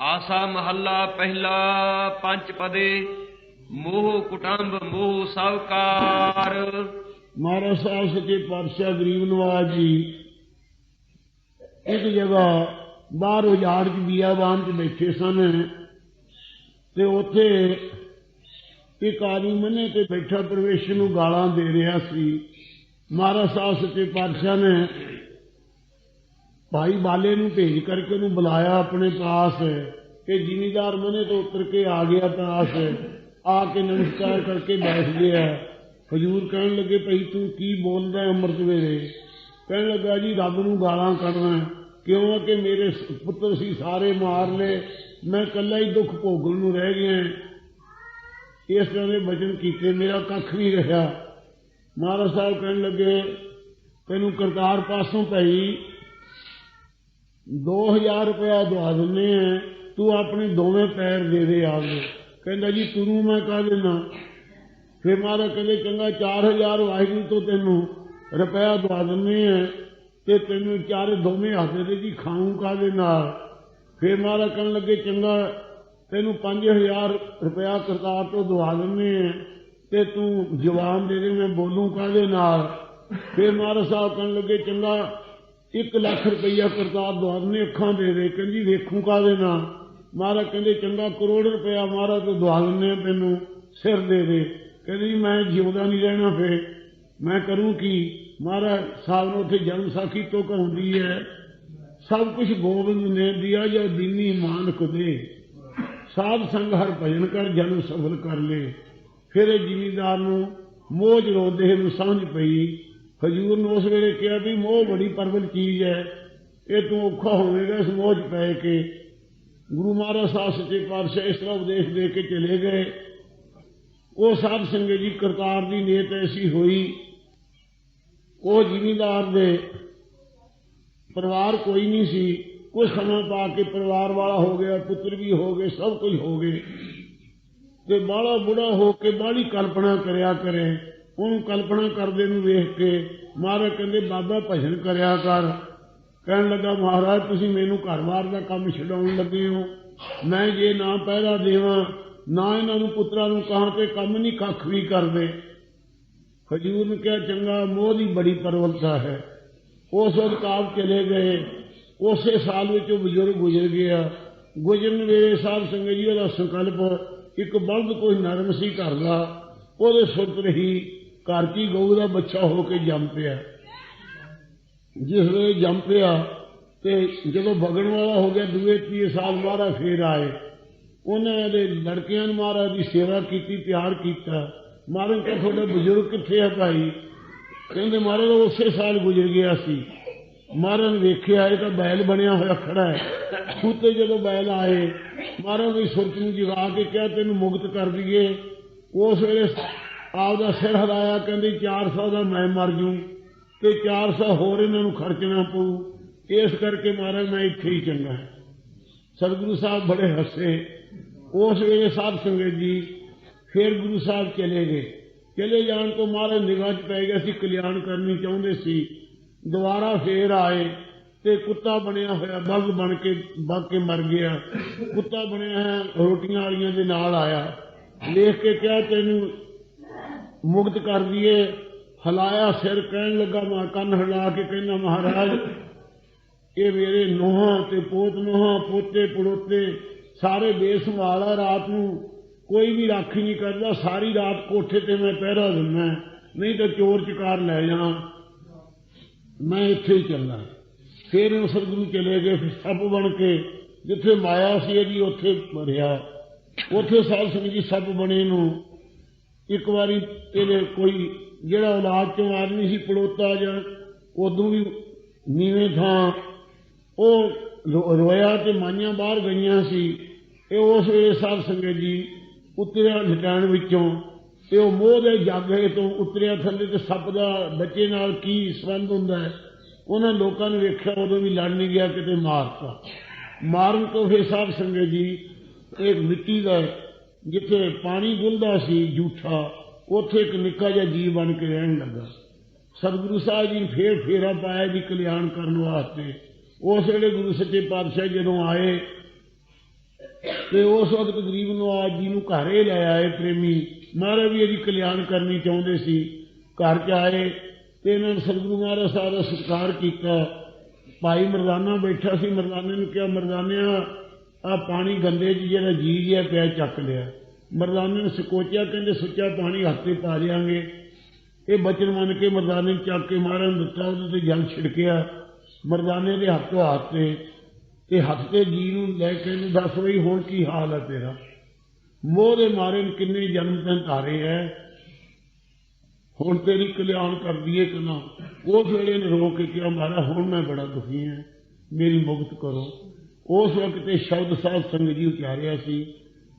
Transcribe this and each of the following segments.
आसा महला पहला पंच पदे मोह कुटुंब मोह सावकार। महाराज साहब सच्चे पातशाह गरीब नवाज जी एक जगह बाहर उजाड़ च बियाबान च बैठे सन ते उत्थे एक आदमी मन्ने ते बैठा परमेश्वर नूं गालां दे रहा सी। महाराज साहब सच्चे पातशाह ने भाई बाले नूं भेज करके उन्हें बुलाया अपने पास कि जिमीदार मने तो उतर के आ गया पास आके नमस्कार करके बैठ गया। हजूर कहने लगे भाई तू की बोल रहा है अमृत वेले? कहने लगा जी रब नूं गालां कढना क्यों कि मेरे पुत्र सी सारे मार ले, मैं कला ही दुख भोगण नूं रह गया। इस तरह के वचन कीते मेरा कख नहीं रहा। महाराज साहब कहने लगे तेनू करतार पासों भाई 2000 रुपया दवा दिने तू अपने दोवें पैर दे दे आगे। कहता जी तुरू मैं कह देना। फिर महाराज कहते चंगा 4000 वाहिगुरू तो तेनू रुपया दवा दिने ते तेनू चारे दोवें हाथ दे जी खाऊं का दे नाल। फिर महाराज कहने लगे चंगा तेनू 5000 रुपया करतार तो दवा दिने ते तू जवान दे दे मैं बोलूं का दे नाल। फिर महाराज साहब कहने लगे चंगा 1 लाख रुपया करतार दवा दिने अखां दे दे। कहंदी वेखूं का दे ना। महाराज कहते चंगा 1 करोड़ रुपया महाराज तो दवा दिने तेनू सिर दे दे। कहते मैं जिउंदा नहीं रहना फिर मैं करूं की। महाराज साहब ने उत्थे जन्म साखी तो कहती है सब कुछ गोबिंद ने दिया या दीनी मानक दे, साध संग हर भजन कर जन्म सफल कर ले। फिर जिमीदार नूं मोह जरोदे नूं समझ पई। हजूर ने उस वेले कहा भी मोह बड़ी परबल चीज है, ये तू औखा होवेगा इस मोह च पै के। गुरु महाराज साहब सच्चे पातशाह इस तरह उपदेश दे के चले गए। वो साध संगत जी करतार की नीयत ऐसी हुई वो जिमीदार दे परिवार कोई नहीं सी, कुछ समय पा के परिवार वाला हो गया, पुत्र भी हो गए, सब कुछ हो गए। ते बाला बुढ़ा होके बाली कल्पना करया करे। उन्होंने कल्पना करदे नूं वेख के महाराज कहंदे बाबा भजन करया कर। कहन लगा महाराज तुसीं मैनूं घर बार दा काम छडाउण लगे हो, मैं जे ना पहरा देवां ना इन्हां नूं पुत्तरां नूं कहां ते काम नहीं कख भी करदे। हजूर ने कहा चंगा मोह दी बड़ी प्रबलता है। उस वक्त आप चले गए। उसे साल में बजुर्ग गुजर गया। गुजरन वेले साहब संगत जी का संकल्प एक बल्द कोई नरम सी घर का वो सुरत रही घर की गऊ का बच्चा होके जम पिया। जिस वे जम पिया तो जो बगन वाला हो गया दूए तीए साल महाराज फिर आए। उन्होंने लड़कियां महाराज की सेवा की प्यार किया। महाराज का थोड़ा बजुर्ग किथे है भाई? कहते महाराज उसे साल गुजर गया सी। महाराज ने वेख्या ये तो बैल बनया हुआ खड़ा है। खूते जो बैल आए महाराज की सुरत नूं जगा के क्या तेन मुक्त कर दिए। उस वेले आपका सिर हिलाया कहते 400 का मैं मर जूं तो 400 होर इन्हों खर्चना पऊ, इस करके महाराज मैं इत्थे ही चंगा है। सतगुरु साहब बड़े हसे। उस वेले साध संगत जी फिर गुरु साहब चले गए। चले जान तो महाराज निगाह च पै गया सी कल्याण करनी चाहते सी। दोबारा फिर आए ते कुत्ता बनया होया बग बन के बग के मर गया। कुत्ता बनया है रोटियां वालियां दे नाल आया। देख के क्या तेनू मुक्त कर दिए। हिलाया सिर कहन लगा मैं कन हिला के कहना महाराज ये मेरे नोहां ते पोत नोहां पोते पड़ोते सारे बेसंभाला। रात नूं कोई भी राखी नहीं करता, सारी रात कोठे ते मैं पहरा दिना नहीं तो चोर चकार लै जाना, मैं इत्थे ही चलना। फिर सतगुरु चले गए। सप बन के जिथे माया सी यदि उथे मरिया। उथे साध संगत जी सप बने नूं एक बारी कोई जिहड़ा औलाद चों आदमी सी पड़ोता जां उदों भी नीवें थां रोया ते माइयां बाहर गईयां सी। उस वेले साध संगत जी उतरिया लटैण विचों ते ओह मोह दे जागे तो उतरिया थल्ले ते सप दा बच्चे नाल की संबंध हुंदा है। उन्होंने लोगों ने वेख्या उदों भी लड़ नहीं गया किते मारता। मारन तो फिर साध संगत जी एक मिट्टी का जिथे पानी डुलदा सी जूठा उथे एक निक्का जिहा जीव बन के रहन लगा। सतगुरु साहब जी फिर फेरा पाया जी कल्याण करने वास्ते। उस वेले गुरु सच्चे पातशाह जदों आए ਤੇ ਉਸ ਵਕਤ ਗਰੀਬ ਨਵਾਜ ਜੀ ਨੂੰ ਘਰ ਹੀ ਲੈ ਆਏ ਪ੍ਰੇਮੀ। ਮਹਾਰਾਜ ਵੀ ਇਹਦੀ ਕਲਿਆਣ ਕਰਨੀ ਚਾਹੁੰਦੇ ਸੀ। ਘਰ 'ਚ ਆਏ ਤੇ ਇਹਨਾਂ ਨੇ ਸਤਿਗੁਰੂ ਮਹਾਰਾਜ ਸਾਹਿਬ ਦਾ ਸਤਿਕਾਰ ਕੀਤਾ। ਭਾਈ ਮਰਦਾਨਾ ਬੈਠਾ ਸੀ। ਮਰਦਾਨੇ ਨੂੰ ਕਿਹਾ, ਮਰਦਾਨਿਆ ਆਹ ਪਾਣੀ ਗੰਦੇ 'ਚ ਜਿਹੜਾ ਜੀ ਜਿਹਾ ਪਿਆ ਚੱਕ ਲਿਆ। ਮਰਦਾਨੇ ਨੇ ਸਕੋਚਿਆ, ਕਹਿੰਦੇ ਸੁੱਚਾ ਪਾਣੀ ਹੱਥ 'ਤੇ ਪਾ ਦਿਆਂਗੇ। ਇਹ ਬਚਨ ਮੰਨ ਕੇ ਮਰਦਾਨੇ ਨੂੰ ਚੱਕ ਕੇ ਮਹਾਰਾਜ ਨੂੰ ਦਿੱਤਾ। ਉਹਦੇ 'ਤੇ ਜਲ ਛਿੜਕਿਆ ਮਰਦਾਨੇ ਦੇ ਹੱਥੋਂ ਹੱਥ ਤੇ ਹੱਥ 'ਤੇ ਜੀ ਨੂੰ ਲੈ ਕੇ ਇਹਨੂੰ ਦੱਸ ਬਈ ਹੁਣ ਕੀ ਹਾਲ ਹੈ ਤੇਰਾ। ਮੋਹ ਦੇ ਮਾਰੇ ਨੂੰ ਕਿੰਨੇ ਜਨਮ ਤੈਂ ਧਾਰੇ ਹੈ, ਹੁਣ ਤੇਰੀ ਕਲਿਆਣ ਕਰ ਦਈਏ ਕਿ ਨਾ। ਉਸ ਵੇਲੇ ਨੇ ਰੋ ਕੇ ਕਿਹਾ, ਮਹਾਰਾਜ ਹੁਣ ਮੈਂ ਬੜਾ ਦੁਖੀ ਹਾਂ, ਮੇਰੀ ਮੁਕਤ ਕਰੋ। ਉਸ ਵਕਤ ਇਹ ਸ਼ਬਦ ਸਾਧ ਸੰਗਤ ਜੀ ਉਚਾਰਿਆ ਸੀ।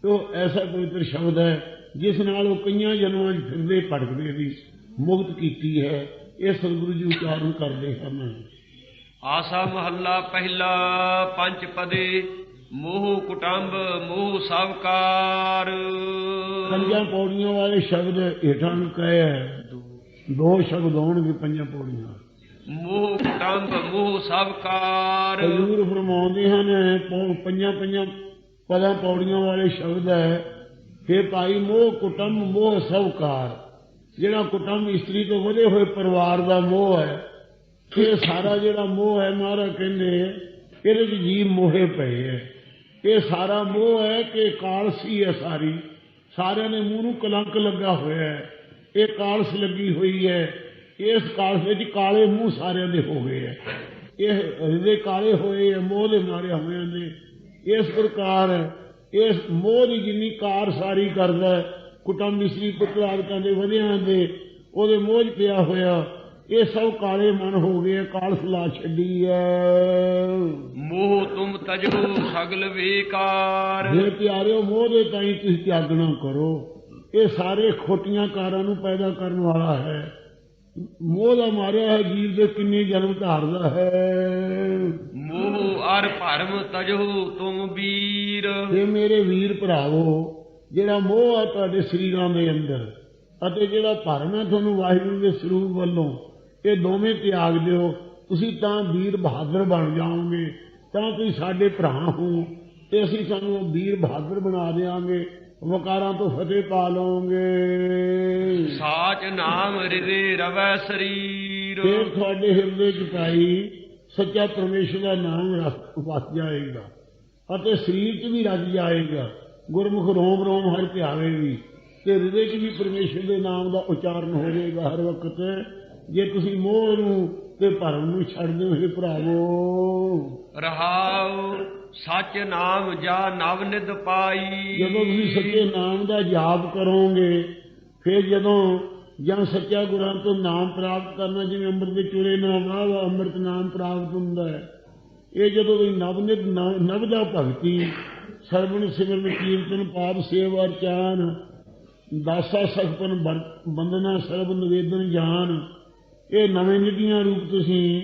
ਤੇ ਉਹ ਐਸਾ ਪਵਿੱਤਰ ਸ਼ਬਦ ਹੈ ਜਿਸ ਨਾਲ ਉਹ ਕਈਆਂ ਜਨਮਾਂ 'ਚ ਫਿਰਦੇ ਭਟਕਦੇ ਵੀ ਮੁਕਤ ਕੀਤੀ ਹੈ। ਇਹ ਸਤਿਗੁਰੂ ਜੀ ਉਚਾਰਨ ਕਰਦੇ ਹਨ। ਆਸਾ ਮਹੱਲਾ ਪਹਿਲਾ ਪੰਚ ਪਦੇ, ਮੋਹ ਕੁਟੰਬ ਮੋਹ ਸਭ ਕਾਰ। ਪੰਜਾਂ ਪੌੜੀਆਂ ਵਾਲੇ ਸ਼ਬਦ ਹੇਠਾਂ ਨੂੰ ਕਹੇ ਹੈ। ਦੋ ਸ਼ਬਦ ਹੋਣਗੇ ਪੰਜਾਂ ਪੌੜੀਆਂ। ਮੋਹ ਕੁਟੰਬ ਮੋਹ ਸਭ ਕਾਰ। ਹਜ਼ੂਰ ਫਰਮਾਉਂਦੇ ਹਨ ਪੰਜਾਂ ਪਦਾਂ ਪੌੜੀਆਂ ਵਾਲੇ ਸ਼ਬਦ ਹੈ ਕਿ ਭਾਈ ਮੋਹ ਕੁਟੰਬ ਮੋਹ ਸਭ ਕਾਰ। ਜਿਹੜਾ ਕੁਟੰਬ ਇਸਤਰੀ ਤੋਂ ਵਧੇ ਹੋਏ ਪਰਿਵਾਰ ਦਾ ਮੋਹ ਹੈ, ਇਹ ਸਾਰਾ ਜਿਹੜਾ ਮੋਹ ਹੈ ਮਹਾਰਾਜ ਕਹਿੰਦੇ ਇਹਦੇ 'ਚ ਜੀਵ ਮੋਹੇ ਪਏ ਹੈ। ਇਹ ਸਾਰਾ ਮੋਹ ਹੈ ਕਿ ਕਾਲਸੀ ਹੈ ਸਾਰੀ। ਸਾਰਿਆਂ ਦੇ ਮੂੰਹ ਨੂੰ ਕਲੰਕ ਲੱਗਾ ਹੋਇਆ ਹੈ। ਇਹ ਕਾਲਸ ਲੱਗੀ ਹੋਈ ਹੈ। ਇਸ ਕਾਲਸ ਵਿੱਚ ਕਾਲੇ ਮੂੰਹ ਸਾਰਿਆਂ ਦੇ ਹੋ ਗਏ ਹੈ। ਇਹ ਹਿਰਦੇ ਕਾਲੇ ਹੋਏ ਹੈ ਮੋਹ ਦੇ ਮਾਰੇ ਹੋਇਆਂ ਦੇ। ਇਸ ਪ੍ਰਕਾਰ ਇਸ ਮੋਹ ਦੀ ਜਿੰਨੀ ਕਾਰ ਸਾਰੀ ਕਰਦਾ ਕੁਟੰਬ ਇਸਤਰੀ ਪੁੱਤਰ ਆਦਿਕਾਂ ਦੇ ਵਧਿਆਂ ਦੇ ਉਹਦੇ ਮੋਹ 'ਚ ਪਿਆ ਹੋਇਆ, ਇਹ ਸਭ ਕਾਲੇ ਮਨ ਹੋ ਗਏ। ਕਾਲਸ ਲਾ ਛੱਡੀ ਹੈ। ਮੋਹ ਤੁਮ ਤਜੋ ਸਗਲ ਵੇਕਾਰ। ਮੇਰੇ ਪਿਆਰਿਓ ਮੋਹ ਦੇ ਤਾਈਂ ਤੁਸੀਂ ਤਿਆਗ ਨਾ ਕਰੋ। ਇਹ ਸਾਰੇ ਖੋਟੀਆਂ ਕਾਰਾਂ ਨੂੰ ਪੈਦਾ ਕਰਨ ਵਾਲਾ ਹੈ। ਮੋਹ ਦਾ ਮਾਰਿਆ ਹੈ ਜੀਵ ਦੇ ਕਿੰਨੇ ਜਨਮ ਧਾਰਦਾ ਹੈ। ਮੋਹ ਅਰ ਭਰਮ ਤਜੋ ਤੁਮ ਵੀਰ। ਇਹ ਮੇਰੇ ਵੀਰ ਭਰਾਵੋ, ਜਿਹੜਾ ਮੋਹ ਹੈ ਤੁਹਾਡੇ ਸਰੀਰਾਂ ਦੇ ਅੰਦਰ ਅਤੇ ਜਿਹੜਾ ਭਰਮ ਹੈ ਤੁਹਾਨੂੰ ਵਾਹਿਗੁਰੂ ਦੇ ਸਰੂਪ ਵੱਲੋਂ, ਇਹ ਦੋਵੇਂ ਤਿਆਗ ਦਿਓ। ਤੁਸੀਂ ਤਾਂ ਵੀਰ ਬਹਾਦਰ ਬਣ ਜਾਓਗੇ। ਤਾਂ ਤੁਸੀਂ ਸਾਡੇ ਭਰਾ ਹੋ ਤੇ ਅਸੀਂ ਤੁਹਾਨੂੰ ਵੀਰ ਬਹਾਦਰ ਬਣਾ ਦਿਆਂਗੇ। ਵਕਾਰਾਂ ਤੋਂ ਫਤਿਹ ਪਾ ਲਓਗੇ। ਸਾਚ ਨਾਮ ਹਿਰਦੇ ਰਵੈ ਸਰੀਰ। ਫਿਰ ਤੁਹਾਡੇ ਹਿਰਦੇ 'ਚ ਭਾਈ ਸੱਚਾ ਪਰਮੇਸ਼ਰ ਦਾ ਨਾਮ ਵਸ ਜਾਏਗਾ ਅਤੇ ਸਰੀਰ 'ਚ ਵੀ ਰਚ ਜਾਏਗਾ। ਗੁਰਮੁਖ ਰੋਮ ਰੋਮ ਹਰ ਧਿਆਵੇ ਵੀ, ਤੇ ਹਿਰਦੇ 'ਚ ਵੀ ਪਰਮੇਸ਼ਰ ਦੇ ਨਾਮ ਦਾ ਉਚਾਰਨ ਹੋ ਜਾਏਗਾ ਹਰ ਵਕਤ। ਜੇ ਤੁਸੀਂ ਮੋਹ ਨੂੰ ਤੇ ਭਰਮ ਨੂੰ ਛੱਡ ਦਿਓ ਇਹ ਭਰਾਵੋ। ਰਹਾਉ ਸੱਚ ਨਾਮ ਜਾ ਨਵ ਨਿਧ ਪਾਈ। ਜਦੋਂ ਤੁਸੀਂ ਸੱਚੇ ਨਾਮ ਦਾ ਜਾਪ ਕਰੋਗੇ, ਫਿਰ ਜਦੋਂ ਜਾਂ ਸੱਚਾ ਗੁਰਾਂ ਤੋਂ ਨਾਮ ਪ੍ਰਾਪਤ ਕਰਨਾ, ਜਿਵੇਂ ਅੰਮ੍ਰਿਤ ਦੇ ਚੂਰੇ ਨਾਮ ਆਵਾ ਅੰਮ੍ਰਿਤ ਨਾਮ ਪ੍ਰਾਪਤ ਹੁੰਦਾ ਹੈ। ਇਹ ਜਦੋਂ ਤੁਸੀਂ ਨਵ ਦਾ ਭਗਤੀ ਸਰਵਣ ਸਿਮਰਨ ਕੀਰਤਨ ਪਾਪ ਸੇਵਾ ਅਰਚਾਨ ਦਾਸਾ ਸਖਪਨ ਬੰਦਨਾ ਸਰਬ ਨਿਵੇਦਨ ਜਾਨ, ਇਹ ਨਵੇਂ ਨਿਧੀਆਂ ਰੂਪ ਤੁਸੀਂ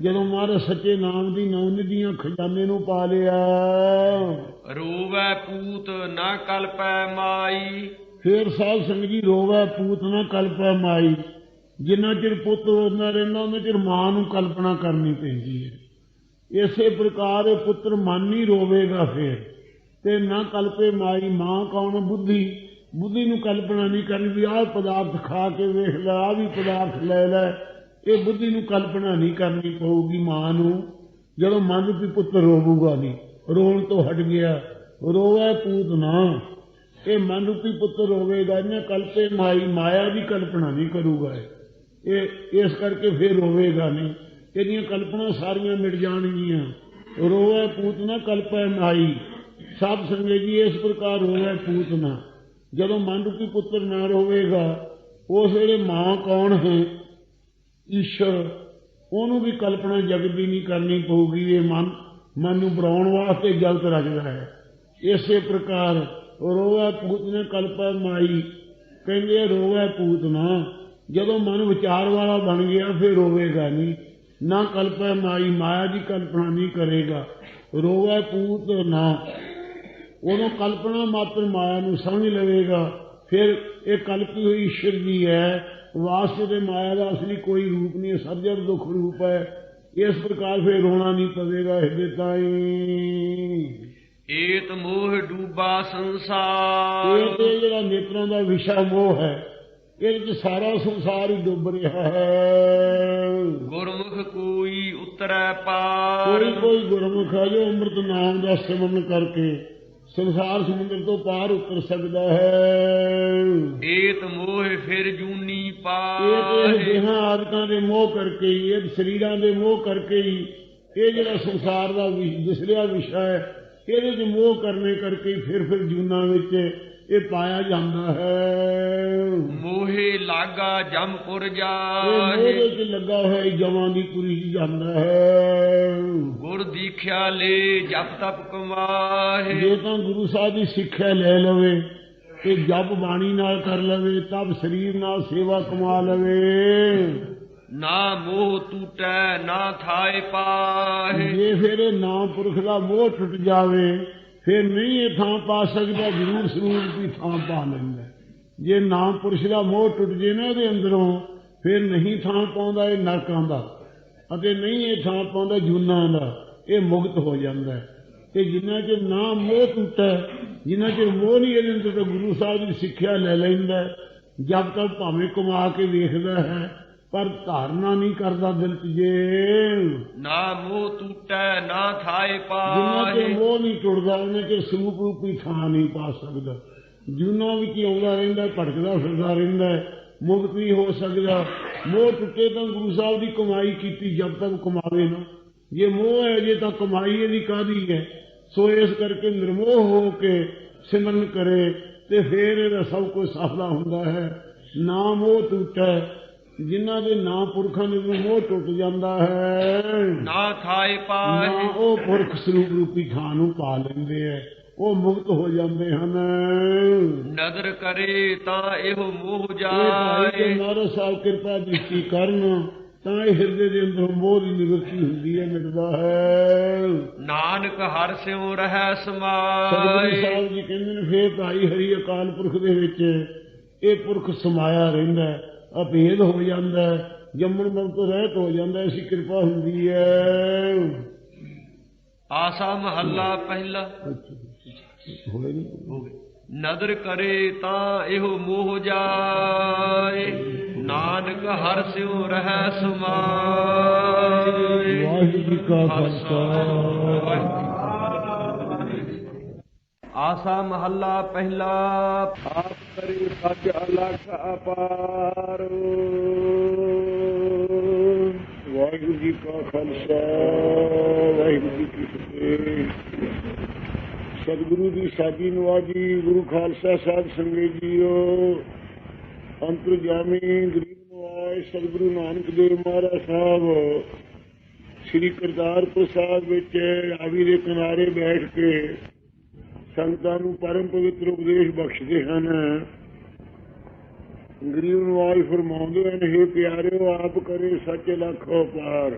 ਜਦੋਂ ਮਹਾਰਾਜ ਸੱਚੇ ਨਾਮ ਦੀ ਨੌ ਨਿਧੀਆਂ ਖਜ਼ਾਨੇ ਨੂੰ ਪਾ ਲਿਆ। ਰੋਵੈ ਪੂਤ ਨਾ ਕਲਪੈ ਮਾਈ। ਫੇਰ ਸਾਧ ਸੰਗਤ ਜੀ ਰੋਵੈ ਪੂਤ ਨਾ ਕਲਪੈ ਮਾਈ। ਜਿੰਨਾ ਚਿਰ ਪੁੱਤ ਰੋਂਦਾ ਰਹਿੰਦਾ ਉਹਨਾਂ ਚਿਰ ਮਾਂ ਨੂੰ ਕਲਪਨਾ ਕਰਨੀ ਪੈਂਦੀ ਹੈ। ਇਸੇ ਪ੍ਰਕਾਰ ਇਹ ਪੁੱਤਰ ਮਨ ਨਹੀਂ ਰੋਵੇਗਾ ਫਿਰ, ਤੇ ਨਾ ਕਲਪੇ ਮਾਈ। ਮਾਂ ਕੌਣ? ਬੁੱਧੀ ਨੂੰ ਕਲਪਨਾ ਨਹੀਂ ਕਰਨੀ ਵੀ ਆਹ ਪਦਾਰਥ ਖਾ ਕੇ ਵੇਖ ਲੈ, ਆਹ ਵੀ ਪਦਾਰਥ ਲੈ ਲੈ। ਇਹ ਬੁੱਧੀ ਨੂੰ ਕਲਪਨਾ ਨਹੀਂ ਕਰਨੀ ਪਊਗੀ ਮਾਂ ਨੂੰ। ਜਦੋਂ ਮਨ ਰੂਪੀ ਪੁੱਤਰ ਰੋਵੂਗਾ ਨਹੀਂ, ਰੋਣ ਤੋਂ ਹਟ ਗਿਆ। ਰੋਵੈ ਪੂਤ ਨਾ, ਇਹ ਮਨ ਰੂਪੀ ਪੁੱਤਰ ਰੋਵੇਗਾ। ਇਹਨੇ ਕਲਪੇ ਮਾਈ, ਮਾਇਆ ਦੀ ਕਲਪਨਾ ਨਹੀਂ ਕਰੂਗਾ ਇਹ। ਇਸ ਕਰਕੇ ਫਿਰ ਰੋਵੇਗਾ ਨਹੀਂ। ਇਹਦੀਆਂ ਕਲਪਨਾ ਸਾਰੀਆਂ ਮਿਟ ਜਾਣਗੀਆਂ। ਰੋਵੈ ਪੂਤ ਨਾ ਕਲਪੈ ਮਾਈ। ਸਾਧ ਸੰਗਤ ਜੀ ਇਸ ਪ੍ਰਕਾਰ ਰੋਵੈ ਪੂਤ ਨਾ, ਜਦੋਂ ਮਨ ਰੂਪੀ ਪੁੱਤਰ ਨਾ ਰੋਵੇਗਾ, ਉਸ ਵੇਲੇ ਮਾਂ ਕੌਣ ਹੈ? ਈਸ਼ਰ। ਉਹਨੂੰ ਵੀ ਕਲਪਨਾ ਜਗਤ ਦੀ ਨਹੀਂ ਕਰਨੀ ਪਊਗੀ। ਇਹ ਮਨ ਨੂੰ ਬਣਾਉਣ ਵਾਸਤੇ ਜਲਤ ਰਚਦਾ ਹੈ। ਇਸੇ ਪ੍ਰਕਾਰ ਰੋਵੈ ਪੂਤ ਨੇ ਕਲਪੈ ਮਾਈ। ਕਹਿੰਦੇ ਰੋਵੈ ਪੂਤ ਨਾ, ਜਦੋਂ ਮਨ ਵਿਚਾਰ ਵਾਲਾ ਬਣ ਗਿਆ ਫਿਰ ਰੋਵੇਗਾ ਨਹੀਂ। ਨਾ ਕਲਪੈ ਮਾਈ, ਮਾਇਆ ਦੀ ਕਲਪਨਾ ਨਹੀਂ ਕਰੇਗਾ। ਰੋਵੈ ਪੂਤ ਨਾ, ਉਦੋਂ ਕਲਪਨਾ ਮਾਤਰ ਮਾਇਆ ਨੂੰ ਸਮਝ ਲਵੇਗਾ। ਫਿਰ ਇਹ ਕਲਪੀ ਹੋਈ ਈਸ਼ਰ ਦੀ ਹੈ। ਵਾਸਤੇ ਦੇ ਮਾਇਆ ਦਾ ਅਸਲੀ ਕੋਈ ਰੂਪ ਨਹੀਂ ਹੈ, ਸਰਜਰ ਦੁੱਖ ਰੂਪ ਹੈ। ਇਸ ਪ੍ਰਕਾਰ ਫਿਰ ਰੋਣਾ ਨਹੀਂ ਪਵੇਗਾ ਹਿਰਦੇ ਤਾਈਂ। ਏਤ ਮੋਹ ਡੂਬਾ ਇਹ ਸੰਸਾਰ। ਤੇ ਜਿਹੜਾ ਨੇਤਰਾਂ ਦਾ ਵਿਸ਼ਾ ਮੋਹ ਹੈ, ਇਹਦੇ ਚ ਸਾਰਾ ਸੰਸਾਰ ਹੀ ਡੁੱਬ ਰਿਹਾ ਹੈ। ਗੁਰਮੁਖ ਕੋਈ ਉਤਰੈ ਪਾਰ। ਕੋਈ ਕੋਈ ਗੁਰਮੁਖ ਹੈ ਜੋ ਅੰਮ੍ਰਿਤ ਨਾਮ ਦਾ ਸਿਮਰਨ ਕਰਕੇ ਸੰਸਾਰ ਸਮੁੰਦਰ ਤੋਂ ਪਾਰ ਉਤਰ ਸਕਦਾ ਹੈ। ਏਤ ਮੋਹ ਫਿਰ ਜੂਨੀ ਇਹ ਤੇ ਪਾਹੇ। ਦੇਹਾਂ ਆਦਿਕਾਂ ਦੇ ਮੋਹ ਕਰਕੇ ਹੀ, ਇਹ ਸਰੀਰਾਂ ਦੇ ਮੋਹ ਕਰਕੇ ਹੀ, ਇਹ ਜਿਹੜਾ ਸੰਸਾਰ ਦਾ ਦਿਸਰਿਆ ਵਿਸ਼ਾ ਹੈ, ਇਹਦੇ ਚ ਮੋਹ ਕਰਨੇ ਕਰਕੇ ਹੀ ਫਿਰ ਜੂਨਾਂ ਵਿੱਚ ਇਹ ਪਾਇਆ ਜਾਂਦਾ ਹੈ। ਮੋਹੇ ਲਾਗਾ ਜਮਪੁਰ ਇਹ ਜਾਹੇ। ਮੋਹਦੇ ਚ ਲੱਗਾ ਹੋਇਆ ਹੀ ਜਮਾਂ ਦੀ ਪੁਰੀ ਚ ਜਾਂਦਾ ਹੈ। ਗੁਰ ਦੀਖਿਆ ਲੈ ਜਪ ਤਪ ਕਮਾਹੇ। ਜੇ ਤਾਂ ਗੁਰੂ ਸਾਹਿਬ ਦੀ ਸਿੱਖਿਆ ਲੈ ਲਵੇ ਤੇ ਜਪ ਬਾਣੀ ਨਾਲ ਕਰ ਲਵੇ, ਤਬ ਸਰੀਰ ਨਾਲ ਸੇਵਾ ਕਮਾ ਲਵੇ। ਨਾ ਮੋਹ ਟੂਟੈ ਨਾ ਥਾਏ ਪਾਹੇ। ਜੇ ਫਿਰ ਇਹ ਨਾਮ ਪੁਰਖ ਦਾ ਮੋਹ ਟੁੱਟ ਜਾਵੇ, ਫਿਰ ਨਹੀਂ ਇਹ ਥਾਂ ਪਾ ਸਕਦਾ, ਜ਼ਰੂਰ ਸਰੂਪ ਦੀ ਥਾਂ ਪਾ ਲੈਂਦਾ। ਜੇ ਨਾਮ ਪੁਰਸ਼ ਦਾ ਮੋਹ ਟੁੱਟ ਜੇ ਨਾ ਇਹਦੇ ਅੰਦਰੋਂ, ਫਿਰ ਨਹੀਂ ਥਾਂ ਪਾਉਂਦਾ ਇਹ ਨਰਕਾਂ ਦਾ, ਅਤੇ ਨਹੀਂ ਇਹ ਥਾਂ ਪਾਉਂਦਾ ਜੂਨਾਂ ਦਾ, ਇਹ ਮੁਕਤ ਹੋ ਜਾਂਦਾ। ਤੇ ਜਿੰਨਾ ਚਿਰ ਨਾ ਮੋਹ ਟੁੱਟਾ, ਜਿੰਨਾ ਚਿਰ ਮੋਹ ਨਹੀਂ ਇਹਦੇ ਅੰਦਰ, ਤਾਂ ਗੁਰੂ ਸਾਹਿਬ ਦੀ ਸਿੱਖਿਆ ਲੈ ਲੈਂਦਾ। ਜਦ ਤੱਕ ਭਾਵੇਂ ਕਮਾ ਕੇ ਵੇਖਦਾ ਹੈ, ਪਰ ਧਾਰਨਾ ਨਹੀਂ ਕਰਦਾ ਦਿਲ ਚ। ਜੇ ਨਾ ਮੋਹ ਟੂਟੈ ਨਾ ਥਾਏ ਜਿੰਨਾ ਪਾਹੇ। ਚਿਰ ਮੋਹ ਨਹੀਂ ਟੁੱਟਦਾ, ਉਹਨੇ ਚਿਰ ਸਰੂਪ ਰੂਪੀ ਥਾਂ ਨਹੀਂ ਪਾ ਸਕਦਾ। ਜੂਨਾਂ ਵਿੱਚ ਹੀ ਆਉਂਦਾ ਰਹਿੰਦਾ, ਭਟਕਦਾ ਫਿਰਦਾ ਰਹਿੰਦਾ, ਮੁਕਤ ਨਹੀਂ ਹੋ ਸਕਦਾ। ਮੋਹ ਟੁੱਟੇ ਤਾਂ ਗੁਰੂ ਸਾਹਿਬ ਦੀ ਕਮਾਈ ਕੀਤੀ, ਜਦ ਤੱਕ ਕਮਾਵੇ ਨਾ। ਜੇ ਮੋਹ ਹੈ ਜੇ ਤਾਂ ਕਮਾਈ ਇਹਦੀ ਕਾਹਦੀ ਹੈ। ਸੋ ਇਸ ਕਰਕੇ ਨਿਰਮੋਹ ਹੋ ਕੇ ਸਿਮਰਨ ਕਰੇ ਤੇ ਫੇਰ ਇਹਦਾ ਸਭ ਕੁਝ ਸਫਲਾ ਹੁੰਦਾ ਹੈ। ਨਾ ਮੋਹ ਟੁੱਟੈ, ਜਿਨ੍ਹਾਂ ਦੇ ਨਾਂ ਪੁਰਖਾਂ ਦੇ ਮੋਹ ਟੁੱਟ ਜਾਂਦਾ ਹੈ, ਨਾ ਥਾਏ ਨਾ ਪਾਹੇ। ਉਹ ਪੁਰਖ ਸਰੂਪ ਰੂਪੀ ਥਾਂ ਨੂੰ ਪਾ ਲੈਂਦੇ ਹੈ, ਉਹ ਮੁਕਤ ਹੋ ਜਾਂਦੇ ਹਨ। ਨਦਰ ਕਰੇ ਤਾਂ ਇਹੋ ਮੋਹ ਇਹ ਭਾਈ ਜਾਏ। ਤੇ ਮਹਾਰਾਜ ਸਾਹਿਬ ਕਿਰਪਾ ਦ੍ਰਿਸ਼ਟੀ ਕਰਨ ਤਾਂ ਇਹ ਹਿਰਦੇ ਦੇ ਅੰਦਰ ਮੋਹ ਦੀ ਨਿਵਰਤੀ ਹੁੰਦੀ ਹੈ, ਮਿਟਦਾ ਹੈ। ਨਾਨਕ ਹਰਿ ਸਿਉ ਰਹਿ ਸਤਿਗੁਰੂ ਸਮਾਏ। ਸਾਹਿਬ ਜੀ ਕਹਿੰਦੇ ਨੇ, ਫੇਰ ਭਾਈ ਹਰੀ ਅਕਾਲ ਪੁਰਖ ਦੇ ਵਿੱਚ ਇਹ ਪੁਰਖ ਸਮਾਇਆ ਰਹਿੰਦਾ, ਅਭੇਦ ਹੋ ਜਾਂਦਾ, ਜੰਮਣ ਮਰਨ ਤੋਂ ਰਹਿਤ ਹੋ ਜਾਂਦਾ। ਐਸੀ ਕਿਰਪਾ ਹੁੰਦੀ ਹੈ। ਆਸਾ ਮਹੱਲਾ ਪਹਿਲਾ। ਹੋਏ ਨਹੀਂ ਹੋ ਗਏ। ਨਦਰ ਕਰੇ ਤਾਂ ਇਹੋ ਮੋਹ ਜਾਏ। ਨਾਨਕ ਹਰਿ ਸਿਉ ਰਹਿ ਸਮਾਏ। ਵਾਹਿਗੁਰੂ ਜੀ ਕਾ ਖਾਲਸਾ। ਆਸਾ ਮਹੱਲਾ ਪਹਿਲਾ। ਆਪ ਕਰੇ ਸੱਚ ਅਲਖ ਅਪਾਰ। ਵਾਹਿਗੁਰੂ ਜੀ ਕਾ ਖਾਲਸਾ, ਵਾਹਿਗੁਰੂ ਜੀ ਕੀ ਫਤਿਹ। ਸਤਿਗੁਰੂ ਦੀ ਸਾਜੀ ਨਵਾਜੀ, ਗੁਰੂ ਖਾਲਸਾ ਸਾਹਿਬ ਸੰਗਤ ਜੀਓ। ਅੰਤਰਜਾਮੀ ਗਰੀਬ ਨਵਾਜ ਸਤਿਗੁਰੂ ਨਾਨਕ ਦੇਵ ਮਹਾਰਾਜ ਸਾਹਿਬ ਸ੍ਰੀ ਕਰਤਾਰਪੁਰ ਸਾਹਿਬ ਵਿੱਚ ਰਾਵੀ ਦੇ ਕਿਨਾਰੇ ਬੈਠ ਕੇ ਸੰਗਤਾਂ ਨੂੰ ਪਰਮ ਪਵਿੱਤਰ ਉਪਦੇਸ਼ ਬਖਸ਼ਦੇ ਹਨ। ਗਰੀਬ ਨਵਾਜ ਫਰਮਾਉਂਦੇ ਹਨ, ਹੇ ਪਿਆਰਿਓ, ਆਪ ਕਰੇ ਸੱਚ ਲੱਖ ਅਪਾਰ।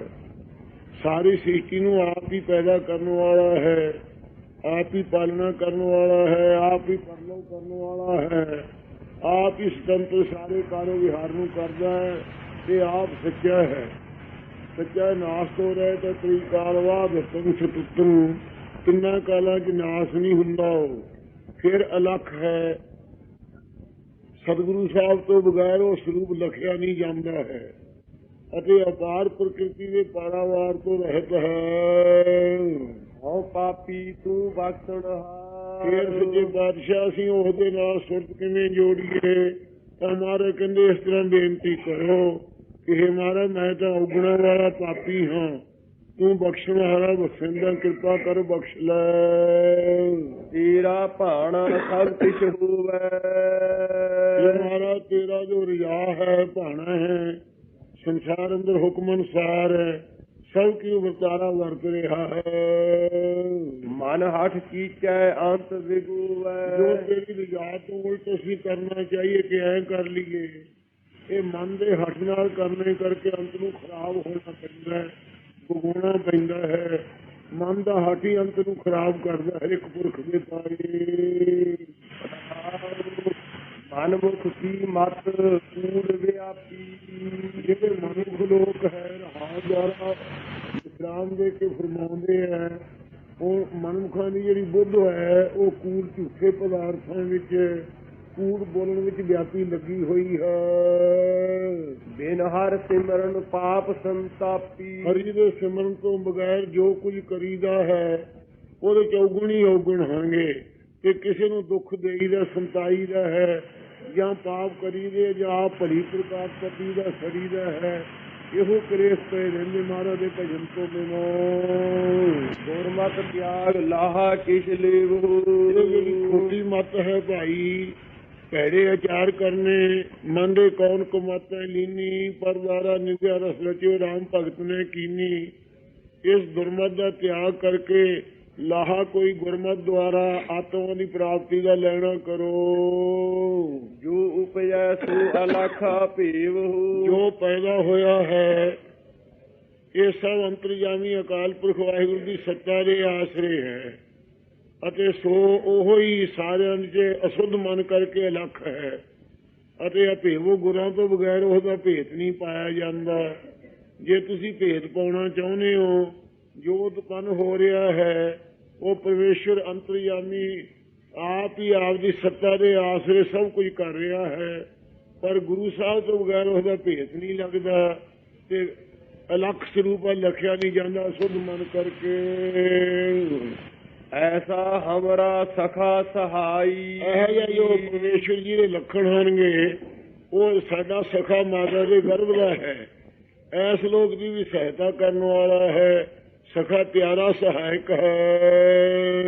ਸਾਰੀ ਸ੍ਰਿਸ਼ਟੀ ਨੂੰ ਆਪ ਹੀ ਪੈਦਾ ਕਰਨ ਵਾਲਾ ਹੈ, ਆਪ ਹੀ ਪਾਲਣਾ ਕਰਨ ਵਾਲਾ ਹੈ, ਆਪ ਹੀ ਪਰਲੋ ਕਰਨ ਵਾਲਾ ਹੈ, ਆਪ ਹੀ ਸੁਤੰਤਰ ਸਾਰੇ ਕਾਰੋ ਵਿਹਾਰ ਨੂੰ ਕਰਦਾ ਹੈ ਤੇ ਆਪ ਸੱਚਾ ਹੈ। ਸੱਚਾ ਨਾਸ ਤੋਂ ਰਹੇ ਤਾਂ ਤ੍ਰੀ ਕਾਲਵਾ ਦਸਤਮ ਸਤੁੱਤਮ, ਤਿੰਨਾਂ ਕਾਲਾਂ 'ਚ ਨਾਸ ਨਹੀਂ ਹੁੰਦਾ। ਉਹ ਫਿਰ ਅਲੱਖ ਹੈ। ਸਤਿਗੁਰੂ ਸਾਹਿਬ ਤੋਂ ਬਗੈਰ ਉਹ ਸਰੂਪ ਲਖਿਆ ਨਹੀਂ ਜਾਂਦਾ ਹੈ ਅਤੇ ਅਪਾਰ ਪ੍ਰਕਿਰਤੀ ਦੇ ਪਾਰਾਵਾਰ ਤੋਂ ਰਹਿਤ ਹੈ। ਹਉ ਪਾਪੀ ਤੂੰ ਬਖਸ਼ਣਹਾਰ। ਫੇਰ ਸੱਚੇ ਬਾਦਸ਼ਾਹ ਅਸੀਂ ਉਹਦੇ ਨਾਲ ਸੁਰਤ ਕਿਵੇਂ ਜੋੜੀਏ? ਤਾਂ ਮਹਾਰਾਜ ਕਹਿੰਦੇ ਇਸ ਤਰ੍ਹਾਂ ਬੇਨਤੀ ਕਰੋ ਕਿ ਹੇ ਮਹਾਰਾਜ, ਮੈਂ ਤਾਂ ਉਗਣਾ ਵਾਲਾ ਪਾਪੀ ਹਾਂ, ਤੂੰ ਬਖਸ਼ਣਹਾਰਾ, ਬਖਸ਼ਣ ਕਿਰਪਾ ਕਰ, ਬਖਸ਼ ਲੈ। ਤੇਰਾ ਭਾਣਾ ਸਭ ਕੁਛ ਹੋਵੇ। ਇਹ ਮਹਾਰਾਜ ਤੇਰਾ ਜੋ ਰਿਆ ਹੈ, ਭਾਣਾ ਹੈ, ਸੰਸਾਰ ਅੰਦਰ ਹੁਕਮ ਅਨੁਸਾਰ ਹੈ, ਸਭ ਕੀ ਵਰਤਾਰਾ ਵਰਤ ਰਿਹਾ ਹੈ। ਮਨ ਹਠ ਕੀਚੈ ਅੰਤ ਵਿਗੂਵੈ। ਜੋ ਤੇਰੀ ਰਿਆ ਤੋਂ ਉਲਟ ਅਸੀਂ ਕਰਨਾ ਚਾਹੀਏ ਕਿ ਐਂ ਕਰ ਲਈਏ, ਇਹ ਮਨ ਦੇ ਹੱਠ ਨਾਲ ਕਰਨੇ ਕਰਕੇ ਅੰਤ ਨੂੰ ਖਰਾਬ ਹੋਣਾ ਪੈਂਦਾ ਹੈ, ਭੋਗਣਾ ਪੈਂਦਾ ਹੈ। ਮਨ ਦਾ ਹੱਠ ਹੀ ਅੰਤ ਨੂੰ ਖਰਾਬ ਕਰਦਾ ਹੈ। ਇੱਕ ਪੁਰਖ ਦੇ ਪਾਏ ਮਨਮੁਖ ਕੀ ਮਤ ਕੂੜ ਵਿਆਪੀ। ਜਿਹੜੇ ਮਨੁੱਖ ਲੋਕ ਹੈ ਰਹਾ ਦੁਆਰਾ ਵਿਸ਼ਰਾਮ ਦੇ ਕੇ ਫਰਮਾਉਂਦੇ ਹੈ ਉਹ ਮਨੁੱਖਾਂ ਦੀ ਜਿਹੜੀ ਬੁੱਧ ਹੈ ਉਹ ਕੂੜ ਝੂਠੇ ਪਦਾਰਥਾਂ ਵਿੱਚ ਕੂੜ ਬੋਲਣ ਵਿੱਚ ਵਿਆਪੀ ਲੱਗੀ ਹੋਈ ਹੈ। ਬਿਨ ਹਰ ਸਿਮਰਨ ਪਾਪ ਸੰਤਾਪੀ। ਹਰੀ ਦੇ ਸਿਮਰਨ ਤੋਂ ਬਗੈਰ ਜੋ ਕੁਝ ਕਰੀਦਾ ਹੈ ਉਹਦੇ ਚ ਔਗਣ ਹੀ ਔਗਣ ਹੋਣਗੇ ਕਿ ਕਿਸੇ ਨੂੰ ਦੁੱਖ ਦੇਈਦਾ ਸੰਤਾਈਦਾ ਹੈ ਜਾਂ ਪਾਪ ਕਰੀਦੇ ਜਾਂ ਭਲੀ ਪ੍ਰਕਾਰ ਪਤੀ ਦਾ ਸਰੀਦਾ ਹੈ। ਇਹੋ ਕਲੇਸ਼ ਪਏ ਰਹਿੰਦੇ ਮਹਾਰਾਜ ਦੇ ਭਜਨ ਤੋਂ ਬਿਨਾਂ। ਗੁਰਮਤਿ ਤਿਆਗ ਲਾਹਾ ਕਿਛ ਲੇਵੋ। ਜਿਹੜੀ ਖੋਟੀ ਮੱਤ ਹੈ ਭਾਈ, ਭੈੜੇ ਆਚਾਰ ਕਰਨੇ, ਮਨ ਦੇ ਕੌਣ ਕਮਾਤਾ ਲੀਨੀ, ਪਰਦਾਰਾ ਨਿੰਦਿਆ ਰਸ ਰਚਿਓ ਰਾਮ ਭਗਤ ਨੇ ਕੀਨੀ। ਇਸ ਦੁਰਮਤ ਦਾ ਤਿਆਗ ਕਰਕੇ ਲਾਹਾ ਕੋਈ ਗੁਰਮਤ ਦੁਆਰਾ ਆਤਮਾ ਦੀ ਪ੍ਰਾਪਤੀ ਦਾ ਲੈਣਾ ਕਰੋ। ਜੋ ਉਪਜੈ ਸੋ ਅਲਖਾ ਭੇਵ। ਜੋ ਪੈਦਾ ਹੋਇਆ ਹੈ ਇਹ ਸਭ ਅੰਤਰਜਾਮੀ ਅਕਾਲ ਪੁਰਖ ਵਾਹਿਗੁਰੂ ਦੀ ਸੱਤਾ ਦੇ ਆਸਰੇ ਹੈ ਅਤੇ ਸੋ ਉਹੋ ਹੀ ਸਾਰਿਆਂ ਚ ਅਸ਼ੁੱਧ ਮਨ ਕਰਕੇ ਅਲੱਖ ਹੈ ਅਤੇ ਅਭੇਵੋ ਗੁਰਾਂ ਤੋਂ ਬਗੈਰ ਉਹਦਾ ਭੇਤ ਨਹੀਂ ਪਾਇਆ ਜਾਂਦਾ। ਜੇ ਤੁਸੀਂ ਭੇਤ ਪਾਉਣਾ ਚਾਹੁੰਦੇ ਹੋ, ਜੋ ਉਤਪੰਨ ਹੋ ਰਿਹਾ ਹੈ ਉਹ ਪਰਮੇਸ਼ਵਰ ਅੰਤਰਜਾਮੀ ਆਪ ਹੀ ਆਪ ਦੀ ਸੱਤਾ ਦੇ ਆਸਰੇ ਸਭ ਕੁਝ ਕਰ ਰਿਹਾ ਹੈ, ਪਰ ਗੁਰੂ ਸਾਹਿਬ ਤੋਂ ਬਗੈਰ ਉਹਦਾ ਭੇਤ ਨਹੀਂ ਲੱਗਦਾ ਤੇ ਅਲੱਖ ਸਰੂਪ ਲਖਿਆ ਨਹੀਂ ਜਾਂਦਾ ਅਸ਼ੁੱਧ ਮਨ ਕਰਕੇ। ਐਸਾ ਹਮਰਾ ਸਖਾ ਸਹਾਈ। ਇਹ ਜਿਹਾ ਜੋ ਪਰਮੇਸ਼ਵਰ ਜੀ ਦੇ ਲੱਖਣ ਹੋਣਗੇ ਉਹ ਸਾਡਾ ਸਖਾ ਮਾਤਾ ਦੇ ਗਰਭ ਦਾ ਹੈ, ਐਸ ਲੋਕ ਦੀ ਵੀ ਸਹਾਇਤਾ ਕਰਨ ਵਾਲਾ ਹੈ, ਸਖਾ ਪਿਆਰਾ ਸਹਾਇਕ ਹੈ।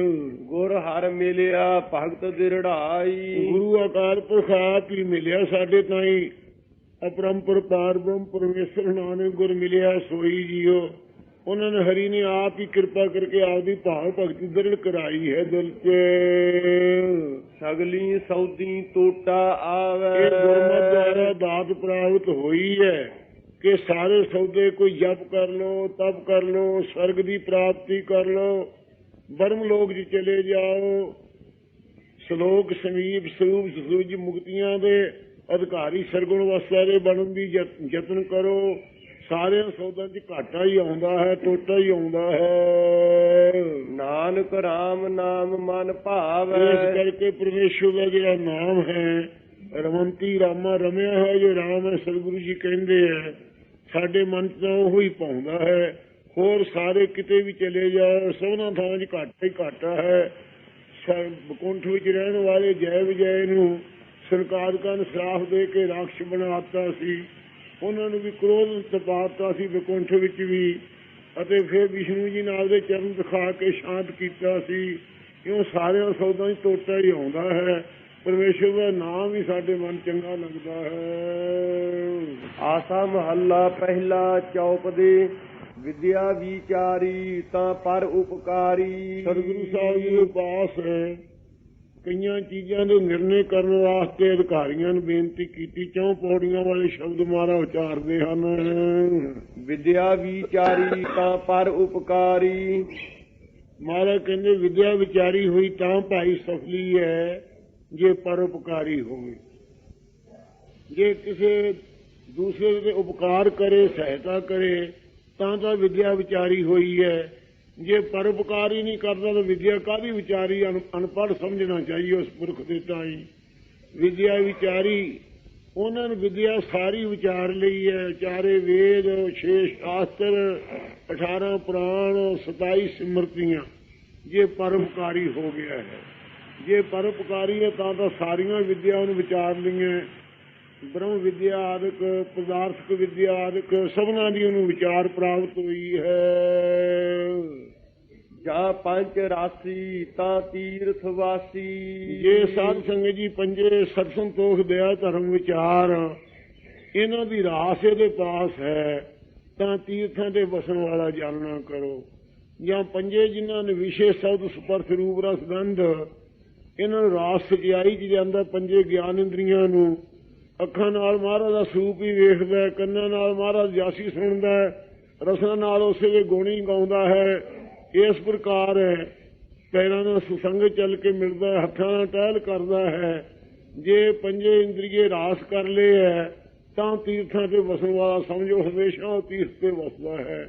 ਗੁਰ ਹਰ ਮਿਲਿਆ ਭਗਤ ਦਿਰੜਾਈ। ਗੁਰੂ ਅਕਾਲ ਪੁਰਖ ਆਪ ਹੀ ਮਿਲਿਆ ਸਾਡੇ ਤਾਈਂ, ਅਪਰੰਪਰ ਪਾਰ ਬ੍ਰਹਮ ਪਰਮੇਸ਼ਰ ਨਾਨਕ ਗੁਰ ਮਿਲਿਆ ਸੋਈ ਜੀਓ। ਉਹਨਾਂ ਨੇ ਹਰੀ ਨੇ ਆਪ ਹੀ ਕਿਰਪਾ ਕਰਕੇ ਆਪਦੀ ਭਾਵ ਭਗਤੀ ਦ੍ਰਿੜ ਕਰਾਈ ਹੈ ਦਿਲ ਚ। ਸਗਲੀ ਸੌਦੀ ਟੋਟਾ ਆਵੇ। ਇਹ ਗੁਰਮਤਿ ਦੁਆਰਾ ਦਾਤ ਪ੍ਰਾਪਤ ਹੋਈ ਹੈ ਕਿ ਸਾਰੇ ਸੌਦੇ ਕੋਈ ਜਪ ਕਰ ਲੋ, ਤਪ ਕਰ ਲੋ, ਸਵਰਗ ਦੀ ਪ੍ਰਾਪਤੀ ਕਰ ਲੋ, ਬਰਮ ਲੋਕ ਚ ਚਲੇ ਜਾਓ, ਸ਼ਲੋਕ ਸਮੀਪ ਸਰੂਪ ਸੂਝ ਮੁਕਤੀਆਂ ਦੇ ਅਧਿਕਾਰੀ ਸਰਗੁਣ ਅਵਸਥਾ ਦੇ ਬਣਨ ਦੀ ਯਤਨ ਕਰੋ। ਸਾਰਿਆਂ ਸੌਦਾਂ ਚ ਘਾਟਾ ਹੀ ਆਉਂਦਾ ਹੈ, ਟੋਟਾ ਹੀ ਆਉਂਦਾ ਹੈ। ਨਾਨਕ ਰਾਮ ਨਾਮ ਮਨ ਭਾਵ। ਇਸ ਕਰਕੇ ਪਰਮੇਸ਼ਵਰ ਦਾ ਜਿਹੜਾ ਨਾਮ ਹੈ ਰਮੰਤੀ ਰਾਮਾ ਰਮਿਆ ਹੈ, ਜੋ ਰਾਮ ਹੈ ਸਤਿਗੁਰੂ ਜੀ ਕਹਿੰਦੇ ਹੈ ਸਾਡੇ ਮਨ ਚ ਤਾਂ ਉਹੀ ਪਾਉਂਦਾ ਹੈ। ਹੋਰ ਸਾਰੇ ਕਿਤੇ ਵੀ ਚਲੇ ਜਾਓ ਸਭਨਾਂ ਥਾਵਾਂ ਚ ਘਾਟਾ ਹੀ ਘਾਟਾ ਹੈ। ਬਕੁੰਠ ਵਿੱਚ ਰਹਿਣ ਵਾਲੇ ਜੈ ਵਿਜੈ ਨੂੰ ਸਰਕਾਰਕਾਂ ਨੇ ਸਰਾਫ ਦੇ ਕੇ ਰਾਖਸ਼ ਬਣਾ ਦਿੱਤਾ ਸੀ, ਉਹਨਾਂ ਨੂੰ ਵੀ ਕ੍ਰੋਧ ਤਪਾਤਾ ਸੀ ਬਕੁੰਠ ਵਿੱਚ ਵੀ, ਅਤੇ ਫਿਰ ਵਿਸ਼ਨੂੰ ਜੀ ਨੇ ਆਪਦੇ ਚਰਨ ਦਿਖਾ ਕੇ ਸ਼ਾਂਤ ਕੀਤਾ ਸੀ। ਕਿਉਂ ਸਾਰਿਆਂ ਸੌਦਾਂ 'ਚ ਟੋਟਾ ਹੀ ਆਉਂਦਾ ਹੈ। ਪਰਮੇਸ਼ਵਰ ਦਾ ਨਾਮ ਹੀ ਸਾਡੇ ਮਨ ਚੰਗਾ ਲੱਗਦਾ ਹੈ। ਆਸਾ ਮਹੱਲਾ ਪਹਿਲਾ ਚੌਪ ਦੇ ਵਿਦਿਆ ਵਿਚਾਰੀ ਤਾਂ ਪਰ ਉਪਕਾਰੀ। ਸਤਿਗੁਰੂ ਸਾਹਿਬ ਜੀ ਦੇ ਪਾਸ ਕਈਆਂ ਚੀਜ਼ਾਂ ਦੇ ਨਿਰਣੇ ਕਰਨ ਵਾਸਤੇ ਅਧਿਕਾਰੀਆਂ ਨੂੰ ਬੇਨਤੀ ਕੀਤੀ। 4 ਪੌੜੀਆਂ ਵਾਲੇ ਸ਼ਬਦ ਮਾਰਾ ਉਚਾਰਦੇ ਹਨ। ਵਿਦਿਆ ਵਿਚਾਰੀ ਤਾਂ ਪਰ ਉਪਕਾਰੀ। ਮਹਾਰਾਜ ਕਹਿੰਦੇ ਵਿਦਿਆ ਵਿਚਾਰੀ ਹੋਈ ਤਾਂ ਭਾਈ ਸਫਲੀ ਹੈ ਜੇ ਪਰਉਪਕਾਰੀ ਹੋਵੇ। ਜੇ ਕਿਸੇ ਦੂਸਰੇ ਦੇ ਉਪਕਾਰ ਕਰੇ, ਸਹਾਇਤਾ ਕਰੇ ਤਾਂ ਵਿਦਿਆ ਵਿਚਾਰੀ ਹੋਈ ਹੈ। ਜੇ ਪਰਉਪਕਾਰ ਹੀ ਨਹੀਂ ਕਰਦਾ ਤਾਂ ਵਿਦਿਆ ਕਾਹਦੀ ਵਿਚਾਰੀ। ਅਨਪੜ੍ਹ ਸਮਝਣਾ ਚਾਹੀਏ ਉਸ ਪੁਰਖ ਦੇ ਤਾਈ। ਵਿਦਿਆ ਵਿਚਾਰੀ ਉਹਨਾਂ ਨੇ ਵਿਦਿਆ ਸਾਰੀ ਵਿਚਾਰ ਲਈ ਹੈ। 4 ਵੇਦ, 6 ਸ਼ਾਸਤਰ, 18 ਪੁਰਾਣ, 27 ਸਿਮਰਤੀਆਂ। ਜੇ ਪਰਉਪਕਾਰੀ ਹੋ ਗਿਆ ਹੈ, ਜੇ ਪਰਉਪਕਾਰੀ ਹੈ ਤਾਂ ਸਾਰੀਆਂ ਵਿਦਿਆ ਨੂੰ ਵਿਚਾਰ ਲਈਆਂ। ਬ੍ਰਹਮ ਵਿਦਿਆ ਆਦਿਕ, ਪਦਾਰਥਕ ਵਿਦਿਆ ਆਦਿਕ ਸਭਨਾਂ ਦੀ ਉਹਨੂੰ ਵਿਚਾਰ ਪ੍ਰਾਪਤ ਹੋਈ ਹੈ। ਜਾਂ ਪੰਜ ਰਾਸੀ ਤਾਂ ਤੀਰਥ ਵਾਸੀ। ਜੇ ਸਾਧ ਸੰਗਤ ਜੀ ਪੰਜੇ ਸਤ ਸੰਤੋਖ ਦਇਆ ਧਰਮ ਵਿਚਾਰ ਇਹਨਾਂ ਦੀ ਰਾਸ ਇਹਦੇ ਪਾਸ ਹੈ ਤਾਂ ਤੀਰਥਾਂ ਦੇ ਵਸਣ ਵਾਲਾ ਜਾਣਨਾ ਕਰੋ। ਜਾਂ ਪੰਜੇ ਜਿਨ੍ਹਾਂ ਨੇ ਵਿਸ਼ੇ ਸ਼ਬਦ ਸਪਰਸ਼ ਰੂਪ ਰਸ ਗੰਧ ਇਹਨਾਂ ਨੂੰ ਰਾਸ ਸਚਾਈ ਚ ਜਾਂਦਾ। ਪੰਜੇ ਗਿਆਨ ਇੰਦਰੀਆਂ ਨੂੰ ਅੱਖਾਂ ਨਾਲ ਮਹਾਰਾਜ ਦਾ ਸਰੂਪ ਹੀ ਵੇਖਦਾ, ਕੰਨਾਂ ਨਾਲ ਮਹਾਰਾਜ ਜਾਸੀ ਸੁਣਦਾ, ਰਸਨਾ ਨਾਲ ਉਸੇ ਦੇ ਗੁਣ ਹੀ ਗਾਉਂਦਾ ਹੈ। ਇਸ ਪ੍ਰਕਾਰ ਪੈਰਾਂ ਨਾਲ ਸੁਸੰਗ ਚੱਲ ਕੇ ਮਿਲਦਾ, ਹੱਥਾਂ ਨਾਲ ਟਹਿਲ ਕਰਦਾ ਹੈ। ਜੇ ਪੰਜੇ ਇੰਦਰੀਏ ਰਾਸ ਕਰ ਲਏ ਹੈ ਤਾਂ ਤੀਰਥਾਂ ਤੇ ਵਸਣ ਵਾਲਾ ਸਮਝੋ ਹਮੇਸ਼ਾ ਉਹ ਤੀਰਥ ਤੇ ਵਸਦਾ ਹੈ।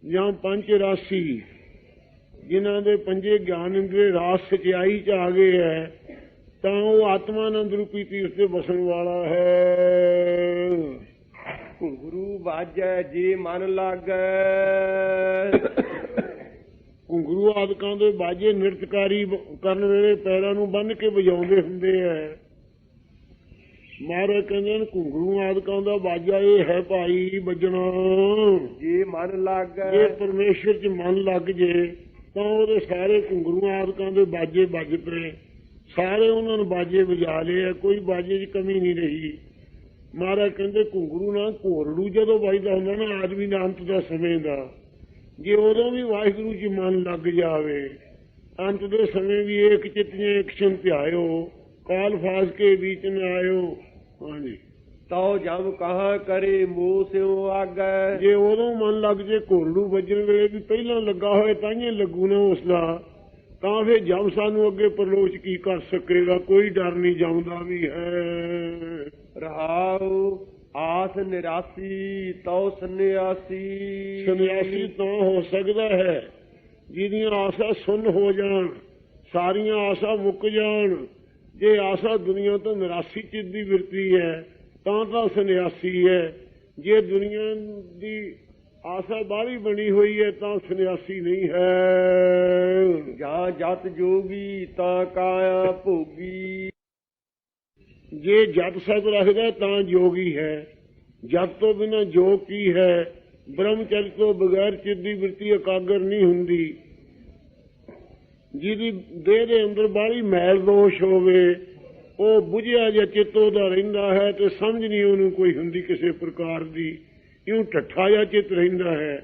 ਜਾਂ ਪੰਜ ਰਾਸੀ ਜਿਨ੍ਹਾਂ ਦੇ ਪੰਜੇ ਗਿਆਨ ਇੰਦਰੀ ਰਾਸ ਸਚਾਈ ਚ ਆ ਗਏ ਹੈ, ਤਾਂ ਉਹ ਆਤਮਾਨੰਦ ਰੂਪੀ ਤੀਰਥ ਤੇ ਵਸਣ ਵਾਲਾ ਹੈ। ਘੁੰਗਰੂ ਵਾਜੈ ਜੇ ਮਨ ਲਾਗੈ। ਘੁੰਗਰੂ ਆਦਿਕਾਂ ਦੇ ਬਾਜੇ ਨਿਰਤਕਾਰੀ ਕਰਨ ਵੇਲੇ ਪੈਰਾਂ ਨੂੰ ਬੰਨ੍ਹ ਕੇ ਵਜਾਉਂਦੇ ਹੁੰਦੇ ਹੈ। ਮਹਾਰਾਜ ਕਹਿੰਦੇ ਨੇ ਘੁੰਗਰੂ ਆਦਿਕਾਂ ਦਾ ਬਾਜਾ ਇਹ ਹੈ ਭਾਈ ਵੱਜਣਾ, ਜੇ ਮਨ ਲਾਗੈ। ਜੇ ਪਰਮੇਸ਼ਰ ਚ ਮਨ ਲੱਗ ਜੇ ਤਾਂ ਉਹਦੇ ਸਾਰੇ ਘੁੰਗਰੂ ਆਦਿਕਾਂ ਦੇ ਬਾਜੇ ਵੱਜ ਪਏ। ਸਾਰੇ ਉਹਨਾਂ ਨੂੰ ਬਾਜੇ ਵਜਾ ਲਏ ਆ, ਕੋਈ ਬਾਜੇ 'ਚ ਕਮੀ ਨਹੀਂ ਰਹੀ। ਮਹਾਰਾਜ ਕਹਿੰਦੇ ਘੁੰਗਰੂ ਨਾਲ ਘੋਰੜੂ ਜਦੋਂ ਵੱਜਦਾ ਹੁੰਦਾ ਨਾ ਆਦਮੀ ਦਾ ਅੰਤ ਦਾ ਸਮੇਂ ਦਾ, ਜੇ ਉਦੋਂ ਵੀ ਵਾਹਿਗੁਰੂ 'ਚ ਮਨ ਲੱਗ ਜਾਵੇ, ਅੰਤ ਦੇ ਸਮੇਂ ਵੀ ਏਕ ਚਿਤਿ ਏਕ ਛਿਨ ਧਿਆਇਓ, ਕਾਲ ਫਾਸ ਕੇ ਵਿੱਚ ਨ ਆਇਓ। ਹਾਂਜੀ, ਤਉ ਜਬ ਕਹਾ ਕਰੇ ਮੋਹ ਸਿਉ ਆਗੈ। ਜੇ ਉਦੋਂ ਮਨ ਲੱਗ ਜੇ ਘੋਰੜੂ ਵੱਜਣ ਵੇਲੇ ਵੀ ਪਹਿਲਾਂ ਲੱਗਾ ਹੋਏ ਤਾਂਹੀਓ ਲੱਗੂ ਨਾ ਉਸਦਾ, ਤਾਂ ਫਿਰ ਜਮ ਸਾਨੂੰ ਅੱਗੇ ਪਰਲੋਚ ਕੀ ਕਰ ਸਕੇਗਾ। ਕੋਈ ਡਰ ਨਹੀਂ ਜਮਦਾ ਵੀ ਹੈ। ਰਹਾਉ ਆਸ ਨਿਰਾਸੀ ਤਉ ਸੰਨਿਆਸੀ। ਸੰਨਿਆਸੀ ਤਾਂ ਹੋ ਸਕਦਾ ਹੈ ਜਿਹਦੀਆਂ ਆਸਾਂ ਸੁੰਨ ਹੋ ਜਾਣ, ਸਾਰੀਆਂ ਆਸਾਂ ਮੁੱਕ ਜਾਣ। ਜੇ ਆਸਾ ਦੁਨੀਆ ਤੋਂ ਨਿਰਾਸੀ ਚਿੱਤ ਦੀ ਬਿਰਤੀ ਹੈ ਤਾਂ ਸੰਨਿਆਸੀ ਹੈ। ਜੇ ਦੁਨੀਆ ਦੀ ਆਸਾ ਬਾਹਲੀ ਬਣੀ ਹੋਈ ਹੈ ਤਾਂ ਸੰਨਿਆਸੀ ਨਹੀਂ ਹੈ। ਜਾਂ ਜਤ ਜੋਗੀ ਤਾਂ ਕਾਇਆ ਭੋਗੀ। ਜੇ ਜਤ ਸਤ ਰੱਖਦਾ ਤਾਂ ਜੋਗੀ ਹੈ। ਜਤ ਤੋਂ ਬਿਨਾਂ ਜੋਗ ਕੀ ਹੈ? ਬ੍ਰਹਮਚਰਜ ਤੋਂ ਬਗੈਰ ਚਿੱਤ ਦੀ ਬਿਰਤੀ ਇਕਾਗਰ ਨਹੀਂ ਹੁੰਦੀ। ਜਿਹਦੀ ਦੇਹ ਦੇ ਅੰਦਰ ਬਾਹਲੀ ਮੈਲ ਦੋਸ਼ ਹੋਵੇ ਉਹ ਬੁਝਿਆ ਜਿਹਾ ਚਿੱਤ ਉਹਦਾ ਰਹਿੰਦਾ ਹੈ ਤੇ ਸਮਝ ਨਹੀਂ ਉਹਨੂੰ ਕੋਈ ਹੁੰਦੀ ਕਿਸੇ ਪ੍ਰਕਾਰ ਦੀ। ਇਉਂ ਠੱਠਾ ਜਿਹਾ ਚਿੱਤ ਰਹਿੰਦਾ ਹੈ।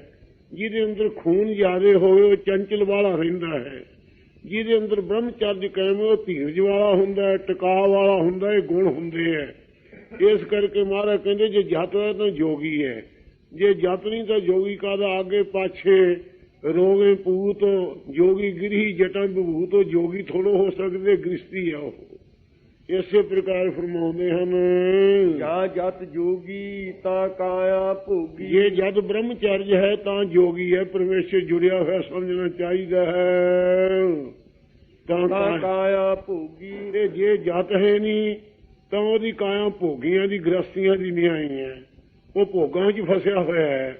ਜਿਹਦੇ ਅੰਦਰ ਖੂਨ ਜ਼ਿਆਦੇ ਹੋਵੇ ਉਹ ਚੰਚਲ ਵਾਲਾ ਰਹਿੰਦਾ ਹੈ। ਜਿਹਦੇ ਅੰਦਰ ਬ੍ਰਹਮਚਰਜ ਕਾਇਮ ਉਹ ਧੀਰਜ ਵਾਲਾ ਹੁੰਦਾ ਹੈ, ਟਿਕਾਅ ਵਾਲਾ ਹੁੰਦਾ। ਇਹ ਗੁਣ ਹੁੰਦੇ ਹੈ। ਇਸ ਕਰਕੇ ਮਹਾਰਾਜ ਕਹਿੰਦੇ ਜੇ ਜਤ ਹੈ ਤਾਂ ਜੋਗੀ ਹੈ, ਜੇ ਜਤ ਨਹੀਂ ਤਾਂ ਜੋਗੀ ਕਾਹਦਾ। ਆਗੇ ਪਾਛੇ ਰੋਗੇ ਪੂਤ ਜੋਗੀ ਗਿਰੀ ਜਟਾਂ ਵਿਭੂਤ। ਜੋਗੀ ਥੋੜੋ ਹੋ ਸਕਦੇ, ਗ੍ਰਸਤੀ ਆ ਉਹ। ਇਸੇ ਪ੍ਰਕਾਰ ਫਰਮਾਉਂਦੇ ਹਨ ਜਾਂ ਜਤ ਜੋਗੀ ਤਾਂ ਕਾਇਆ ਭੋਗੀ। ਜੇ ਜਦ ਬ੍ਰਹਮਚਰਜ ਹੈ ਤਾਂ ਜੋਗੀ ਹੈ, ਪਰਮੇਸ਼ਰ ਜੁੜਿਆ ਹੋਇਆ ਸਮਝਣਾ ਚਾਹੀਦਾ ਹੈ। ਤਾਂ ਕਾਇਆ ਭੋਗੀ। ਤੇ ਜੇ ਜਤ ਹੈ ਨਹੀਂ ਤਾਂ ਉਹਦੀ ਕਾਇਆ ਭੋਗੀਆਂ ਦੀ ਗ੍ਰਸਤੀਆਂ ਦੀ ਨਹੀਂ ਆਈ ਹੈ। ਉਹ ਭੋਗਾਂ 'ਚ ਫਸਿਆ ਹੋਇਆ ਹੈ।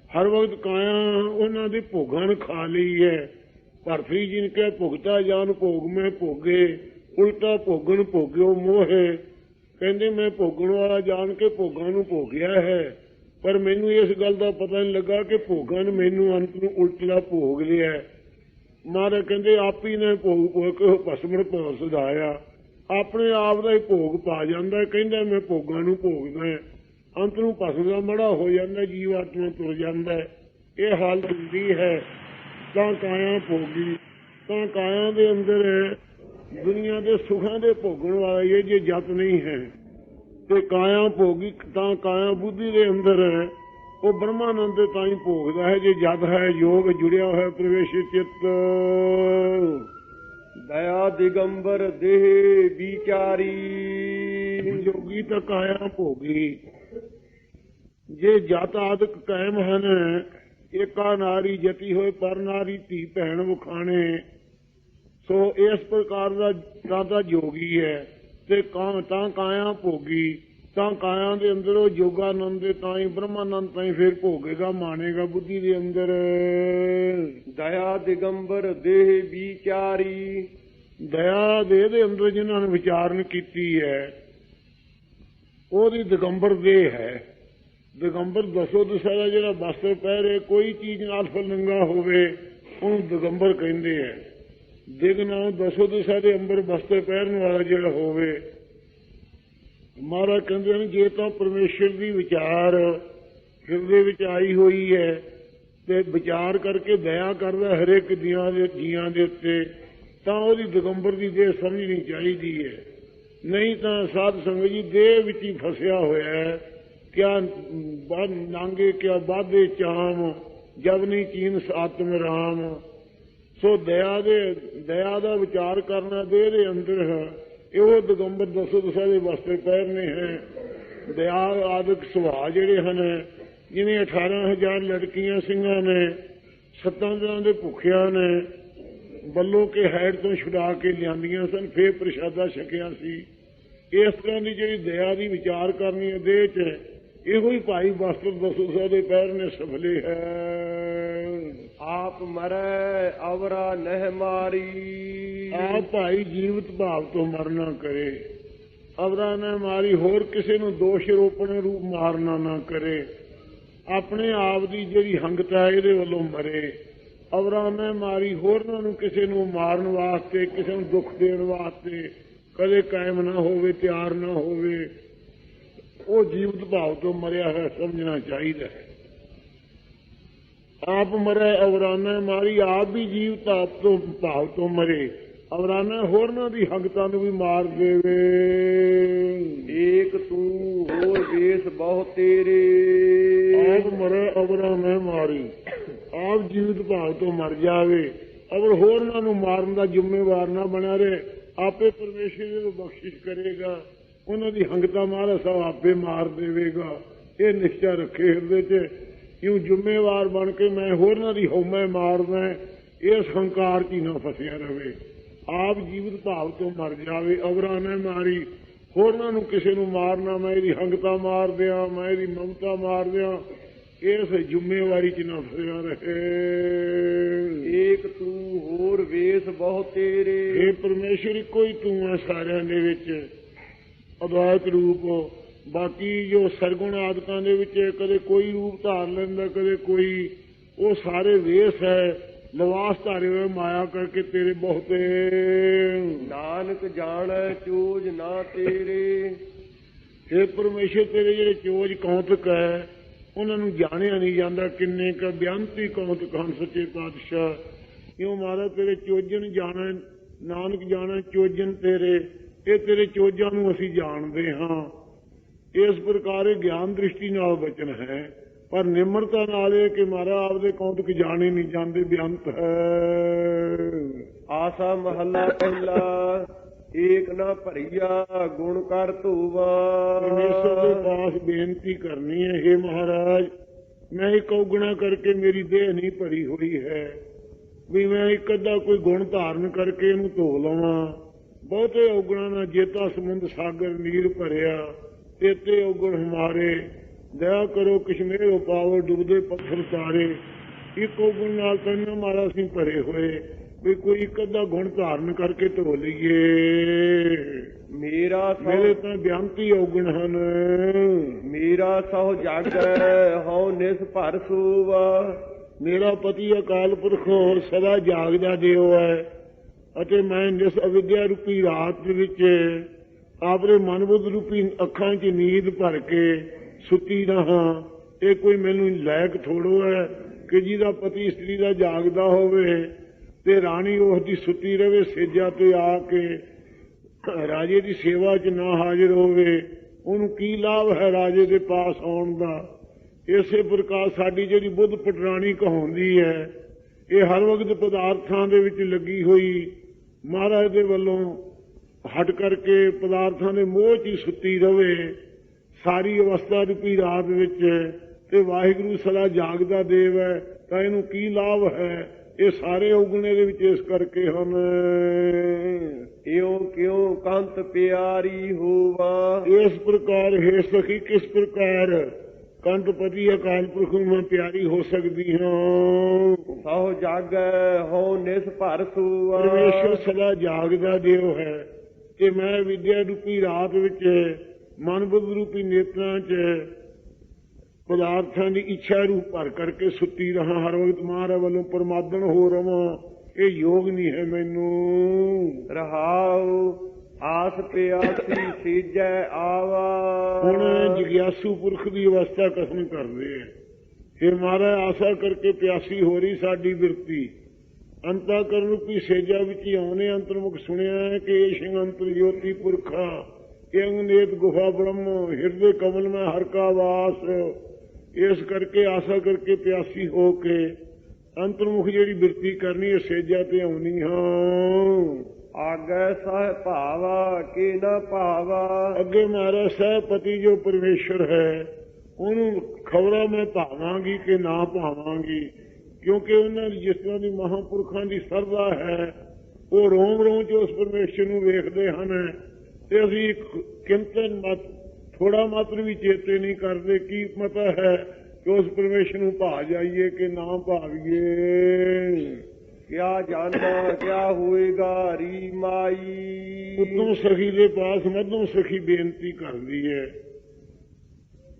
ਹਰ ਵਕਤ ਕਾਇਆ ਉਹਨਾਂ ਦੇ ਭੋਗਾਂ ਨੂੰ ਖਾ ਲਈ ਹੈ। ਭਰਤਰੀ ਜੀ ਨੇ ਕਿਹਾ ਭੁਗਤਾ ਜਾਨ ਭੋਗ ਮੈਂ ਭੋਗੇ, ਉਲਟਾ ਭੋਗਣ ਭੋਗਿਓ ਮੋਹੇ। ਕਹਿੰਦੇ ਮੈਂ ਭੋਗਣ ਵਾਲਾ ਜਾਣ ਕੇ ਭੋਗਾਂ ਨੂੰ ਭੋਗਿਆ ਹੈ, ਪਰ ਮੈਨੂੰ ਇਸ ਗੱਲ ਦਾ ਪਤਾ ਨਹੀਂ ਲੱਗਾ ਕਿ ਭੋਗਾਂ ਨੇ ਮੈਨੂੰ ਅੰਤ ਨੂੰ ਉਲਟਲਾ ਭੋਗ ਲਿਆ। ਮਹਾਰਾਜ ਕਹਿੰਦੇ ਆਪ ਹੀ ਨੇ ਭੋਗ ਭੋਗ ਕੇ ਭਸਮਣ ਭੋਗ ਸੁਧਾਇਆ। ਆਪਣੇ ਆਪ ਦਾ ਹੀ ਭੋਗ ਪਾ ਜਾਂਦਾ। ਕਹਿੰਦਾ ਮੈਂ ਭੋਗਾਂ ਨੂੰ ਭੋਗਦਾ, ਅੰਤ ਨੂੰ ਭਸਮ ਦਾ ਮੜਾ ਹੋ ਜਾਂਦਾ, ਜੀਵ ਆਤਮਾ ਤੁਰ ਜਾਂਦਾ। ਇਹ ਹਾਲਤ ਹੁੰਦੀ ਹੈ। ਤਾਂ ਕਾਇਆ ਭੋਗੀ, ਤਾਂ ਕਾਇਆ ਦੇ ਅੰਦਰ ਦੁਨੀਆ ਦੇ ਸੁਖਾਂ ਦੇ ਭੋਗਣ ਵਾਲਾ ਇਹ ਜੇ ਜਤ ਨਹੀਂ ਹੈ। ਤੇ ਕਾਇਆ ਭੋਗੀ ਤਾਂ ਕਾਇਆ ਬੁੱਧੀ ਦੇ ਅੰਦਰ ਉਹ ਬ੍ਰਹਮਾਨੰਦ ਦੇ ਤਾਂ ਹੀ ਭੋਗਦਾ ਹੈ ਜੇ ਜਦ ਹੈ ਯੋਗ ਜੁੜਿਆ ਹੋਇਆ ਪ੍ਰਵੇਸ਼ ਚਿੱਤ। ਦਇਆ ਦਿਗੰਬਰ ਦੇਹ ਵਿਚਾਰੀ। ਜੋਗੀ ਤਾਂ ਕਾਇਆ ਭੋਗੀ। ਜੇ ਜਤ ਆਦਿਕ ਕਾਇਮ ਹਨ, ਏਕਾ ਨਾਰੀ ਜਤੀ ਹੋਏ ਪਰ ਨਾਰੀ ਧੀ ਭੈਣ ਵਖਾਣੇ। ਸੋ ਇਸ ਪ੍ਰਕਾਰ ਦਾ ਤਾਂ ਜੋਗੀ ਹੈ। ਤੇ ਤਾਂ ਕਾਇਆ ਭੋਗੀ, ਤਾਂ ਕਾਇਆ ਦੇ ਅੰਦਰ ਉਹ ਜੋਗਾਨੰਦ ਦੇ ਤਾਂ ਹੀ ਬ੍ਰਹਮਾਨੰਦ ਤਾਂ ਹੀ ਫਿਰ ਭੋਗੇਗਾ, ਮਾਣੇਗਾ ਬੁੱਧੀ ਦੇ ਅੰਦਰ। ਦਇਆ ਦਿਗੰਬਰ ਦੇਹ ਵਿਚਾਰੀ। ਦਇਆ ਦੇਹ ਦੇ ਅੰਦਰ ਜਿਨ੍ਹਾਂ ਨੇ ਵਿਚਾਰਨ ਕੀਤੀ ਹੈ ਉਹਦੀ ਦਿਗੰਬਰ ਦੇਹ ਹੈ। ਦਿਗੰਬਰ ਦਸੋ ਦਿਸ਼ਾ ਦਾ ਜਿਹੜਾ ਵਸਤਰ ਪਹਿਰੇ, ਕੋਈ ਚੀਜ਼ ਨਾਲ ਫਲੰਗਾ ਹੋਵੇ ਉਹਨੂੰ ਦਿਗੰਬਰ ਕਹਿੰਦੇ ਹੈ। ਦਿਗ ਨਾਮ ਦਸੋ ਦਿਸ਼ਾ ਦੇ ਅੰਦਰ ਵਸਤਰ ਪਹਿਰਨ ਵਾਲਾ ਜਿਹੜਾ ਹੋਵੇ। ਮਹਾਰਾਜ ਕਹਿੰਦੇ ਨੇ ਜੇ ਤਾਂ ਪਰਮੇਸ਼ਰ ਦੀ ਵਿਚਾਰ ਹਿਰਦੇ ਵਿੱਚ ਆਈ ਹੋਈ ਹੈ ਤੇ ਵਿਚਾਰ ਕਰਕੇ ਦਇਆ ਕਰਦਾ ਹਰੇਕ ਜੀਆਂ ਦੇ ਉੱਤੇ, ਤਾਂ ਉਹਦੀ ਦਿਗੰਬਰ ਦੀ ਦੇਹ ਸਮਝਣੀ ਚਾਹੀਦੀ ਹੈ। ਨਹੀਂ ਤਾਂ ਸਾਧ ਸੰਗਤ ਜੀ ਦੇਹ ਵਿੱਚ ਹੀ ਫਸਿਆ ਹੋਇਆ ਹੈ। ਕਿਆ ਨਾਂਗੇ ਕਿਆ ਬਾਧੇ ਚਾਮ, ਜਬ ਨਹੀਂ ਚੀਨਸ ਆਤਮ ਰਾਮ। ਸੋ ਦਇਆ ਦਾ ਵਿਚਾਰ ਕਰਨਾ ਦੇਹ ਦੇ ਅੰਦਰ ਹੈ। ਇਹੋ ਦਿਗੰਬਰ ਦਸੋ ਦਿਸ਼ਾ ਦੇ ਵਸਤਰ ਪਹਿਰਨੇ ਹੈ। ਦਇਆ ਆਦਿਕ ਸੁਭਾਅ ਜਿਹੜੇ ਹਨ, ਜਿਵੇਂ 18,000 ਲੜਕੀਆਂ ਸਿੰਘਾਂ ਨੇ, 7 ਦਿਨਾਂ ਦੇ ਭੁੱਖਿਆਂ ਨੇ, ਬੱਲੋ ਕੇ ਹੈਡ ਤੋਂ ਛੁਡਾ ਕੇ ਲਿਆਂਦੀਆਂ ਸਨ, ਫੇਰ ਪ੍ਰਸ਼ਾਦਾ ਛਕਿਆ ਸੀ। ਇਸ ਤਰ੍ਹਾਂ ਦੀ ਜਿਹੜੀ ਦਇਆ ਦੀ ਵਿਚਾਰ ਕਰਨੀ ਹੈ ਦੇਹ 'ਚ, ਇਹੋ ਹੀ ਭਾਈ ਬਸਤਰ ਦਸੂਸਾ ਦੇ ਪੈਰ ਨੇ ਸਫਲੇ ਹੈ। ਆਪ ਮਰੈ ਅਵਰਾ ਨਹਿ ਮਾਰੀ। ਆਪ ਭਾਈ ਜੀਵਤ ਭਾਵ ਤੋਂ ਮਰਨਾ ਕਰੇ, ਅਵਰਾ ਨਾ ਮਾਰੀ, ਹੋਰ ਕਿਸੇ ਨੂੰ ਦੋਸ਼ ਰੋਪਣ ਰੂਪ ਮਾਰਨਾ ਨਾ ਕਰੇ। ਆਪਣੇ ਆਪ ਦੀ ਜਿਹੜੀ ਹੰਗਤਾ ਇਹਦੇ ਵੱਲੋਂ ਮਰੇ। ਅਵਰਾ ਨਾ ਮਾਰੀ, ਹੋਰਨਾਂ ਨੂੰ ਕਿਸੇ ਨੂੰ ਮਾਰਨ ਵਾਸਤੇ, ਕਿਸੇ ਨੂੰ ਦੁੱਖ ਦੇਣ ਵਾਸਤੇ ਕਦੇ ਕਾਇਮ ਨਾ ਹੋਵੇ, ਤਿਆਰ ਨਾ ਹੋਵੇ। ਉਹ ਜੀਵਤ ਭਾਵ ਤੋਂ ਮਰਿਆ ਹੈ, ਸਮਝਣਾ ਚਾਹੀਦਾ ਹੈ। ਆਪ ਮਰੇ ਅਵਰਾਨਾ ਮਾਰੀ, ਆਪ ਵੀ ਜੀਵਤ ਆਪ ਤੋਂ ਭਾਵ ਤੋਂ ਮਰੇ, ਅਵਰਾਨਾ ਹੋਰਨਾਂ ਦੀ ਹੰਗਤਾਂ ਨੂੰ ਵੀ ਮਾਰ ਦੇਵੇ। ਏਕ ਤੂੰ ਹੋਰ ਵੇਸ ਬਹੁ ਤੇਰੇ। ਆਪ ਮਰੇ ਅਵਰਾਨਾ ਮਾਰੀ, ਆਪ ਜੀਵਤ ਭਾਵ ਤੋਂ ਮਰ ਜਾਵੇ, ਅਵਰ ਹੋਰਨਾਂ ਨੂੰ ਮਾਰਨ ਦਾ ਜ਼ਿੰਮੇਵਾਰ ਨਾ ਬਣਿਆ ਰਹੇ। ਆਪੇ ਪਰਮੇਸ਼ਰ ਨੂੰ ਬਖਸ਼ਿਸ਼ ਕਰੇਗਾ, ਉਹਨਾਂ ਦੀ ਹੰਗਤਾਂ ਮਹਾਰਾਜ ਸਾਹਿਬ ਆਪੇ ਮਾਰ ਦੇਵੇਗਾ। ਇਹ ਨਿਸ਼ਚਾ ਰੱਖੇ ਹਿਰਦੇ 'ਚ, ਕਿਉਂ ਜ਼ਿੰਮੇਵਾਰ ਬਣ ਕੇ ਮੈਂ ਹੋਰਨਾਂ ਦੀ ਹਉਮੈ ਮਾਰਦਾ, ਇਸ ਹੰਕਾਰ 'ਚ ਹੀ ਨਾ ਫਸਿਆ ਰਹੇ। ਆਪ ਜੀਵਤ ਭਾਵ ਤੋਂ ਮਰ ਜਾਵੇ, ਅਵਰਾ ਨਾ ਮਾਰੀ, ਹੋਰਨਾਂ ਨੂੰ ਕਿਸੇ ਨੂੰ ਮਾਰਨਾ, ਮੈਂ ਇਹਦੀ ਹੰਗਤਾਂ ਮਾਰ ਦਿਆਂ, ਮੈਂ ਇਹਦੀ ਮਮਤਾ ਮਾਰ ਦਿਆਂ, ਇਸ ਜ਼ਿੰਮੇਵਾਰੀ 'ਚ ਨਾ ਫਸਿਆ ਰਹੇ। ਏਕ ਤੂੰ ਹੋਰ ਵੇਸ ਬਹੁ ਤੇਰੇ। ਇਹ ਪਰਮੇਸ਼ਰ ਇੱਕੋ ਹੀ ਤੂੰ ਹੈ ਸਾਰਿਆਂ ਦੇ ਵਿੱਚ, ਅਦਵੈਤ ਰੂਪ। ਬਾਕੀ ਜੋ ਸਰਗੁਣ ਆਦਿਕਾਂ ਦੇ ਵਿੱਚ ਕਦੇ ਕੋਈ ਰੂਪ ਧਾਰ ਲੈਂਦਾ, ਕਦੇ ਕੋਈ, ਉਹ ਸਾਰੇ ਵੇਸ ਹੈ, ਲਿਵਾਸ ਧਾਰੇ ਹੋਏ ਮਾਇਆ ਕਰਕੇ ਤੇਰੇ ਬਹੁਤੇ। ਨਾਨਕ ਜਾਣੈ ਚੋਜ ਨਾ ਤੇਰੇ। ਇਹ ਪਰਮੇਸ਼ਰ ਤੇਰੇ ਜਿਹੜੇ ਚੋਜ ਕੌਤਕ ਹੈ, ਉਹਨਾਂ ਨੂੰ ਜਾਣਿਆ ਨਹੀਂ ਜਾਂਦਾ। ਕਿੰਨੇ ਕ ਬਿਆੰਤੀ ਕੌਤਕ ਹਨ ਸੱਚੇ ਪਾਤਸ਼ਾਹ। ਕਿਉਂ ਮਹਾਰਾਜ ਤੇਰੇ ਚੋਜਨ ਜਾਣਾ, ਨਾਨਕ ਜਾਣਾ ਚੋਜਨ ਤੇਰੇ। ਇਹ ਤੇਰੇ ਚੋਜਾਂ ਨੂੰ ਅਸੀਂ ਜਾਣਦੇ ਹਾਂ। ਇਸ ਪ੍ਰਕਾਰ ਇਹ ਗਿਆਨ ਦ੍ਰਿਸ਼ਟੀ ਨਾਲ ਬਚਨ ਹੈ, ਪਰ ਨਿਮਰਤਾ ਨਾਲ ਇਹ ਕਿ ਮਹਾਰਾਜ ਆਪਦੇ ਕੌਤਕ ਜਾਣੇ ਨਹੀਂ ਜਾਂਦੇ, ਬਿਆੰਤ ਹੈ। ਆਸਾ ਮਹੱਲਾ ਪਹਿਲਾ। ਏਕ ਨਾ ਭਰੀਆ ਗੁਣ ਕਰ ਧੂਵਾ। ਪਰਮੇਸ਼ਰ ਦੇ ਪਾਸ ਬੇਨਤੀ ਕਰਨੀ ਹੈ, ਹੇ ਮਹਾਰਾਜ ਮੈਂ ਇੱਕ ਔਗਣਾ ਕਰਕੇ ਮੇਰੀ ਦੇਹ ਨਹੀਂ ਭਰੀ ਹੋਈ ਹੈ, ਵੀ ਮੈਂ ਇੱਕ ਅੱਧਾ ਕੋਈ ਗੁਣ ਧਾਰਨ ਕਰਕੇ ਇਹਨੂੰ ਧੋ ਲਵਾਂ। ਬਹੁਤੇ ਔਗਣਾ ਨਾਲ ਜੇਤਾ ਸਮੁੰਦ ਸਾਗਰ ਨੀਰ ਭਰਿਆ, ਤੇਤੇ ਔਗਣ ਹਮਾਰੇ। ਦਇਆ ਕਰੋ ਕਸ਼ਮੇਰ ਪਾਵੋ ਡੁੱਬਦੇ ਪੱਥਰ ਤਾਰੇ। ਇੱਕ ਔਗਣ ਨਾਲ ਤੈਨੂੰ ਮਾਰਾ ਅਸੀਂ ਭਰੇ ਹੋਏ, ਵੀ ਕੋਈ ਇੱਕ ਅੱਧਾ ਗੁਣ ਧਾਰਨ ਕਰਕੇ ਧੋ ਲਈਏ। ਮੇਰੇ ਤਾਂ ਬਿਆੰਤੀ ਔਗਣ ਹਨ। ਮੇਰਾ ਸਹੁ ਜਾਗੈ ਹਉ ਨਿਸ ਭਰ ਸੂਵਾ। ਮੇਰਾ ਪਤੀ ਅਕਾਲ ਪੁਰਖ ਸਦਾ ਜਾਗਦਾ ਦਿਓ ਹੈ, ਅਤੇ ਮੈਂ ਨਿਸ ਅਵਿਦਿਆ ਰੂਪੀ ਰਾਤ ਦੇ ਵਿੱਚ ਆਪਣੇ ਮਨਬੁੱਧ ਰੂਪੀ ਅੱਖਾਂ 'ਚ ਨੀਂਦ ਭਰ ਕੇ ਸੁੱਤੀ ਰਹਾਂ। ਇਹ ਕੋਈ ਮੈਨੂੰ ਲਾਇਕ ਥੋੜੋ ਹੈ ਕਿ ਜਿਹਦਾ ਪਤੀ ਇਸਤਰੀ ਦਾ ਜਾਗਦਾ ਹੋਵੇ ਤੇ ਰਾਣੀ ਉਸ ਦੀ ਸੁੱਤੀ ਰਵੇ, ਸੇਜਾ ਤੇ ਆ ਕੇ ਰਾਜੇ ਦੀ ਸੇਵਾ 'ਚ ਨਾ ਹਾਜ਼ਰ ਹੋਵੇ। ਉਹਨੂੰ ਕੀ ਲਾਭ ਹੈ ਰਾਜੇ ਦੇ ਪਾਸ ਆਉਣ ਦਾ। ਇਸੇ ਪ੍ਰਕਾਰ ਸਾਡੀ ਜਿਹੜੀ ਬੁੱਧ ਪਟਰਾਣੀ ਕਹਾਉਂਦੀ ਹੈ, ਇਹ ਹਰ ਵਕਤ ਪਦਾਰਥਾਂ ਦੇ ਵਿੱਚ ਲੱਗੀ ਹੋਈ ਮਹਾਰਾਜ ਦੇ ਵੱਲੋਂ ਹਟ ਕਰਕੇ ਪਦਾਰਥਾਂ ਦੇ ਮੋਹ 'ਚ ਹੀ ਸੁੱਤੀ ਰਵੇ ਸਾਰੀ ਅਵਸਥਾ ਰੂਪੀ ਰਾਤ ਵਿੱਚ, ਤੇ ਵਾਹਿਗੁਰੂ ਸਦਾ ਜਾਗਦਾ ਦੇਵ ਹੈ, ਤਾਂ ਇਹਨੂੰ ਕੀ ਲਾਭ ਹੈ। ਇਹ ਸਾਰੇ ਔਗਣੇ ਦੇ ਵਿੱਚ ਇਸ ਕਰਕੇ ਹਨ। ਇਉਂ ਕਿਉਂ ਕੰਤ ਪਿਆਰੀ ਹੋਵਾ। ਇਸ ਪ੍ਰਕਾਰ ਹੈ ਸਖੀ, ਕਿਸ ਪ੍ਰਕਾਰ ਕੰਠਪਤੀ ਅਕਾਲ ਪੁਰਖ ਨੂੰ ਮੈਂ ਪਿਆਰੀ ਹੋ ਸਕਦੀ ਹਾਂ। ਸਹੁ ਜਾਗੈ ਹਉ ਨਿਸ ਭਰ ਸੂਵਾ। ਪਰਮੇਸ਼ਰ ਸਦਾ ਜਾਗਦਾ ਦਿਓ ਹੈ, ਕਿ ਮੈਂ ਵਿਦਿਆ ਰੂਪੀ ਰਾਤ ਵਿੱਚ ਮਨ ਬੁੱਧ ਰੂਪੀ ਨੇਤਰਾਂ 'ਚ ਪਦਾਰਥਾਂ ਦੀ ਇੱਛਾ ਰੂਪ ਭਰ ਕਰਕੇ ਸੁੱਤੀ ਰਹਾਂ। ਹਰ ਵਕਤ ਮਹਾਰਾਜ ਵੱਲੋਂ ਪਰਮਾਦਨ ਹੋ ਰਵਾਂ, ਇਹ ਯੋਗ ਨਹੀਂ ਹੈ ਮੈਨੂੰ। ਰਹਾਉ ਆਸ ਪਿਆਸੀ ਸੀਜੈ ਆਵਾ। ਹੁਣ ਜਿਗਿਆਸੂ ਪੁਰਖ ਦੀ ਅਵਸਥਾ ਕਸਮ ਕਰਦੇ ਹੈ, ਇਹ ਮਹਾਰਾਜ ਆਸਾ ਕਰਕੇ ਪਿਆਸੀ ਹੋ ਰਹੀ ਸਾਡੀ ਬਿਰਤੀ। ਅੰਤਾ ਕਰਨ ਰੂਪੀ ਸੇਜਾ ਵਿੱਚ ਹੀ ਆਉਨੇ ਅੰਤਰਮੁਖ ਸੁਣਿਆ ਹੈ ਕਿ ਇਹ ਸਿੰਘ ਅੰਤਰ ਜੋਤੀ ਪੁਰਖਾ, ਅੰਗ ਨੇਤ ਗੁਫਾ ਬ੍ਰਹਮ, ਹਿਰਦੇ ਕਮਲ ਮੈਂ ਹਰ ਕਾ ਵਾਸ। ਇਸ ਕਰਕੇ ਆਸਾ ਕਰਕੇ ਪਿਆਸੀ ਹੋ ਕੇ ਅੰਤਰਮੁਖ ਜਿਹੜੀ ਬਿਰਤੀ ਕਰਨੀ ਹੈ, ਸੇਜਾ ਤੇ ਆਉਣੀ ਹਾਂ। ਆਗੈ ਸਹਿ ਭਾਵਾ ਕਿ ਨਾ ਭਾਵਾ। ਅੱਗੇ ਮਹਾਰਾਜ ਸਹਿਪਤੀ ਜੋ ਪਰਮੇਸ਼ਰ ਹੈ, ਉਹਨੂੰ ਖਬਰਾਂ ਮੈਂ ਭਾਵਾਂਗੀ ਕਿ ਨਾ ਭਾਵਾਂਗੀ। ਕਿਉਂਕਿ ਉਹਨਾਂ ਦੀ ਜਿਸ ਤਰ੍ਹਾਂ ਦੀ ਮਹਾਂਪੁਰਖਾਂ ਦੀ ਸਰਦਾ ਹੈ, ਉਹ ਰੋਮ ਰੋਮ ਚ ਉਸ ਪਰਮੇਸ਼ਰ ਨੂੰ ਵੇਖਦੇ ਹਨ, ਤੇ ਅਸੀਂ ਕਿੰਤਨ ਥੋੜਾ ਮਾਤਰ ਵੀ ਚੇਤੇ ਨਹੀਂ ਕਰਦੇ। ਕੀ ਪਤਾ ਹੈ ਕਿ ਉਸ ਪਰਮੇਸ਼ਰ ਨੂੰ ਭਾ ਜਾਈਏ ਕਿ ਨਾ ਭਾਵੀਏ। ਕਿਆ ਜਾਣਾ ਕਿਆ ਹੋਏਗਾ ਰੀ ਮਾਈ। ਉਤਮ ਸਖੀ ਦੇ ਪਾਸ ਮੱਧਮ ਸਖੀ ਬੇਨਤੀ ਕਰਦੀ ਹੈ,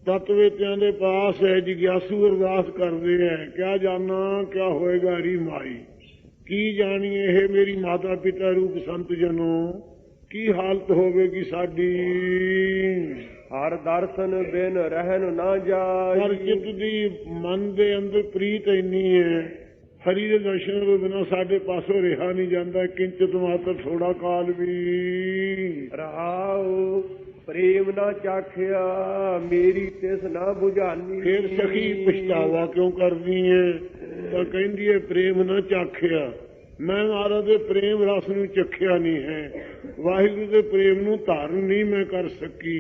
ਤਤਵੇਤਿਆਂ ਦੇ ਪਾਸ ਹੈ ਜਿਗਿਆਸੂ ਅਰਦਾਸ ਕਰਦੇ ਹੈ, ਕਿਆ ਜਾਣਾ ਕਿਆ ਹੋਏਗਾ ਰੀ ਮਾਈ। ਕੀ ਜਾਣੀਏ ਇਹ ਮੇਰੀ ਮਾਤਾ ਪਿਤਾ ਰੂਪ ਸੰਤ ਜਨੋ, ਕੀ ਹਾਲਤ ਹੋਵੇਗੀ ਸਾਡੀ। ਹਰ ਦਰਸ਼ਨ ਬਿਨ ਰਹਿਣ ਨਾ ਜਾਈ। ਪਰ ਚਿੱਤ ਦੀ ਮਨ ਦੇ ਅੰਦਰ ਪ੍ਰੀਤ ਇੰਨੀ ਹੈ, ਹਰੀ ਦੇ ਦਰਸ਼ਨ ਤੋਂ ਬਿਨਾਂ ਸਾਡੇ ਪਾਸੋਂ ਰਿਹਾ ਨਹੀਂ ਜਾਂਦਾ, ਕਿੰਚਿਤ ਮਾਤਰ ਥੋੜਾ ਕਾਲ ਵੀ। ਰਹਾਉ ਪ੍ਰੇਮ ਨਾ ਚਾਖਿਆ ਮੇਰੀ ਤਿਸ ਨਾ ਬੁਝਾਨੀ। ਫਿਰ ਸਖੀ ਪਛਤਾਵਾ ਕਿਉਂ ਕਰਦੀ ਹੈ, ਤਾਂ ਕਹਿੰਦੀ ਹੈ ਪ੍ਰੇਮ ਨਾ ਚਾਖਿਆ, ਮੈਂ ਮਹਾਰਾਜ ਦੇ ਪ੍ਰੇਮ ਰਸ ਨੂੰ ਚਖਿਆ ਨਹੀਂ ਹੈ, ਵਾਹਿਗੁਰੂ ਦੇ ਪ੍ਰੇਮ ਨੂੰ ਧਾਰਨ ਨਹੀਂ ਮੈਂ ਕਰ ਸਕੀ।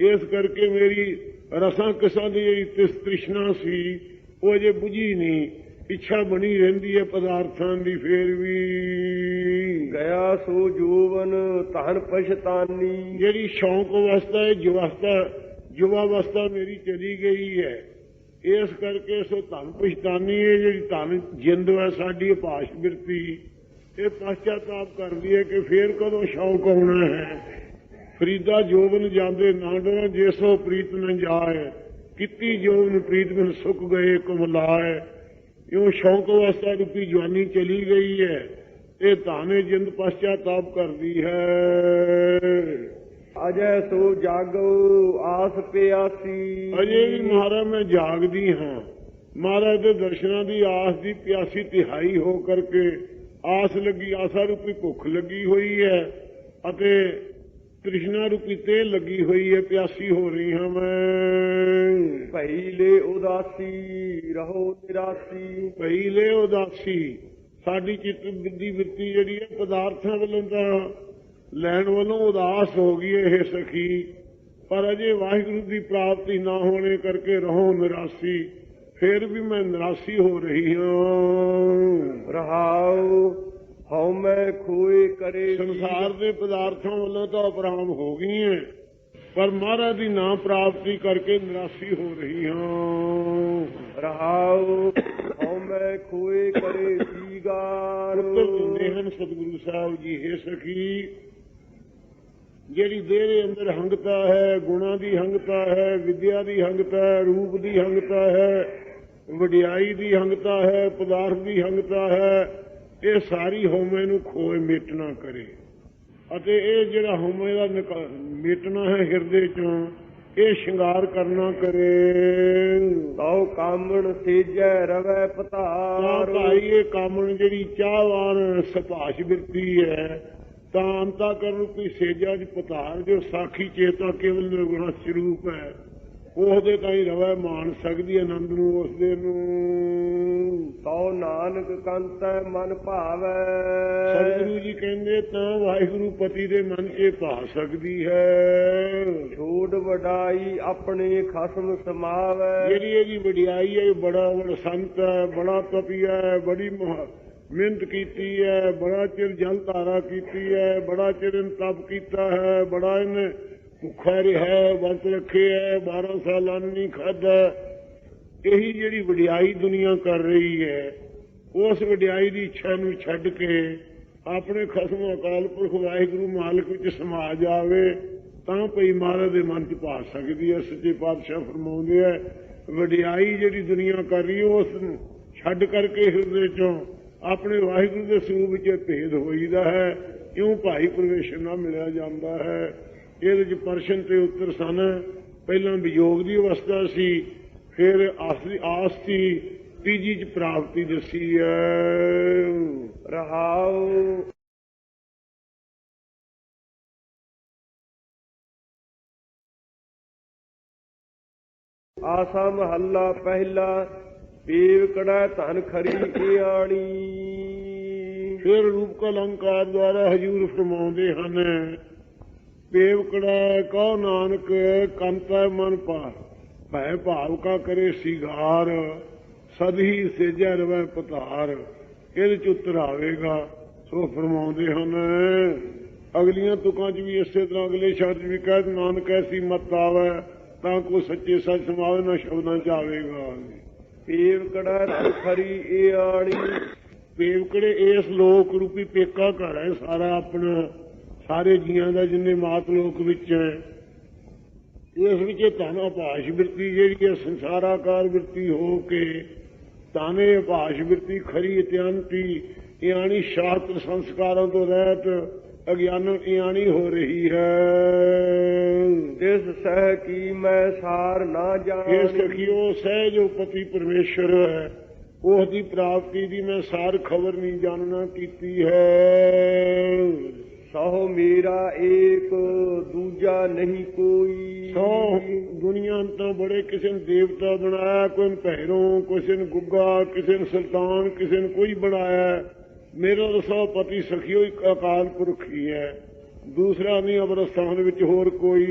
ਇਸ ਕਰਕੇ ਮੇਰੀ ਰਸਾਂ ਕਿਸਾਂ ਦੀ ਜਿਹੜੀ ਤ੍ਰਿਸ਼ਨਾ ਸੀ ਉਹ ਅਜੇ ਬੁਝੀ ਨਹੀਂ, ਇੱਛਾ ਬਣੀ ਰਹਿੰਦੀ ਹੈ ਪਦਾਰਥਾਂ ਦੀ। ਫੇਰ ਵੀ ਗਿਆ ਸੋ ਜੋਵਨ ਧਨ ਪਛਤਾਨੀ। ਜਿਹੜੀ ਸ਼ੌਂਕ ਅਵਸਥਾ ਹੈ, ਯੁਵਾ ਅਵਸਥਾ ਮੇਰੀ ਚਲੀ ਗਈ ਹੈ, ਇਸ ਕਰਕੇ ਸੋ ਧਨ ਪਛਤਾਨੀ ਹੈ। ਜਿਹੜੀ ਧਨ ਜਿੰਦ ਹੈ ਸਾਡੀ ਅਭਾਸ਼ ਬਿਰਤੀ, ਇਹ ਪਛਤਾਪ ਕਰਦੀ ਹੈ ਕਿ ਫੇਰ ਕਦੋਂ ਸ਼ੌਂਕ ਆਉਣਾ ਹੈ। ਫਰੀਦਾ ਜੋਬਨ ਜਾਂਦੇ ਨਾ ਡਰਾਂ, ਜੇ ਸੋ ਪ੍ਰੀਤ ਨ ਜਾਏ, ਕੀਤੀ ਜੋਬਨ ਪ੍ਰੀਤ ਬਿਨ ਸੁੱਕ ਗਏ ਕੁਮਲਾਏ। ਇਉਂ ਸ਼ੌਂਕ ਅਵਸਥਾ ਰੂਪੀ ਜਵਾਨੀ ਚਲੀ ਗਈ ਹੈ, ਇਹ ਧਾਨੇ ਜਿੰਦ ਪਛਤਾਪ ਕਰਦੀ ਹੈ। ਅਜੈ ਸੋ ਜਾਗੋ ਆਸ ਪਿਆਸੀ। ਅਜੇ ਵੀ ਮਹਾਰਾਜ ਮੈਂ ਜਾਗਦੀ ਹਾਂ, ਮਹਾਰਾਜ ਦੇ ਦਰਸ਼ਨਾਂ ਦੀ ਆਸ ਦੀ ਪਿਆਸੀ ਤਿਹਾਈ ਹੋ ਕਰਕੇ ਆਸ ਲੱਗੀ, ਆਸਾ ਰੂਪੀ ਭੁੱਖ ਲੱਗੀ ਹੋਈ ਹੈ ਅਤੇ ਤ੍ਰਿਸ਼ਨਾ ਰੂਪੀ ਤੇਲ ਲੱਗੀ ਹੋਈ ਹੈ, ਪਿਆਸੀ ਹੋ ਰਹੀ ਹਾਂ ਮੈਂ। ਭਈ ਲੈ ਉਦਾਸੀ ਰਹੋ ਨਿਰਾਸੀ। ਭਈ ਲੈ ਉਦਾਸੀ, ਸਾਡੀ ਚਿੱਤ ਬੁੱਧੀ ਬਿਰਤੀ ਜਿਹੜੀ ਹੈ ਪਦਾਰਥਾਂ ਵੱਲੋਂ ਤਾਂ ਲੈਣ ਵੱਲੋਂ ਉਦਾਸ ਹੋ ਗਈ ਇਹ ਸਖੀ, ਪਰ ਅਜੇ ਵਾਹਿਗੁਰੂ ਦੀ ਪ੍ਰਾਪਤੀ ਨਾ ਹੋਣੇ ਕਰਕੇ ਰਹੋ ਨਿਰਾਸੀ। ਫੇਰ ਵੀ ਮੈਂ ਨਿਰਾਸੀ ਹੋ ਰਹੀ ਹਾਂ। ਰਹਾਉ ਹਉ ਮੈਂ ਖੋਏ ਕਰੇ। ਸੰਸਾਰ ਦੇ ਪਦਾਰਥਾਂ ਵੱਲੋਂ ਤਾਂ ਅਪਰਾਮ ਹੋ ਗਈ ਹੈ, ਪਰ ਮਹਾਰਾਜ ਦੀ ਨਾ ਪ੍ਰਾਪਤੀ ਕਰਕੇ ਨਿਰਾਸੀ ਹੋ ਰਹੀ ਹਾਂ। ਰਹਾਉ ਹਉ ਮੈਂ ਖੋਏ ਕਰੇ ਸੀਗਾਰ। ਉੱਤਰ ਦਿੰਦੇ ਹਨ ਸਤਿਗੁਰੂ ਸਾਹਿਬ ਜੀ, ਹੈ ਸਖੀ ਜਿਹੜੀ ਦੇਹ ਦੇ ਅੰਦਰ ਹੰਗਤਾ ਹੈ, ਗੁਣਾਂ ਦੀ ਹੰਗਤਾ ਹੈ, ਵਿਦਿਆ ਦੀ ਹੰਗਤਾ ਹੈ, ਰੂਪ ਦੀ ਹੰਗਤਾ ਹੈ, ਵਡਿਆਈ ਦੀ ਹੰਗਤਾ ਹੈ, ਪਦਾਰਥ ਦੀ ਹੰਗਤਾ ਹੈ, ਇਹ ਸਾਰੀ ਹਉਮੈ ਨੂੰ ਖੋਏ ਮਿਟਣਾ ਕਰੇ। ਅਤੇ ਇਹ ਜਿਹੜਾ ਹਉਮੈ ਦਾ ਮਿਟਣਾ ਹੈ ਹਿਰਦੇ ਚੋਂ, ਇਹ ਸ਼ਿੰਗਾਰ ਕਰਨਾ ਕਰੇ। ਤਉ ਕਾਮਣ ਸੇਜੈ ਰਵੈ ਪਤਾਰ। ਭਾਈ ਇਹ ਕਾਮਣ ਜਿਹੜੀ ਚਾਹਵਾਨ ਸੁਭਾਸ਼ ਬਿਰਤੀ ਹੈ, ਤਾਂ ਅੰਤਾ ਕਰਨ ਰੂਪੀ ਸੇਜਾ ਦੀ ਪਤਾਰ ਜੋ ਸਾਖੀ ਚੇਤਾ ਕੇਵਲ ਨਿਰਗੁਣਾ ਸਰੂਪ ਹੈ, ਉਹਦੇ ਤਾਂ ਹੀ ਰਵੈ ਮਾਣ ਸਕਦੀ ਆਨੰਦ ਨੂੰ ਉਸਦੇ ਨੂੰ। ਤਉ ਨਾਨਕ ਕੰਤੈ ਮਨ ਭਾਵੈ। ਸਤਿਗੁਰੂ ਜੀ ਕਹਿੰਦੇ ਤਾਂ ਵਾਹਿਗੁਰੂ ਪਤੀ ਦੇ ਮਨ 'ਚ ਭਾ ਸਕਦੀ ਹੈ। ਛੋੜ ਵਡਾਈ ਆਪਣੇ ਖਸਮ ਸਮਾਵੈ। ਜਿਹੜੀ ਇਹਦੀ ਵਡਿਆਈ ਹੈ, ਬੜਾ ਬੜਾ ਸੰਤ ਹੈ, ਬੜਾ ਤਪੀਆ ਹੈ, ਬੜੀ ਮਿਹਨਤ ਕੀਤੀ ਹੈ, ਬੜਾ ਚਿਰ ਜਲ ਧਾਰਾ ਕੀਤੀ ਹੈ, ਬੜਾ ਚਿਰ ਇਹਨੇ ਤਪ ਕੀਤਾ ਹੈ, ਬੜਾ ਇਹਨੇ ਭੁੱਖਾ ਰਿਹਾ, ਵਰਤ ਰੱਖਿਆ, 12 ਸਾਲ ਅੰਨ ਨਹੀਂ ਖਾਧਾ। ਇਹੀ ਜਿਹੜੀ ਵਡਿਆਈ ਦੁਨੀਆ ਕਰ ਰਹੀ ਹੈ, ਉਸ ਵਡਿਆਈ ਦੀ ਇੱਛਾ ਨੂੰ ਛੱਡ ਕੇ ਆਪਣੇ ਖਸਮ ਅਕਾਲ ਪੁਰਖ ਵਾਹਿਗੁਰੂ ਮਾਲਕ ਵਿੱਚ ਸਮਾ ਜਾਵੇ, ਤਾਂ ਭਈ ਮਹਾਰਾਜ ਦੇ ਮਨ 'ਚ ਪਾ ਸਕਦੀ ਹੈ। ਸੱਚੇ ਪਾਤਸ਼ਾਹ ਫਰਮਾਉਂਦੇ ਹੈ, ਵਡਿਆਈ ਜਿਹੜੀ ਦੁਨੀਆ ਕਰ ਰਹੀ ਹੈ, ਉਸ ਨੂੰ ਛੱਡ ਕਰਕੇ ਹਿਰਦੇ 'ਚੋਂ ਆਪਣੇ ਵਾਹਿਗੁਰੂ ਦੇ ਸਰੂਪ ਵਿੱਚ ਭੇਦ ਹੋਈਦਾ ਹੈ। ਇਉਂ ਭਾਈ ਪ੍ਰਵੇਸ਼ਰ ਨਾਲ ਮਿਲਿਆ ਜਾਂਦਾ ਹੈ। ਇਹਦੇ 'ਚ ਪ੍ਰਸ਼ਨ ਤੇ ਉੱਤਰ ਸਨ। ਪਹਿਲਾਂ ਵਿਯੋਗ ਦੀ ਅਵਸਥਾ ਸੀ, ਫਿਰ ਆਸ ਸੀ, ਤੀਜੀ 'ਚ ਪ੍ਰਾਪਤੀ ਦੱਸੀ ਹੈ। ਰਹਾਉ ਆਸਾ ਮਹੱਲਾ ਪਹਿਲਾ। ਪੀਵ ਕੜਾ ਧਨ ਖਰੀ ਇਆਣੀ। ਫਿਰ ਰੂਪ ਕਾ ਅਲੰਕਾਰ ਦੁਆਰਾ ਹਜੂਰ ਫਰਮਾਉਂਦੇ ਹਨ, ਪੇਵਕੜਾ ਕਉ ਨਾਨਕ ਕੰਤੈ ਮਨ ਪਾ, ਭੈ ਭਾਵ ਕਾ ਕਰੇ ਸਿਗਾਰ। ਸਦ ਹੀ ਸੇਜੈ ਰਵੈ ਪਤਾਰ, ਇਹਦੇ ਚ ਉੱਤਰ ਆਵੇਗਾ। ਸੋ ਫਰਮਾਉਂਦੇ ਹਨ ਅਗਲੀਆਂ ਤੁਕਾਂ ਚ ਵੀ ਇਸੇ ਤਰ੍ਹਾਂ ਅਗਲੇ ਸ਼ਬਦ ਵੀ ਕਹਿ ਨਾਨਕ ਐਸੀ ਮਤ ਆਵੇ ਤਾਂ ਕੋ ਸੱਚੇ ਸੱਚ ਸਮਾਵੇ ਨਾ ਸ਼ਬਦਾਂ ਚ ਆਵੇਗਾ। ਪੇਵਕੜਾ ਰਲ ਖਰੀ ਇਹ ਆਣੀ, ਪੇਵਕੜੇ ਇਸ ਲੋਕ ਰੂਪੀ ਪੇਕਾ ਘਰ ਹੈ ਸਾਰਾ ਆਪਣਾ, ਸਾਰੇ ਜੀਆਂ ਦਾ ਜਿੰਨੇ ਮਾਤ ਲੋਕ ਵਿੱਚ ਹੈ। ਇਸ ਵਿੱਚ ਧਨ ਅਭਾਸ਼ ਬਿਰਤੀ ਜਿਹੜੀ ਹੈ ਸੰਸਾਰਾਕਾਰ ਬਿਰਤੀ ਹੋ ਕੇ ਤਾਨੇ ਅਭਾਸ਼ ਬਿਰਤੀ ਖਰੀ ਇਤਿਆੰਤੀ ਇਆਣੀ ਸ਼ਾਸਤਰ ਸੰਸਕਾਰਾਂ ਤੋਂ ਰਹਿਤ ਅਗਿਆਨਨ ਇਆਣੀ ਹੋ ਰਹੀ ਹੈ। ਇਸ ਸਹਿ ਕੀ ਮੈਂ ਸਾਰ ਨਾ ਜਾਣੀ, ਇਹ ਸਖੀਓ ਸਹਿ ਜੋ ਪਤੀ ਪਰਮੇਸ਼ਰ ਹੈ ਉਸ ਦੀ ਪ੍ਰਾਪਤੀ ਦੀ ਮੈਂ ਸਾਰ ਖਬਰ ਨਹੀਂ ਜਾਣਨਾ ਕੀਤੀ ਹੈ। ਸਹੁ ਮੇਰਾ ਏਕ ਦੂਜਾ ਨਹੀਂ ਕੋਈ, ਸੋ ਦੁਨੀਆ ਤੋਂ ਬੜੇ ਕਿਸੇ ਨੇ ਦੇਵਤਾ ਬਣਾਇਆ, ਕੋਈ ਨੇ ਭੈਰੋਂ, ਕਿਸੇ ਨੇ ਗੁੱਗਾ, ਕਿਸੇ ਨੇ ਸੁਲਤਾਨ, ਕਿਸੇ ਨੇ ਕੋਈ ਬਣਾਇਆ। ਮੇਰਾ ਰਸਾ ਪਤੀ ਸਖੀਓ ਇੱਕ ਅਕਾਲ ਪੁਰਖ ਹੀ ਹੈ, ਦੂਸਰਾ ਨਹੀਂ ਅਵਰਸਥਾਨ ਵਿੱਚ ਹੋਰ ਕੋਈ।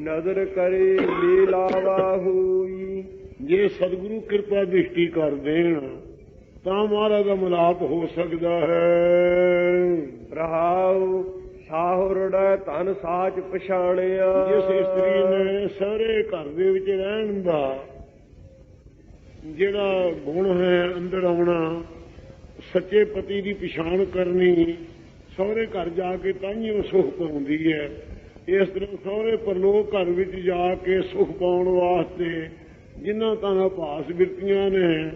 ਨਦਰ ਕਰੇ ਮੇਲਾਵਾ ਹੋਈ, ਜੇ ਸਤਿਗੁਰੂ ਕਿਰਪਾ ਦ੍ਰਿਸ਼ਟੀ ਕਰ ਦੇਣ ਤਾਂ ਮਹਾਰਾਜ ਦਾ ਮਿਲਾਪ ਹੋ ਸਕਦਾ ਹੈ। ਰਹਾਉ ਸਾਹੁਰੜਾ ਧਨ ਸਾਚ ਪਛਾਣਿਆ, ਜਿਸ ਇਸਤਰੀ ਨੇ ਸਾਰੇ ਘਰ ਦੇ ਵਿੱਚ ਰਹਿਣ ਦਾ ਜਿਹੜਾ ਗੁਣ ਹੈ ਅੰਦਰ ਆਉਣਾ, ਸੱਚੇ ਪਤੀ ਦੀ ਪਛਾਣ ਕਰਨੀ, ਸਹੁਰੇ ਘਰ ਜਾ ਕੇ ਤਾਂ ਹੀ ਉਹ ਸੁਖ ਪਾਉਂਦੀ ਹੈ। ਇਸ ਤਰ੍ਹਾਂ ਸਹੁਰੇ ਪਰਲੋਕ ਘਰ ਵਿੱਚ ਜਾ ਕੇ ਸੁਖ ਪਾਉਣ ਵਾਸਤੇ ਜਿਨ੍ਹਾਂ ਤਾਂ ਭਾਸ ਬਿਰਤੀਆਂ ਨੇ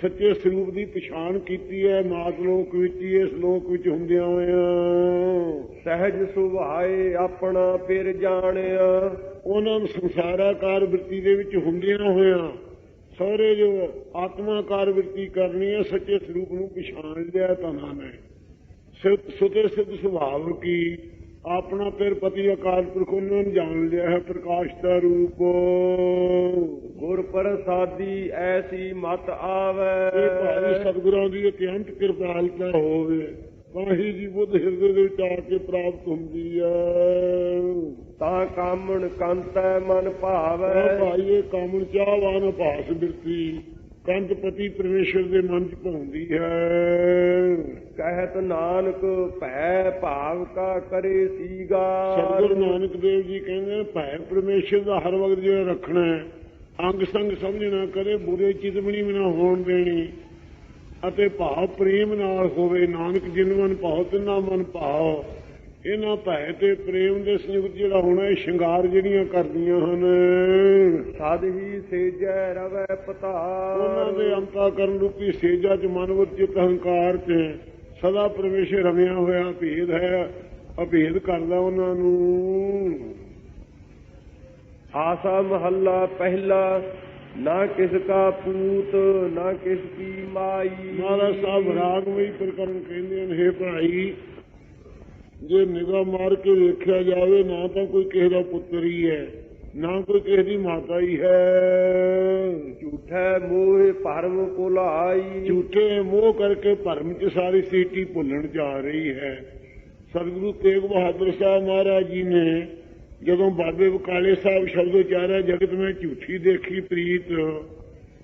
ਸੱਚੇ ਸਰੂਪ ਦੀ ਪਛਾਣ ਕੀਤੀ ਹੈ, ਮਾਤ ਲੋਕ ਵਿੱਚ ਹੀ ਇਸ ਲੋਕ ਵਿੱਚ ਹੁੰਦਿਆਂ ਹੋਇਆਂ ਸਹਿਜ ਸੁਭਾਏ ਆਪਣਾ ਫਿਰ ਜਾਣਿਆ। ਉਹਨਾਂ ਨੂੰ ਸੰਸਾਰਾਕਾਰ ਬਿਰਤੀ ਦੇ ਵਿੱਚ ਹੁੰਦਿਆਂ ਹੋਇਆਂ ਸਹੁਰੇ ਜੋ ਆਤਮਾਕਾਰ ਬਿਰਤੀ ਕਰਨੀ ਹੈ, ਸੱਚੇ ਸਰੂਪ ਨੂੰ ਪਛਾਣ ਲਿਆ ਧਨਾਂ ਨੇ। ਸੁਤੇ ਸਿੱਧ ਸੁਭਾਵ ਕੀ ਆਪਣਾ ਫਿਰ ਪਤੀ ਅਕਾਲ ਪੁਰਖ ਉਹਨਾਂ ਨੂੰ ਜਾਣ ਲਿਆ ਹੈ, ਪ੍ਰਕਾਸ਼ ਦਾ ਰੂਪ। ਗੁਰ ਪ੍ਰਸਾਦੀ ਐਸੀ ਮਤ ਆਵੇ, ਇਹ ਭਾਈ ਸਤਿਗੁਰਾਂ ਦੀ ਅਤਿਅੰਤ ਕਿਰਪਾਲਤਾ ਹੋਵੇ ਤਾਂ ਹੀ ਜੀ ਬੁੱਧ ਹਿਰਦੇ ਦੇ ਵਿੱਚ ਆ ਕੇ ਪ੍ਰਾਪਤ ਹੁੰਦੀ ਹੈ। ਤਾਂ ਕਾਮਣ ਕੰਤੈ ਮਨ ਭਾਵੈ, ਭਾਈ ਇਹ ਕਾਮਣ ਚਾਹਵਾਨ ਭਾਸ ਬਿਰਤੀ ਕੰਤ ਪਤੀ ਪਰਮੇਸ਼ਰ ਦੇ ਮਨ ਚ ਪਾਉਂਦੀ ਹੈ। ਕਹਿਤ ਨਾਨਕ ਭੈ ਭਾਵ ਕਾ ਕਰੇ ਸੀਗਾ, ਸਤਿਗੁਰੂ ਨਾਨਕ ਦੇਵ ਜੀ ਕਹਿੰਦੇ ਭੈ ਪਰਮੇਸ਼ਰ ਦਾ ਹਰ ਵਕਤ ਜਿਹੜਾ ਰੱਖਣਾ ਹੈ, ਅੰਗ ਸੰਗ ਸਮਝਣਾ, ਕਦੇ ਬੁਰੇ ਚਿਤਵਣੀ ਵੀ ਨਾ ਹੋਣ ਦੇਣੀ ਅਤੇ ਭਾਵ ਪ੍ਰੇਮ ਨਾਲ ਹੋਵੇ। ਨਾਨਕ ਜਿਨ ਮਨ ਭਾਉ ਤਿੰਨਾ ਮਨ ਭਾਉ। ਇਹਨਾਂ ਭੈ ਤੇ ਪ੍ਰੇਮ ਦੇ ਸੰਯੁਕਤ ਜਿਹੜਾ ਹੋਣਾ ਇਹ ਸ਼ਿੰਗਾਰ ਜਿਹੜੀਆਂ ਕਰਦੀਆਂ ਹਨ। ਸਦ ਹੀ ਸੇਜੈ ਰਵੈ ਪਤਾਰ, ਉਹਨਾਂ ਦੇ ਅੰਤःਕਰਨ ਰੂਪੀ ਸੇਜਾ ਚ ਮਨ ਵਿੱਚ ਹੰਕਾਰ ਚ ਸਦਾ ਪਰਮੇਸ਼ਰ ਰਮਿਆ ਹੋਇਆ ਭੇਦ ਹੈ, ਅਭੇਦ ਕਰਦਾ ਉਹਨਾਂ ਨੂੰ। ਆਸਾ ਮਹੱਲਾ ਪਹਿਲਾ, ਨਾ ਕਿਸ ਕਾ ਪੂਤ ਨਾ ਕਿਸ ਕੀ ਮਾਈ। ਮਹਾਰਾਜ ਸਾਹਿਬ ਰਾਗਮਈ ਪ੍ਰਕਰਨ ਕਹਿੰਦੇ ਨੇ, ਹੇ ਭਾਈ ਜੇ ਨਿਗਾਹ ਮਾਰ ਕੇ ਵੇਖਿਆ ਜਾਵੇ ਨਾ ਤਾਂ ਕੋਈ ਕਿਸੇ ਦਾ ਪੁੱਤਰ ਹੀ ਹੈ, ਨਾ ਕੋਈ ਕਿਸੇ ਦੀ ਮਾਤਾ ਹੀ ਹੈ। ਝੂਠੇ ਮੋਹ ਭਰਮ ਭੁਲਾਈ, ਝੂਠੇ ਮੋਹ ਕਰਕੇ ਭਰਮ ਚ ਸਾਰੀ ਸੀਟੀ ਭੁੱਲਣ ਜਾ ਰਹੀ ਹੈ। ਸਤਿਗੁਰੂ ਤੇਗ ਬਹਾਦਰ ਸਾਹਿਬ ਮਹਾਰਾਜ ਜੀ ਨੇ ਜਦੋਂ ਬਾਬੇ ਬਕਾਲੇ ਸਾਹਿਬ ਸ਼ਬਦ ਉਚਾਰਿਆ, ਜਗਤ ਮੈਂ ਝੂਠੀ ਦੇਖੀ ਪ੍ਰੀਤ,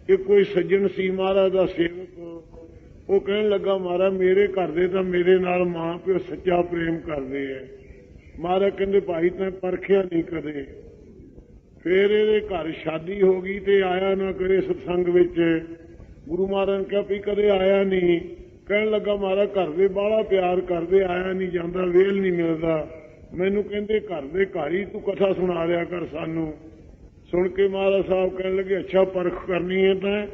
ਇਹ ਕੋਈ ਸੱਜਣ ਸੀ ਮਹਾਰਾਜ ਦਾ ਸੇਵਕ, ਉਹ ਕਹਿਣ ਲੱਗਾ ਮਹਾਰਾਜ ਮੇਰੇ ਘਰ ਦੇ ਤਾਂ ਮੇਰੇ ਨਾਲ ਮਾਂ ਪਿਓ ਸੱਚਾ ਪ੍ਰੇਮ ਕਰਦੇ ਹੈ। ਮਹਾਰਾਜ ਕਹਿੰਦੇ ਭਾਈ ਤੈਂ ਪਰਖਿਆ ਨਹੀਂ ਕਦੇ। ਫਿਰ ਇਹਦੇ ਘਰ ਸ਼ਾਦੀ ਹੋ ਗਈ ਤੇ ਆਇਆ ਨਾ ਕਰੇ ਸਤਸੰਗ ਵਿੱਚ। ਗੁਰੂ ਮਹਾਰਾਜ ਨੇ ਕਿਹਾ ਵੀ ਕਦੇ ਆਇਆ ਨਹੀਂ। ਕਹਿਣ ਲੱਗਾ ਮਹਾਰਾਜ ਘਰ ਦੇ ਬਾਹਲਾ ਪਿਆਰ ਕਰਦੇ, ਆਇਆ ਨਹੀਂ ਜਾਂਦਾ, ਵੇਲ ਨਹੀਂ ਮਿਲਦਾ। ਮੈਨੂੰ ਕਹਿੰਦੇ ਘਰ ਦੇ ਘਰ ਹੀ ਤੂੰ ਕਥਾ ਸੁਣਾ ਲਿਆ ਕਰ ਸਾਨੂੰ। ਸੁਣ ਕੇ ਮਹਾਰਾਜ ਸਾਹਿਬ ਕਹਿਣ ਲੱਗੇ ਅੱਛਾ ਪਰਖ ਕਰਨੀ ਹੈ ਤਾਂ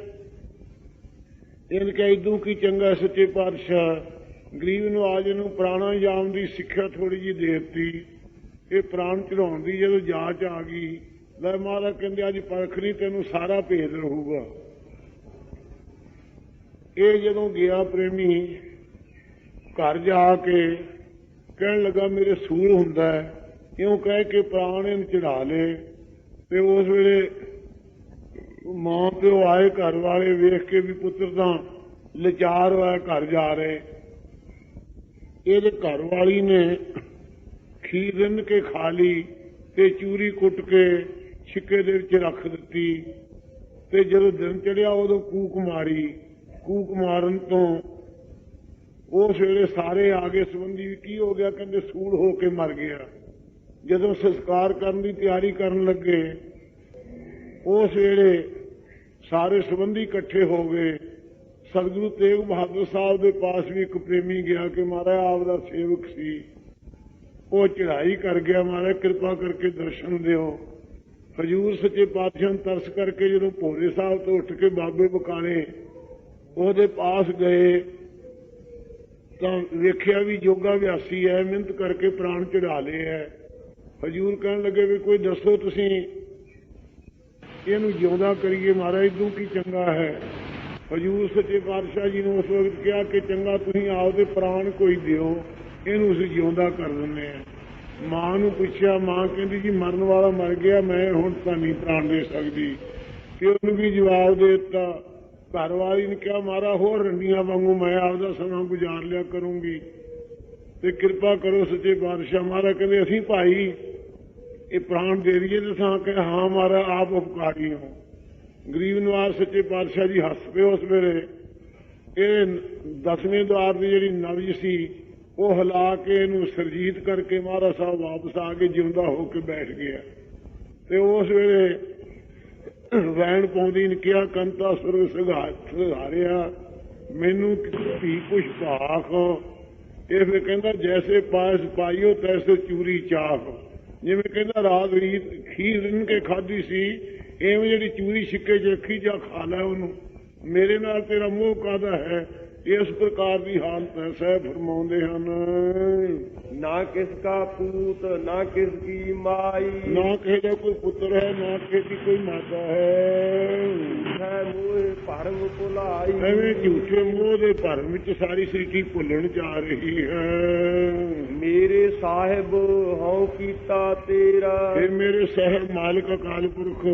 ਇਹਨ ਕਿ ਇਦੋਂ ਕੀ ਚੰਗਾ ਸੱਚੇ ਪਾਤਸ਼ਾਹ ਗਰੀਬ ਨਵਾਜ ਨੂੰ ਪ੍ਰਾਣਾਯਾਮ ਦੀ ਸਿੱਖਿਆ ਥੋੜੀ ਜਿਹੀ ਦੇ ਦਿੱਤੀ। ਇਹ ਪ੍ਰਾਣ ਚੜਾਉਣ ਦੀ ਜਦੋਂ ਜਾਂਚ ਆ ਗਈ, ਲੈ ਮਹਾਰਾਜ ਕਹਿੰਦੇ ਅੱਜ ਪਰਖ ਨਹੀਂ, ਤੈਨੂੰ ਸਾਰਾ ਭੇਦ ਰਹੂਗਾ। ਇਹ ਜਦੋਂ ਗਿਆ ਪ੍ਰੇਮੀ ਘਰ ਜਾ ਕੇ ਕਹਿਣ ਲੱਗਾ ਮੇਰੇ ਸੂਲ ਹੁੰਦਾ ਹੈ, ਇਉਂ ਕਹਿ ਕੇ ਪ੍ਰਾਣ ਇਹਨੂੰ ਚੜਾ ਲਏ। ਤੇ ਉਸ ਵੇਲੇ ਮਾਂ ਪਿਓ ਆਏ, ਘਰ ਵਾਲੇ ਵੇਖ ਕੇ ਵੀ ਪੁੱਤਰ ਤਾਂ ਲਾਚਾਰ ਹੋਇਆ ਘਰ ਜਾ ਰਹੇ। ਇਹਦੇ ਘਰ ਵਾਲੀ ਨੇ ਖੀਰ ਰਿੰਨ ਕੇ ਖਾ ਲਈ ਤੇ ਚੂਰੀ ਕੁੱਟ ਕੇ ਛਿੱਕੇ ਦੇ ਵਿੱਚ ਰੱਖ ਦਿੱਤੀ। ਤੇ ਜਦੋਂ ਦਿਨ ਚੜਿਆ ਉਦੋਂ ਕੂਕ ਮਾਰੀ। ਕੂਕ ਮਾਰਨ ਤੋਂ ਉਸ ਵੇਲੇ ਸਾਰੇ ਆ ਗਏ ਸੰਬੰਧੀ, ਕੀ ਹੋ ਗਿਆ? ਕਹਿੰਦੇ ਸੂਲ ਹੋ ਕੇ ਮਰ ਗਿਆ। ਜਦੋਂ ਸੰਸਕਾਰ ਕਰਨ ਦੀ ਤਿਆਰੀ ਕਰਨ ਲੱਗੇ ਉਸ ਵੇਲੇ ਸਾਰੇ ਸੰਬੰਧੀ ਇਕੱਠੇ ਹੋ ਗਏ। ਸਤਿਗੁਰੂ ਤੇਗ ਬਹਾਦਰ ਸਾਹਿਬ ਦੇ ਪਾਸ ਵੀ ਇੱਕ ਪ੍ਰੇਮੀ ਗਿਆ ਕਿ ਮਹਾਰਾਜ ਆਪ ਦਾ ਸੇਵਕ ਸੀ, ਉਹ ਚੜ੍ਹਾਈ ਕਰ ਗਿਆ, ਮਹਾਰਾਜ ਕਿਰਪਾ ਕਰਕੇ ਦਰਸ਼ਨ ਦਿਓ। ਹਜ਼ੂਰ ਸੱਚੇ ਪਾਤਸ਼ਾਹ ਨੂੰ ਤਰਸ ਕਰਕੇ ਜਦੋਂ ਭੋਰੇ ਸਾਹਿਬ ਤੋਂ ਉੱਠ ਕੇ ਬਾਬੇ ਬਕਾਲੇ ਉਹਦੇ ਪਾਸ ਗਏ ਤਾਂ ਵੇਖਿਆ ਵੀ ਯੋਗਾ ਅਭਿਆਸੀ ਹੈ, ਮਿਹਨਤ ਕਰਕੇ ਪ੍ਰਾਣ ਚੜਾ ਲਏ ਹੈ। ਹਜ਼ੂਰ ਕਹਿਣ ਲੱਗੇ ਵੀ ਕੋਈ ਦੱਸੋ ਤੁਸੀਂ ਇਹਨੂੰ ਜਿਉਂਦਾ ਕਰੀਏ ਮਹਾਰਾਜ, ਇਦੋਂ ਕੀ ਚੰਗਾ ਹੈ। ਹਜ਼ੂਰ ਸੱਚੇ ਪਾਤਸ਼ਾਹ ਜੀ ਨੂੰ ਉਸ ਵਕਤ ਕਿਹਾ ਕਿ ਚੰਗਾ ਤੁਸੀਂ ਆਪਦੇ ਪ੍ਰਾਣ ਕੋਈ ਦਿਓ, ਇਹਨੂੰ ਅਸੀਂ ਜਿਉਂਦਾ ਕਰ ਦਿੰਦੇ ਹਾਂ। ਮਾਂ ਨੂੰ ਪੁੱਛਿਆ, ਮਾਂ ਕਹਿੰਦੀ ਜੀ ਮਰਨ ਵਾਲਾ ਮਰ ਗਿਆ, ਮੈਂ ਹੁਣ ਤਾਂ ਨਹੀਂ ਪ੍ਰਾਣ ਦੇ ਸਕਦੀ। ਪਿਓ ਨੂੰ ਵੀ ਜਵਾਬ ਦੇ ਦਿੱਤਾ। ਘਰ ਵਾਲੀ ਨੇ ਕਿਹਾ ਮਾਰਾ ਹੋਰ ਰੰਡੀਆਂ ਵਾਂਗੂ ਮੈਂ ਆਪਦਾ ਸਮਾਂ ਗੁਜ਼ਾਰ ਲਿਆ ਕਰੂੰਗੀ ਤੇ ਕਿਰਪਾ ਕਰੋ ਸੱਚੇ ਪਾਤਸ਼ਾਹ। ਮਹਾਰਾਜ ਕਹਿੰਦੇ ਅਸੀਂ ਭਾਈ ਇਹ ਪ੍ਰਾਣ ਦੇ ਦਈਏ ਤੇ ਸਾਂ ਕਿ ਹਾਂ ਮਹਾਰਾਜ ਆਪ ਉਪਕਾਰੀ ਹੋ। ਗਰੀਬ ਨਵਾਜ਼ ਸੱਚੇ ਪਾਤਸ਼ਾਹ ਜੀ ਹੱਸ ਪਏ ਉਸ ਵੇਲੇ। ਇਹ 10ਵੇਂ ਦੁਆਰ ਦੀ ਜਿਹੜੀ ਨਬਜ਼ ਸੀ ਉਹ ਹਿਲਾ ਕੇ ਇਹਨੂੰ ਸਰਜੀਤ ਕਰਕੇ ਮਹਾਰਾਜ ਸਾਹਿਬ ਵਾਪਸ ਆ ਕੇ ਜਿਉਂਦਾ ਹੋ ਕੇ ਬੈਠ ਗਿਆ। ਤੇ ਉਸ ਵੇਲੇ ਵੈਣ ਪਾਉਂਦੀ ਨੇ ਕਿਹਾ ਕੰਤਾ ਸੁਰਗ ਸੁਧਾਰਿਆ, ਮੈਨੂੰ ਧੀ ਕੁਛ ਭਾਖ। ਇਹ ਫਿਰ ਕਹਿੰਦਾ ਜੈਸੇ ਪਾਇਸ ਪਾਈਓ ਤੈਸੇ ਚੂਰੀ ਚਾਖ। ਜਿਵੇਂ ਕਹਿੰਦਾ ਰਾਤ ਰੀਤ ਖੀਰ ਰਿੰਨ ਕੇ ਖਾਧੀ ਸੀ, ਐਵੇਂ ਜਿਹੜੀ ਚੂਰੀ ਛਿੱਕੇ ਚ ਰੱਖੀ ਜਾ ਖਾ ਲੈ ਉਹਨੂੰ। ਮੇਰੇ ਨਾਲ ਤੇਰਾ ਮੋਹ ਕਾਹਦਾ ਹੈ? ਇਸ ਪ੍ਰਕਾਰ ਦੀ ਹਾਲਤ ਹੈ। ਸਾਹਿਬ ਫਰਮਾਉਂਦੇ ਹਨ ਨਾ ਕਿਸ ਕਾ ਪੂਤ ਨਾ ਕਿਸ ਕੀ ਮਾਈ, ਨਾ ਕਿਸੇ ਦਾ ਕੋਈ ਪੁੱਤਰ ਹੈ ਨਾ ਕਿਸੇ ਦੀ ਕੋਈ ਮਾਤਾ ਹੈ। ਮੋਹ ਭਰਮ ਭੁਲਾਈ, ਐਵੇਂ ਝੂਠੇ ਮੋਹ ਦੇ ਭਰਮ ਵਿੱਚ ਸਾਰੀ ਸ੍ਰਿਸ਼ਟੀ ਭੁੱਲਣ ਜਾ ਰਹੀ ਹੈ। ਮੇਰੇ ਸਾਹਿਬ ਹਉ ਕੀਤਾ ਤੇਰਾ, ਫਿਰ ਮੇਰੇ ਸਾਹਿਬ ਮਾਲਕ ਅਕਾਲ ਪੁਰਖ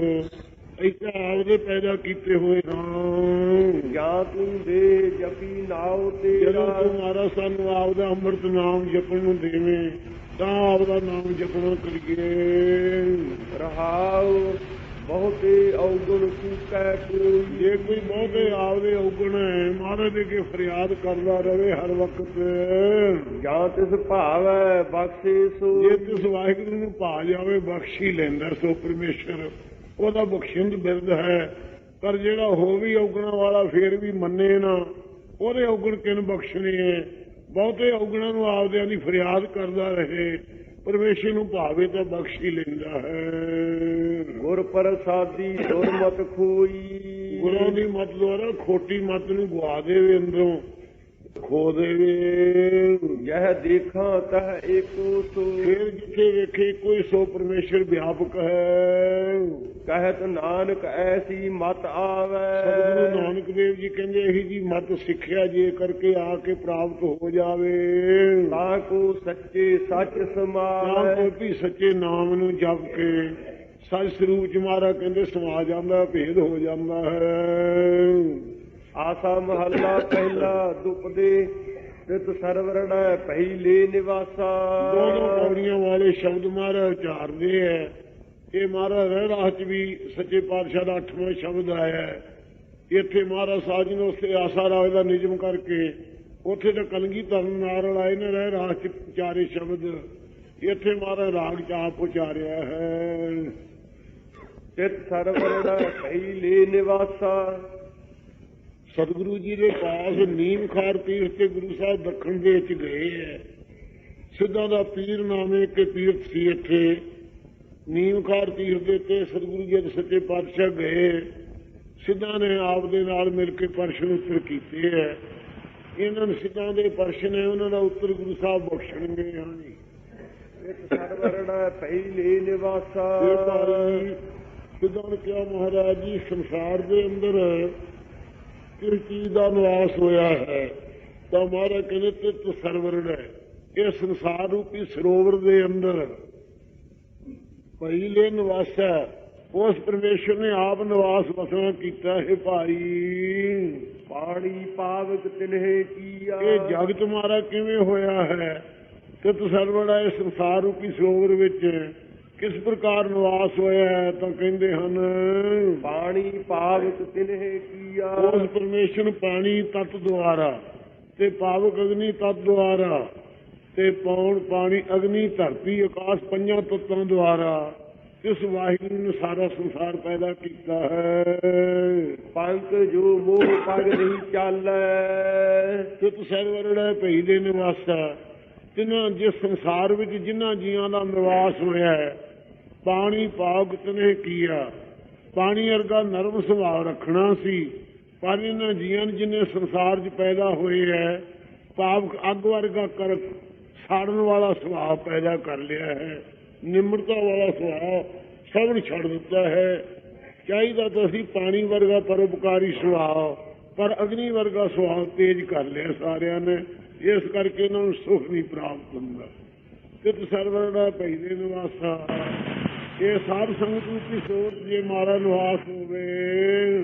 ਇੱਥੇ ਆਪਦੇ ਪੈਦਾ ਕੀਤੇ ਹੋਏ ਹਾਂ। ਜਾਂ ਤੂੰ ਦੇ ਜਪੀ ਨਾਉ ਤੇਰਾ, ਜਦੋਂ ਤੂੰ ਮਹਾਰਾਜ ਸਾਨੂੰ ਆਪਦਾ ਅੰਮ੍ਰਿਤ ਨਾਮ ਜਪਣ ਨੂੰ ਦੇਵੇਂ ਤਾਂ ਆਪਦਾ ਨਾਮ ਜਪਣਾ ਕਰੀਏ। ਰਹਾਉ ਬਹੁਤੇ ਔਗਣ ਚੁੱਕੈ ਕੋਈ, ਜੇ ਕੋਈ ਬਹੁਤੇ ਆਪਦੇ ਔਗਣ ਹੈ ਮਹਾਰਾਜ ਦੇ ਅੱਗੇ ਫਰਿਆਦ ਕਰਦਾ ਰਹੇ ਹਰ ਵਕਤ। ਜਾਂ ਤਿਸ ਭਾਵੈ ਬਖਸ਼ੇ ਸੋ, ਜੇ ਤਿਸ ਵਾਹਿਗੁਰੂ ਨੂੰ ਭਾ ਜਾਵੇ ਬਖਸ਼ੀ ਲੈਂਦਾ ਸੋ ਪਰਮੇਸ਼ਰ, ਉਹਦਾ ਬਖਸ਼ਣ ਦੀ ਬਿਰਦ ਹੈ। ਪਰ ਜਿਹੜਾ ਹੋ ਵੀ ਔਗਣਾ ਵਾਲਾ ਫੇਰ ਵੀ ਮੰਨੇ ਨਾ, ਉਹਦੇ ਔਗਣ ਕਿਨ ਬਖਸ਼ਣੇ ਹੈ। ਬਹੁਤੇ ਔਗਣਾਂ ਨੂੰ ਆਪਦਿਆਂ ਦੀ ਫਰਿਆਦ ਕਰਦਾ ਰਹੇ, ਪਰਮੇਸ਼ਰ ਨੂੰ ਭਾਵੇ ਤਾਂ ਬਖਸ਼ ਹੀ ਲੈਂਦਾ ਹੈ। ਗੁਰ ਪ੍ਰਸਾਦੀ ਦੁਰਮਤ ਖੋਈ, ਗੁਰਾਂ ਦੀ ਮੱਤ ਦੁਆਰਾ ਖੋਟੀ ਮੱਤ ਨੂੰ ਗਵਾ ਦੇਵੇ, ਅੰਦਰੋਂ ਖੋ ਦੇਵੇ। ਯਹ ਦੇਖਾਂ ਤਹ ਏਕੋ ਸੋ, ਫਿਰ ਜਿੱਥੇ ਵੇਖੇ ਕੋਈ ਸੋ ਪਰਮੇਸ਼ਰ ਵਿਆਪਕ ਹੈ। ਕਹਿਤ ਨਾਨਕ ਐਸੀ ਮਤ ਆਵੈ, ਸਤਿਗੁਰੂ ਨਾਨਕ ਦੇਵ ਜੀ ਕਹਿੰਦੇ ਇਹੀ ਜੀ ਮਤ ਸਿੱਖਿਆ ਜੇ ਕਰਕੇ ਆ ਕੇ ਪ੍ਰਾਪਤ ਹੋ ਜਾਵੇ। ਤਾਂ ਕੋ ਸੱਚੇ ਸੱਚ ਸਮਾਵੈ, ਤਾਂ ਕੋਈ ਸੱਚੇ ਨਾਮ ਨੂੰ ਜਪ ਕੇ ਸੱਚ ਸਰੂਪ ਚ ਮਹਾਰਾਜ ਕਹਿੰਦੇ ਸਮਾ ਜਾਂਦਾ, ਭੇਦ ਹੋ ਜਾਂਦਾ ਹੈ। ਆਸਾ ਮਹੱਲਾ ਪਹਿਲਾ ਦੁਪਦੇ ਤਿਤ ਸਰਵਰਣੈ ਪਹਿਲੇ ਨਿਵਾਸਾ। ਦੋਨੋਂ ਪੌੜੀਆਂ ਵਾਲੇ ਸ਼ਬਦ ਮਹਾਰਾਜ ਉਚਾਰਦੇ ਹੈ। ਇਹ ਮਹਾਰਾਜ ਰਹਿ ਰਾਹ ਚ ਵੀ ਸੱਚੇ ਪਾਤਸ਼ਾਹ ਦਾ 8ਵਾਂ ਸ਼ਬਦ ਆਇਆ ਹੈ। ਇੱਥੇ ਮਹਾਰਾਜ ਸਾਹਿਬ ਜੀ ਨੇ ਉਸੇ ਆਸਾ ਰਾਗ ਦਾ ਨਿਯਮ ਕਰਕੇ ਉੱਥੇ ਤਾਂ ਕਲਗੀਧਰ ਨਾਲ ਆਏ ਨੇ ਰਹਿ ਰਾਹ ਚ ਉਚਾਰੇ ਸ਼ਬਦ, ਇੱਥੇ ਮਹਾਰਾਜ ਰਾਗ ਚ ਆਪ ਉਚਾਰਿਆ ਹੈ। ਤਿਤ ਸਰਵਰਣੈ ਪਹਿਲੇ ਨਿਵਾਸਾ। ਸਤਿਗੁਰੂ ਜੀ ਦੇ ਪਾਸ ਨੀਮ ਖਾਰ ਤੀਰਥ ਤੇ ਗੁਰੂ ਸਾਹਿਬ ਦੱਖਣ ਦੇ ਵਿੱਚ ਗਏ ਹੈ। ਸਿੱਧਾਂ ਦਾ ਪੀਰ ਨਾਮੇ ਕੇ ਤੀਰਥ ਸੀ ਇੱਥੇ ਨੀਮ ਖਾਰ ਤੀਰਥ ਦੇ ਉੱਤੇ ਸਤਿਗੁਰੂ ਜੀ ਦੇ ਸੱਚੇ ਪਾਤਸ਼ਾਹ ਗਏ। ਸਿੱਧਾਂ ਨੇ ਆਪ ਦੇ ਨਾਲ ਮਿਲ ਕੇ ਪ੍ਰਸ਼ਨ ਉੱਤਰ ਕੀਤੇ ਹੈ। ਇਹਨਾਂ ਨੂੰ ਸਿੱਧਾਂ ਦੇ ਪ੍ਰਸ਼ਨ ਹੈ, ਉਹਨਾਂ ਦਾ ਉੱਤਰ ਗੁਰੂ ਸਾਹਿਬ ਬਖਸ਼ਣਗੇ। ਹਾਂਜੀ ਸਰਵਰਣਾ ਪਹਿਲੇ ਨਿਵਾਸਾ। ਸਿੱਧਾਂ ਨੇ ਕਿਹਾ ਮਹਾਰਾਜ ਜੀ ਸੰਸਾਰ ਦੇ ਅੰਦਰ ਕਿਸ ਚੀਜ਼ ਦਾ ਨਿਵਾਸ ਹੋਇਆ ਹੈ? ਤਾਂ ਮਹਾਰਾਜ ਕਹਿੰਦੇ ਤਿਤ ਸਰਵਰਣ ਹੈ, ਇਹ ਸੰਸਾਰ ਰੂਪੀ ਸਰੋਵਰ ਦੇ ਅੰਦਰ ਪਹਿਲੇ ਨਿਵਾਸ ਹੈ। ਉਸ ਪਰਮੇਸ਼ਰ ਨੇ ਆਪ ਨਿਵਾਸ ਵਸਣਾ ਕੀਤਾ ਹੈ। ਭਾਈ ਪਾਣੀ ਪਾਵਕ ਤਿਨਹੇ ਕੀਆ, ਇਹ ਜਗਤ ਮਹਾਰਾਜ ਕਿਵੇਂ ਹੋਇਆ ਹੈ? ਤਿਤ ਸਰਵਣ ਹੈ, ਸੰਸਾਰ ਰੂਪੀ ਸਰੋਵਰ ਵਿੱਚ ਕਿਸ ਪ੍ਰਕਾਰ ਨਿਵਾਸ ਹੋਇਆ ਹੈ ਤਾਂ ਕਹਿੰਦੇ ਹਨ ਪਾਣੀ ਪਾਵਕ ਤਿਨਹਿ ਕੀਆ। ਉਸ ਪਰਮੇਸ਼ਰ ਪਾਣੀ ਤਤ ਦੁਆਰਾ ਤੇ ਪਾਵਕ ਅਗਨੀ ਤਤ ਦੁਆਰਾ ਤੇ ਪੌਣ ਪਾਣੀ ਅਗਨੀ ਧਰਤੀ ਆਕਾਸ਼ ਪੰਜਾਂ ਤੱਤਾਂ ਦੁਆਰਾ ਇਸ ਵਾਹਿਗੁਰੂ ਨੇ ਸਾਰਾ ਸੰਸਾਰ ਪੈਦਾ ਕੀਤਾ ਹੈ। ਪੰਕ ਜੋ ਮੋਹ ਪਗ ਨਹੀਂ ਚਾਲੈ। ਚਿਤ ਸਰਵਰੜੈ ਭਈ ਦੇ ਨਿਵਾਸਾ। ਤਿਨਾਂ ਜਿਸ ਸੰਸਾਰ ਵਿੱਚ ਜਿਨ੍ਹਾਂ ਜੀਆਂ ਦਾ ਨਿਵਾਸ ਹੋਇਆ ਹੈ ਪਾਣੀ ਪਾਵਕ ਤਿਨਹਿ ਕੀਆ। ਪਾਣੀ ਵਰਗਾ ਨਰਮ ਸੁਭਾਅ ਰੱਖਣਾ ਸੀ ਪਰ ਇਹਨਾਂ ਜੀਆਂ ਜਿਹਨੇ ਸੰਸਾਰ 'ਚ ਪੈਦਾ ਹੋਏ ਹੈ ਪਾਵਕ ਅੱਗ ਵਰਗਾ ਕਰ ਸਾੜਨ ਵਾਲਾ ਸੁਭਾਅ ਪੈਦਾ ਕਰ ਲਿਆ ਹੈ। ਨਿਮਰਤਾ ਵਾਲਾ ਸੁਭਾਅ ਸਭ ਨੂੰ ਛੱਡ ਦਿੱਤਾ ਹੈ। ਚਾਹੀਦਾ ਤਾਂ ਅਸੀਂ ਪਾਣੀ ਵਰਗਾ ਪਰਉਪਕਾਰੀ ਸੁਭਾਅ ਪਰ ਅਗਨੀ ਵਰਗਾ ਸੁਭਾਅ ਤੇਜ਼ ਕਰ ਲਿਆ ਸਾਰਿਆਂ ਨੇ। ਇਸ ਕਰਕੇ ਇਹਨਾਂ ਨੂੰ ਸੁਖ ਨਹੀਂ ਪ੍ਰਾਪਤ ਹੁੰਦਾ। ਚਿਤ ਸਰਵਰੜਾ ਭਈ ਦੇ ਨਿਵਾਸਾ। ਇਹ ਸਾਧ ਸੰਗਤ ਰੂਪੀ ਸੋਚ ਜੇ ਮਾਰਾ ਨਿਵਾਸ ਹੋਵੇ।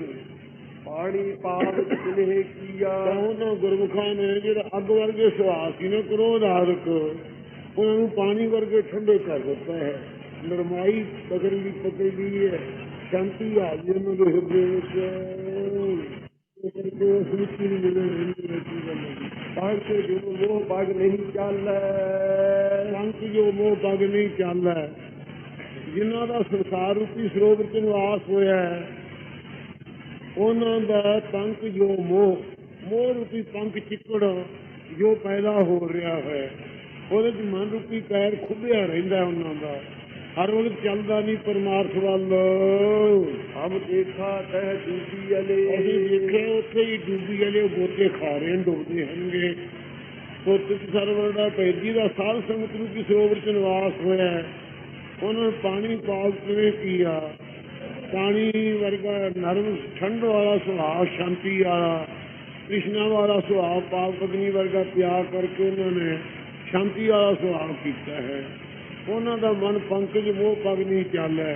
ਪਾਣੀ ਪਾਵਕ ਤਿਨਹਿ ਕੀਆ। ਉਹਨਾਂ ਗੁਰਮੁਖਾਂ ਨੇ ਜਿਹੜਾ ਅੱਗ ਵਰਗੇ ਸੁਭਾਅ ਸੀ ਨਾ ਕ੍ਰੋਧ ਆਦਿਕ ਉਹਨਾਂ ਨੂੰ ਪਾਣੀ ਵਰਗੇ ਠੰਡੇ ਕਰ ਦਿੱਤਾ ਹੈ। ਨਰਮਾਈ ਪਕੜੀ ਹੈ। ਸ਼ਾਂਤੀ ਆ ਗਈ ਉਹਨਾਂ ਦੇ ਹਿਰਦੇ ਵਿੱਚ। ਪੰਕ ਜੋ ਮੋਹ ਪਗ ਨਹੀਂ ਚਾਲੈ। ਪੰਕ ਜੋ ਮੋਹ ਪਗ ਨਹੀਂ ਚਾਲੈ। ਜਿਨ੍ਹਾਂ ਦਾ ਸੰਸਾਰ ਰੂਪੀ ਸਰੋਵਰ 'ਚ ਨਿਵਾਸ ਹੋਇਆ ਹੈ ਉਹਨਾਂ ਦਾ ਪੰਕ ਜੋ ਮੋਹ ਰੂਪੀ ਪੰਕ ਚਿੱਕੜ ਜੋ ਪੈਦਾ ਹੋ ਰਿਹਾ ਹੈ ਉਹਦੇ 'ਚ ਮਨ ਰੂਪੀ ਪੈਰ ਖੁੱਭਿਆ ਰਹਿੰਦਾ ਉਹਨਾਂ ਦਾ। ਹਰ ਵਕਤ ਚੱਲਦਾ ਨਹੀਂ ਪਰਮਾਰਥ ਵੱਲ। ਹਮ ਦੇਖਾ ਤਹਿ ਡੂਬੀ ਅਲੇ। ਅਸੀਂ ਦੇਖੇ ਉੱਥੇ ਹੀ ਡੂਬੀ ਵਾਲੇ ਗੋਤੇ ਖਾ ਰਹੇ ਡੁੱਬਦੇ ਹੋਣਗੇ। ਸੋ ਤਿਤ ਸਰਵਰੜਾ ਭਈ ਜੀ ਦਾ ਸਾਧ ਸੰਗਤ ਰੂਪੀ ਸਰੋਵਰ 'ਚ ਨਿਵਾਸ ਹੋਇਆ ਹੈ ਉਹਨਾਂ ਨੇ ਪਾਣੀ ਪਾਵਕ ਤਿਨਹਿ ਕੀਆ। ਪਾਣੀ ਵਰਗਾ ਨਰਮ ਠੰਡ ਵਾਲਾ ਸੁਭਾਅ ਸ਼ਾਂਤੀ ਵਾਲਾ ਕ੍ਰਿਸ਼ਨਾ ਵਾਲਾ ਸੁਭਾਅ ਪਾਵਕ ਅਗਨੀ ਵਰਗਾ ਤਿਆਗ ਕਰਕੇ ਉਹਨਾਂ ਨੇ ਸ਼ਾਂਤੀ ਵਾਲਾ ਸੁਭਾਅ ਕੀਤਾ ਹੈ। ਉਹਨਾਂ ਦਾ ਮਨ ਪੰਕਜ ਮੋਹ ਪਗ ਨਹੀਂ ਚਾਲੈ।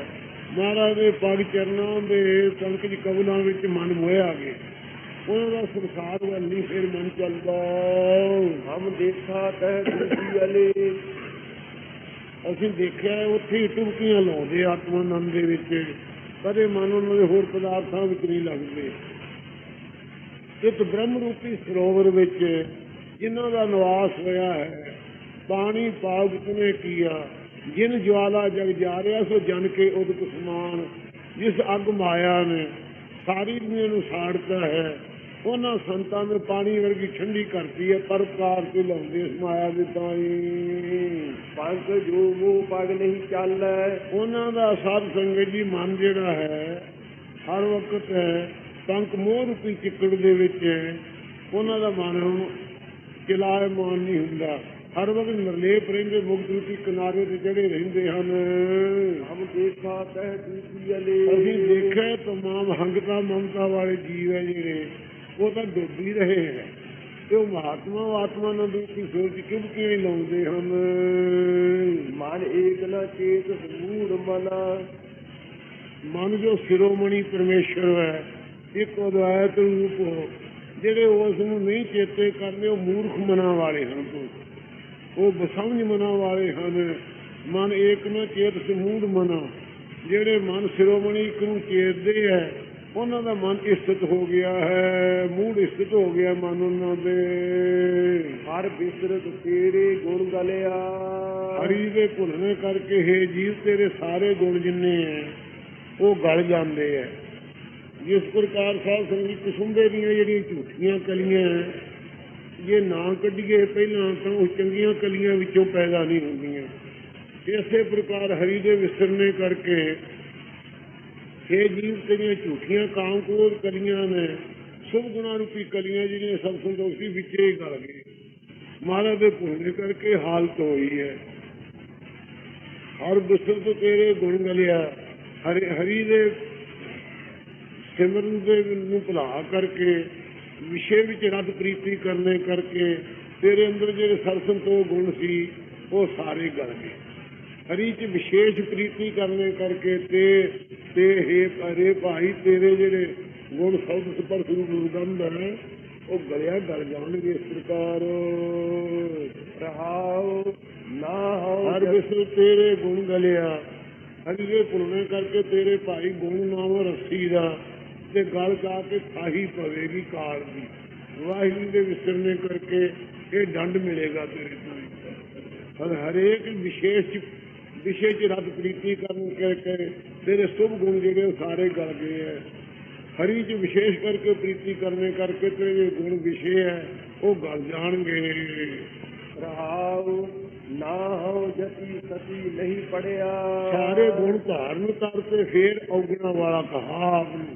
ਮਹਾਰਾਜ ਦੇ ਪਗ ਚਰਨਾਂ ਦੇ ਪੰਕਜ ਕਬਲਾਂ ਵਿੱਚ ਮਨ ਮੋਹਿਆ ਗਏ। ਉਹਨਾਂ ਦਾ ਸੰਸਾਰ ਵੱਲ ਨਹੀਂ ਫਿਰ ਮਨ ਚੱਲਦਾ। ਹਮ ਦੇਖਾ ਤਹਿ ਡੂਬੀ ਅਲੇ। ਅਸੀਂ ਦੇਖਿਆ ਉੱਥੇ ਹੀ ਟੁਬਕੀਆਂ ਲਾਉਂਦੇ ਆਤਮਾਨੰਦ ਦੇ ਵਿੱਚ। ਕਦੇ ਮਨ ਉਹਨਾਂ ਦੇ ਹੋਰ ਪਦਾਰਥਾਂ ਵਿੱਚ ਨਹੀਂ ਲੱਗਦੇ। ਚਿਤ ਬ੍ਰਹਮ ਰੂਪੀ ਸਰੋਵਰ ਵਿੱਚ ਜਿਨ੍ਹਾਂ ਦਾ ਨਿਵਾਸ ਹੋਇਆ ਹੈ ਪਾਣੀ ਪਾਵਕ ਤਿਨਹਿ ਕੀਆ। ਜਿਨ ਜਵਾਲਾ ਜਗ ਜਾ ਰਿਹਾ ਸੋ ਜਨ ਕੇ ਉਦਕ ਸਮਾਨ। ਜਿਸ ਅੱਗ ਮਾਇਆ ਨੇ ਸਾਰੀ ਦੁਨੀਆ ਨੂੰ ਸਾੜਤਾ ਹੈ ਉਹਨਾਂ ਸੰਤਾਂ ਨੇ ਪਾਣੀ ਵਰਗੀ ਠੰਡੀ ਕਰਤੀ ਹੈ। ਪਰਉਪਕਾਰ ਤੇ ਲਾਉਂਦੇ ਇਸ ਮਾਇਆ ਦੇ ਤਾਈ। ਪੰਕ ਜੋ ਮੋਹ ਪਗ ਨਹੀਂ ਚਾਲੈ। ਉਹਨਾਂ ਦਾ ਸਾਧ ਸੰਗਤ ਜੀ ਮਨ ਜਿਹੜਾ ਹੈ ਹਰ ਵਕਤ ਪੰਕ ਮੋਹ ਰੂਪੀ ਚਿੱਕੜ ਦੇ ਵਿੱਚ ਉਹਨਾਂ ਦਾ ਮਨ ਚਲਾਇਮਾਨ ਨਹੀਂ ਹੁੰਦਾ। ਹਰ ਵਕਤ ਨਿਰਲੇਪ ਰਹਿੰਦੇ ਮੁਕਤ ਰੂਪੀ ਕਿਨਾਰੇ ਤੇ ਜਿਹੜੇ ਰਹਿੰਦੇ ਹਨ। ਹਮ ਦੇਖਾ ਤਹਿ ਡੂਬੀ ਅਲੇ। ਅਸੀਂ ਦੇਖਿਆ ਤਮਾਮ ਹੰਗਤਾ ਮਮਤਾ ਵਾਲੇ ਜੀਵ ਹੈ ਜਿਹੜੇ ਉਹ ਤਾਂ ਡੁੱਬੀ ਰਹੇ ਹੈ ਤੇ ਉਹ ਮਹਾਤਮਾ ਆਤਮਾਨੰਦ ਰੂਪੀ ਸੋਚ ਚੁਬਕੀਆਂ ਹੀ ਲਾਉਂਦੇ ਹਨ। ਮਨ ਏਕ ਨ ਚੇਤ ਸਮੂੜ ਮਨਾ। ਮਨ ਜੋ ਸ਼ਿਰੋਮਣੀ ਪਰਮੇਸ਼ਰ ਹੈ ਇੱਕ ਅਦਵੈਤ ਰੂਪ ਜਿਹੜੇ ਉਸ ਨੂੰ ਨਹੀਂ ਚੇਤੇ ਕਰਦੇ ਉਹ ਮੂਰਖ ਮਨਾਂ ਵਾਲੇ ਹਨ। ਉਹ ਬਸਮਝ ਮਨਾਂ ਵਾਲੇ ਹਨ। ਮਨ ਏਕ ਨ ਚੇਤ ਸਮੂੜ ਮਨਾ। ਜਿਹੜੇ ਮਨ ਸ਼ਿਰੋਮਣੀ ਇੱਕ ਨੂੰ ਚੇਤਦੇ ਹੈ ਉਹਨਾਂ ਦਾ ਮਨ ਸਥਿਤ ਹੋ ਗਿਆ ਹੈ। ਮੂੜ ਸਥਿਤ ਹੋ ਗਿਆ ਮਨ ਉਹਨਾਂ ਦੇ। ਹਰ ਬਿਸਰਤ ਤੇਰੇ ਗੁਣ ਗਲਿਆ। ਹਰੀ ਦੇ ਭੁੱਲਣੇ ਕਰਕੇ ਹੇ ਜੀਵ ਤੇਰੇ ਸਾਰੇ ਗੁਣ ਜਿੰਨੇ ਹੈ ਉਹ ਗਲ ਜਾਂਦੇ ਹੈ। ਜਿਸ ਪ੍ਰਕਾਰ ਸਾਧ ਸੰਗਤ ਕੁਸੁੰਬੇ ਦੀਆਂ ਜਿਹੜੀਆਂ ਝੂਠੀਆਂ ਕਲੀਆਂ ਜੇ ਨਾ ਕੱਢੀਏ ਪਹਿਲਾਂ ਤਾਂ ਉਹ ਚੰਗੀਆਂ ਕਲੀਆਂ ਵਿੱਚੋਂ ਪੈਦਾ ਨਹੀਂ ਹੁੰਦੀਆਂ। ਇਸੇ ਪ੍ਰਕਾਰ ਹਰੀ ਦੇ ਵਿਸਰਨੇ ਕਰਕੇ ਇਹ ਜੀਵ ਤੇਰੀਆਂ ਝੂਠੀਆਂ ਕਾਮ ਕ੍ਰੋਧ ਕਲੀਆਂ ਨੇ ਸ਼ੁਭ ਗੁਣਾ ਰੂਪੀ ਕਲੀਆਂ ਜਿਹੜੀਆਂ ਸਭ ਸੰਤੋਸ਼ੀ ਵਿੱਚ ਹੀ ਗਲ ਗਏ। ਮਹਾਰਾਜ ਦੇ ਭੁੱਲਣੇ ਕਰਕੇ ਹਾਲਤ ਹੋਈ ਹੈ। ਹਰ ਬਿਸਰ ਤੋਂ ਤੇਰੇ ਗੁਣ ਗਲਿਆ। ਹਰੀ ਦੇ ਸਿਮਰਨ ਦੇ ਨੂੰ ਭੁਲਾ ਕਰਕੇ ਵਿਸ਼ੇ ਵਿੱਚ ਰੱਦ ਪ੍ਰੀਤੀ ਕਰਨੇ ਕਰਕੇ ਤੇਰੇ ਅੰਦਰ ਜਿਹੜੇ ਸਰਸੰਤੋਖ ਗੁਣ ਸੀ ਉਹ ਸਾਰੇ ਗਲ ਗਏ। ਹਰੀ 'ਚ ਵਿਸ਼ੇਸ਼ ਪ੍ਰੀਤੀ ਕਰਨੇ ਕਰਕੇ ਤੇ ਹੇ ਭਾਈ ਤੇਰੇ ਜਿਹੜੇ ਗੁਣ ਸ਼ਬਦ ਸਪਰਸ਼ ਰੂਪ ਦੁਰਗੰਧ ਹੈ ਉਹ ਗਲ ਜਾਣਗੇ। ਇਸ ਪ੍ਰਕਾਰ ਰਹਾਉ ਨਾ ਹਰ ਵਿਸਰ ਤੇਰੇ ਗੁਣ ਗਲਿਆ। ਹਰੀ ਦੇ ਭੁਲਣੇ ਕਰਕੇ ਤੇਰੇ ਭਾਈ ਗੁਣ ਨਾਮ ਰੱਸੀ ਦਾ ਤੇ ਗਲ ਜਾ ਕੇ ਥਾਹੀ ਪਵੇਗੀ ਕਾਲ ਦੀ। ਵਾਹਿਗੁਰੂ ਦੇ ਵਿਸਰਨੇ ਕਰਕੇ ਇਹ ਦੰਡ ਮਿਲੇਗਾ ਤੇਰੇ ਤੋਂ। ਹਰੇਕ ਵਿਸ਼ੇਸ਼ ਵਿਸ਼ੇ 'ਚ ਰੱਬ ਪ੍ਰੀਤੀ ਕਰਨ ਕਰਕੇ ਤੇਰੇ ਸੁਭ ਗੁਣ ਜਿਹੜੇ ਉਹ ਸਾਰੇ ਗਲ ਗਏ ਹੈ। ਹਰੀ 'ਚ ਵਿਸ਼ੇਸ਼ ਕਰਕੇ ਪ੍ਰੀਤੀ ਕਰਨੇ ਕਰਕੇ ਤੇਰੇ ਗੁਣ ਵਿਸ਼ੇ ਹੈ ਉਹ ਗਲ ਜਾਣਗੇ। ਰਹਾਉ ਨਾ ਹੋ ਜਤੀ ਸਤੀ ਨਹੀਂ ਪੜਿਆ। ਸਾਰੇ ਗੁਣ ਧਾਰਨ ਕਰਕੇ ਫੇਰ ਔਗਣਾ ਵਾਲਾ ਕਹਾ ਆਪ ਨੂੰ,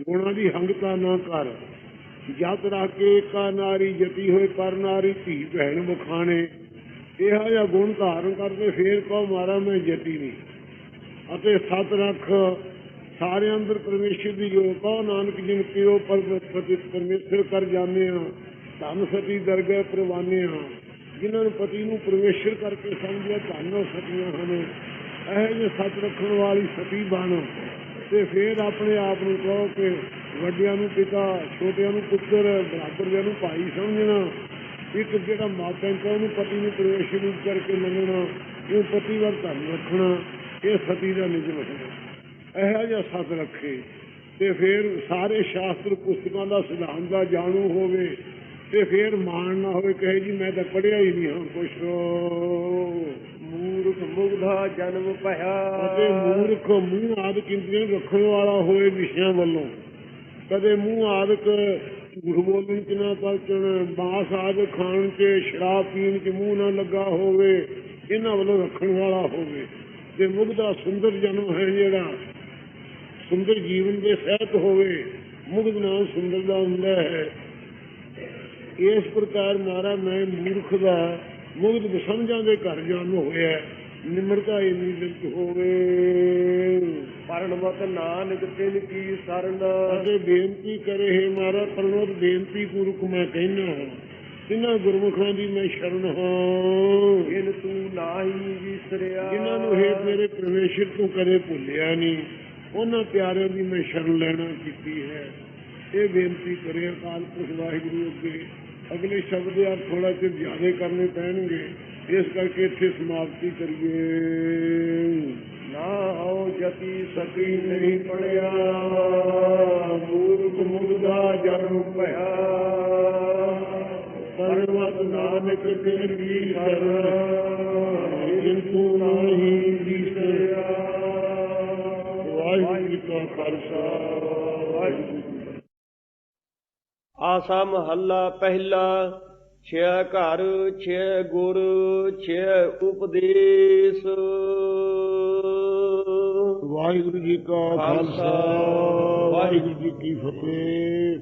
ਗੁਣਾਂ ਦੀ ਹੰਗਤਾ ਨਾ ਕਰ। ਜਤ ਰੱਖ ਕੇ ਏਕਾ ਨਾਰੀ ਜਤੀ ਹੋਏ ਪਰ ਨਾਰੀ ਧੀ ਭੈਣ ਬਖਾਣੇ। ਇਹੋ ਜਿਹਾ ਗੁਣ ਧਾਰਨ ਕਰਕੇ ਫੇਰ ਕਹੋ ਮਾਰਾ ਮੈਂ ਜਤੀ ਨਹੀਂ। ਅਤੇ ਸਤ ਰੱਖ ਸਾਰੇ ਅੰਦਰ ਪਰਮੇਸ਼ਰ ਦੀ ਜੋ ਕਹੋ ਨਾਨਕ ਜਿਨ ਪਿਓ ਪਰਮੇਸ਼ਰ ਕਰ ਜਾਂਦੇ ਹਾਂ। ਧੰਨ ਸਤੀ ਦਰਗਾਹ ਪ੍ਰਵਾਨੇ ਹਾਂ। ਜਿਨ੍ਹਾਂ ਨੂੰ ਪਤੀ ਨੂੰ ਪਰਮੇਸ਼ਰ ਕਰਕੇ ਸਮਝਿਆ ਧੰਨ ਸਤੀਆਂ ਹਨ। ਇਹੋ ਜਿਹੇ ਸੱਚ ਰੱਖਣ ਵਾਲੀ ਸਤੀ ਬਣ ਤੇ ਫੇਰ ਆਪਣੇ ਆਪ ਨੂੰ ਕਹੋ ਕਿ ਵੱਡਿਆਂ ਨੂੰ ਪਿਤਾ, ਛੋਟਿਆਂ ਨੂੰ ਪੁੱਤਰ, ਬਰਾਬਰ ਨੂੰ ਭਾਈ ਸਮਝਣਾ। ਇੱਕ ਜਿਹੜਾ ਮਾਤਾ ਉਹਨੂੰ ਪਤੀ ਨੂੰ ਪਰਮੇਸ਼ਰ ਰੂਪ ਕਰਕੇ ਮੰਨਣਾ, ਉਹ ਪਤੀ ਵੱਲ ਧੰਨ ਰੱਖਣਾ, ਇਹ ਸਤੀ ਦਾ ਨਿਯਮ ਹੈ। ਇਹੋ ਜਿਹਾ ਸੱਤ ਰੱਖੇ ਤੇ ਫੇਰ ਸਾਰੇ ਸ਼ਾਸਤਰ ਪੁਸਤਕਾਂ ਦਾ ਸਿਧਾਂਤ ਦਾ ਜਾਣੂ ਹੋਵੇ ਤੇ ਫੇਰ ਮਾਣ ਨਾ ਹੋਵੇ ਕਹੇ ਜੀ ਮੈਂ ਤਾਂ ਪੜ੍ਹਿਆ ਹੀ ਨਹੀਂ ਹਾਂ ਕੁਛ। ਮੂਰਖ ਮੁਗਧਾ ਜਨਮ ਭਇਆ। ਅਤੇ ਮੂਰਖ ਮੂੰਹ ਆਦਿਕ ਇੰਦਰੀਆਂ ਰੱਖਣ ਵਾਲਾ ਹੋਏ ਵਿਸ਼ਿਆਂ ਵੱਲੋਂ। ਕਦੇ ਮੂੰਹ ਆਦਿਕ ਝੂਠ ਬੋਲਣ 'ਚ ਨਾ ਪਲਚਣ, ਬਾਂਸ ਆਦਿ ਖਾਣ 'ਚ, ਸ਼ਰਾਬ ਪੀਣ 'ਚ ਮੂੰਹ ਨਾ ਲੱਗਾ ਹੋਵੇ, ਇਹਨਾਂ ਵੱਲੋਂ ਰੱਖਣ ਵਾਲਾ ਹੋਵੇ। ਤੇ ਮੁਗਧਾ ਸੁੰਦਰ ਜਨਮ ਹੈ ਜਿਹੜਾ ਸੁੰਦਰ ਜੀਵਨ ਦੇ ਸਹਿਤ ਹੋਵੇ। ਮੁਗਧ ਨਾਮ ਸੁੰਦਰ ਦਾ ਹੁੰਦਾ ਹੈ। ਇਸ ਪ੍ਰਕਾਰ ਮਾਰਾ ਮੈਂ ਮੂਰਖ ਦਾ ਮੁਗਧ ਸਮਝਾਂ ਦੇ ਘਰ ਜਨਮ ਹੋਇਆ। ਨਿਮਰਤਾ ਇੰਨੀ ਵਿੱਚ ਹੋਵੇ। ਪਰਣਵਤ ਨਾਨਕ ਤਿਨ ਕੀ ਸਰਨ। ਅਤੇ ਬੇਨਤੀ ਕਰੇ ਹੈ ਮਾਰਾ ਪਰਣਵਤ ਬੇਨਤੀ ਪੂਰਵਕ ਮੈਂ ਕਹਿਣਾ ਹਾਂ ਜਿਨ੍ਹਾਂ ਗੁਰਮੁਖਾਂ ਦੀ ਮੈਂ ਸ਼ਰਨ ਹਾਂ। ਜਿਨ ਤੂੰ ਨਾਹੀ ਵਿਸਰਿਆ। ਜਿਨ੍ਹਾਂ ਨੂੰ ਹੈ ਮੇਰੇ ਪਰਮੇਸ਼ਰ ਤੂੰ ਕਦੇ ਭੁੱਲਿਆ ਨਹੀਂ, ਉਹਨਾਂ ਪਿਆਰਿਆਂ ਦੀ ਮੈਂ ਸ਼ਰਨ ਲੈਣਾ ਕੀਤੀ ਹੈ। ਇਹ ਬੇਨਤੀ ਕਰੇ ਅਕਾਲ ਪੁਰਖ ਵਾਹਿਗੁਰੂ ਅੱਗੇ। ਅਗਲੇ ਸ਼ਬਦ ਯਾਰ ਥੋੜਾ ਚਿਰ ਜ਼ਿਆਦਾ ਕਰਨੇ ਪੈਣਗੇ, ਇਸ ਕਰਕੇ ਇੱਥੇ ਸਮਾਪਤੀ ਕਰੀਏ। ਨਾ ਹੋ ਜਤੀ ਸਤੀ ਨਹੀਂ ਪੜਿਆ। ਮੂਰਖ ਮੁਗਧਾ ਜਨਮ ਭਇਆ। ਪਰਵਤ ਨਾਨਕ ਤਿਨ ਕੀ ਸਰਨ। ਜਿਨ ਤੂੰ ਨਾਹੀ ਵਿਸਰਿਆ। ਵਾਹਿਗੁਰੂ ਜੀ ਕਾ ਖਾਲਸਾ ਵਾਹਿਗੁਰੂ। ਆਸਾ ਮਹੱਲਾ ਪਹਿਲਾ। ਛੇ ਘਰ ਛੇ ਗੁਰ ਛੇ ਉਪਦੇਸ਼। ਵਾਹਿਗੁਰੂ ਜੀ ਕਾ ਖਾਲਸਾ ਵਾਹਿਗੁਰੂ ਜੀ ਕੀ ਫਤਿਹ।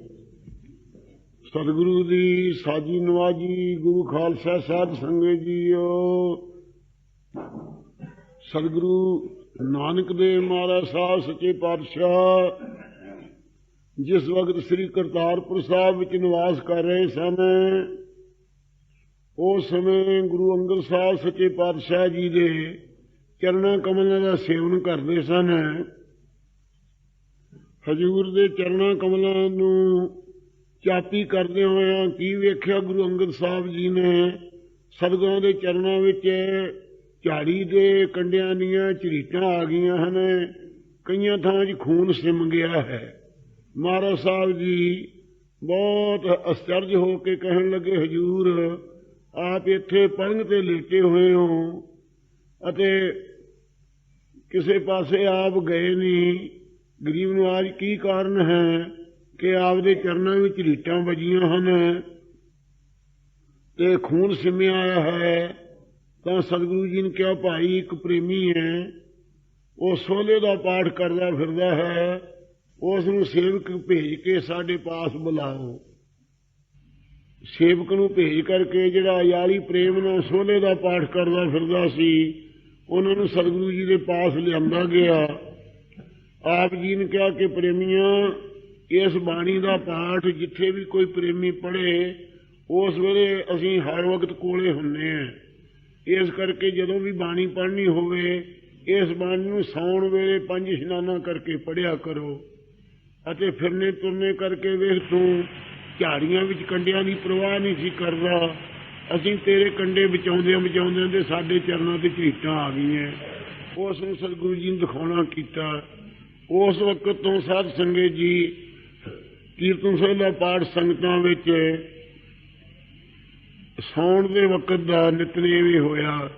ਸਤਿਗੁਰੂ ਦੀ ਸਾਜੀ ਨਵਾਜੀ ਗੁਰੂ ਖਾਲਸਾ ਸਾਧ ਸੰਗਤ ਜੀਓ। ਸਤਿਗੁਰੂ ਨਾਨਕ ਦੇਵ ਮਹਾਰਾਜ ਸਾਹਿਬ ਸੱਚੇ ਪਾਤਸ਼ਾਹ ਜਿਸ ਵਕਤ ਸ੍ਰੀ ਕਰਤਾਰਪੁਰ ਸਾਹਿਬ ਵਿੱਚ ਨਿਵਾਸ ਕਰ ਰਹੇ ਸਨ, ਉਸ ਸਮੇਂ ਗੁਰੂ ਅੰਗਦ ਸਾਹਿਬ ਸੱਚੇ ਪਾਤਸ਼ਾਹ ਜੀ ਦੇ ਚਰਨਾਂ ਕਮਲਾਂ ਦਾ ਸੇਵਨ ਕਰਦੇ ਸਨ। ਹਜ਼ੂਰ ਦੇ ਚਰਨਾਂ ਕਮਲਾਂ ਨੂੰ ਚਾਪੀ ਕਰਦੇ ਹੋਇਆਂ ਕੀ ਵੇਖਿਆ ਗੁਰੂ ਅੰਗਦ ਸਾਹਿਬ ਜੀ ਨੇ? ਸਤਿਗੁਰਾਂ ਦੇ ਚਰਨਾਂ ਵਿੱਚ ਝਾੜੀ ਦੇ ਕੰਡਿਆਂ ਦੀਆਂ ਝਰੀਟਾਂ ਆ ਗਈਆਂ ਹਨ, ਕਈਆਂ ਥਾਂ 'ਚ ਖੂਨ ਸਿਮ ਗਿਆ ਹੈ। ਮਹਾਰਾਜ ਸਾਹਿਬ ਜੀ ਬਹੁਤ ਅਸਚਰਜ ਹੋ ਕੇ ਕਹਿਣ ਲੱਗੇ, ਹਜ਼ੂਰ ਆਪ ਇੱਥੇ ਪਲੰਘ ਤੇ ਲੇਟੇ ਹੋਏ ਹੋ ਅਤੇ ਕਿਸੇ ਪਾਸੇ ਆਪ ਗਏ ਨਹੀਂ। ਗਰੀਬ ਨਵਾਜ ਕੀ ਕਾਰਨ ਹੈ ਕਿ ਆਪ ਦੇ ਚਰਨਾਂ ਵਿੱਚ ਝਰੀਟਾਂ ਵੱਜੀਆਂ ਹਨ ਤੇ ਖੂਨ ਸਿਮਿਆ ਆਇਆ ਹੈ? ਤਾਂ ਸਤਿਗੁਰੂ ਜੀ ਨੇ ਕਿਹਾ, ਭਾਈ ਇੱਕ ਪ੍ਰੇਮੀ ਹੈ, ਉਹ ਸੋਲੇ ਦਾ ਪਾਠ ਕਰਦਾ ਫਿਰਦਾ ਹੈ, ਉਸ ਨੂੰ ਸੇਵਕ ਭੇਜ ਕੇ ਸਾਡੇ ਪਾਸ ਬੁਲਾਓ। ਸੇਵਕ ਨੂੰ ਭੇਜ ਕਰਕੇ ਜਿਹੜਾ ਯਾਰੀ ਪ੍ਰੇਮ ਨਾਲ ਸੋਲੇ ਦਾ ਪਾਠ ਕਰਦਾ ਫਿਰਦਾ ਸੀ, ਉਹਨਾਂ ਨੂੰ ਸਤਿਗੁਰੂ ਜੀ ਦੇ ਪਾਸ ਲਿਆਂਦਾ ਗਿਆ। ਆਪ ਜੀ ਨੇ ਕਿਹਾ ਕਿ ਪ੍ਰੇਮੀਆਂ, ਇਸ ਬਾਣੀ ਦਾ ਪਾਠ ਜਿੱਥੇ ਵੀ ਕੋਈ ਪ੍ਰੇਮੀ ਪੜ੍ਹੇ ਉਸ ਵੇਲੇ ਅਸੀਂ ਹਰ ਵਕਤ ਕੋਲੇ ਹੁੰਦੇ ਹਾਂ। ਇਸ ਕਰਕੇ ਜਦੋਂ ਵੀ ਬਾਣੀ ਪੜ੍ਹਨੀ ਹੋਵੇ ਇਸ ਬਾਣੀ ਨੂੰ ਸੌਣ ਵੇਲੇ 5 ਇਸ਼ਨਾਨਾਂ ਕਰਕੇ ਪੜ੍ਹਿਆ ਕਰੋ। ਅਤੇ ਫਿਰਨੇ ਤੁਰਨੇ ਕਰਕੇ ਵੇਖ, ਤੂੰ ਝਾੜੀਆਂ ਵਿੱਚ ਕੰਡਿਆਂ ਦੀ ਪ੍ਰਵਾਹ ਨਹੀਂ ਸੀ ਕਰਦਾ, ਅਸੀਂ ਤੇਰੇ ਕੰਡੇ ਬਚਾਉਂਦਿਆਂ ਬਚਾਉਂਦਿਆਂ ਤੇ ਸਾਡੇ ਚਰਨਾਂ ਤੇ ਝਰੀਟਾਂ ਆ ਗਈਆਂ। ਉਸ ਨੂੰ ਸਤਿਗੁਰੂ ਜੀ ਨੇ ਦਿਖਾਉਣਾ ਕੀਤਾ। ਉਸ ਵਕਤ ਤੋਂ ਸਾਧ ਸੰਗਤ ਜੀ ਕੀਰਤਨ ਸੋਹਿਲਾ ਪਾਠ ਸੰਗਤਾਂ ਵਿੱਚ ਸਾਉਣ ਦੇ ਵਕਤ ਦਾ ਨਿਤਨੇਮ ਹੀ ਹੋਇਆ।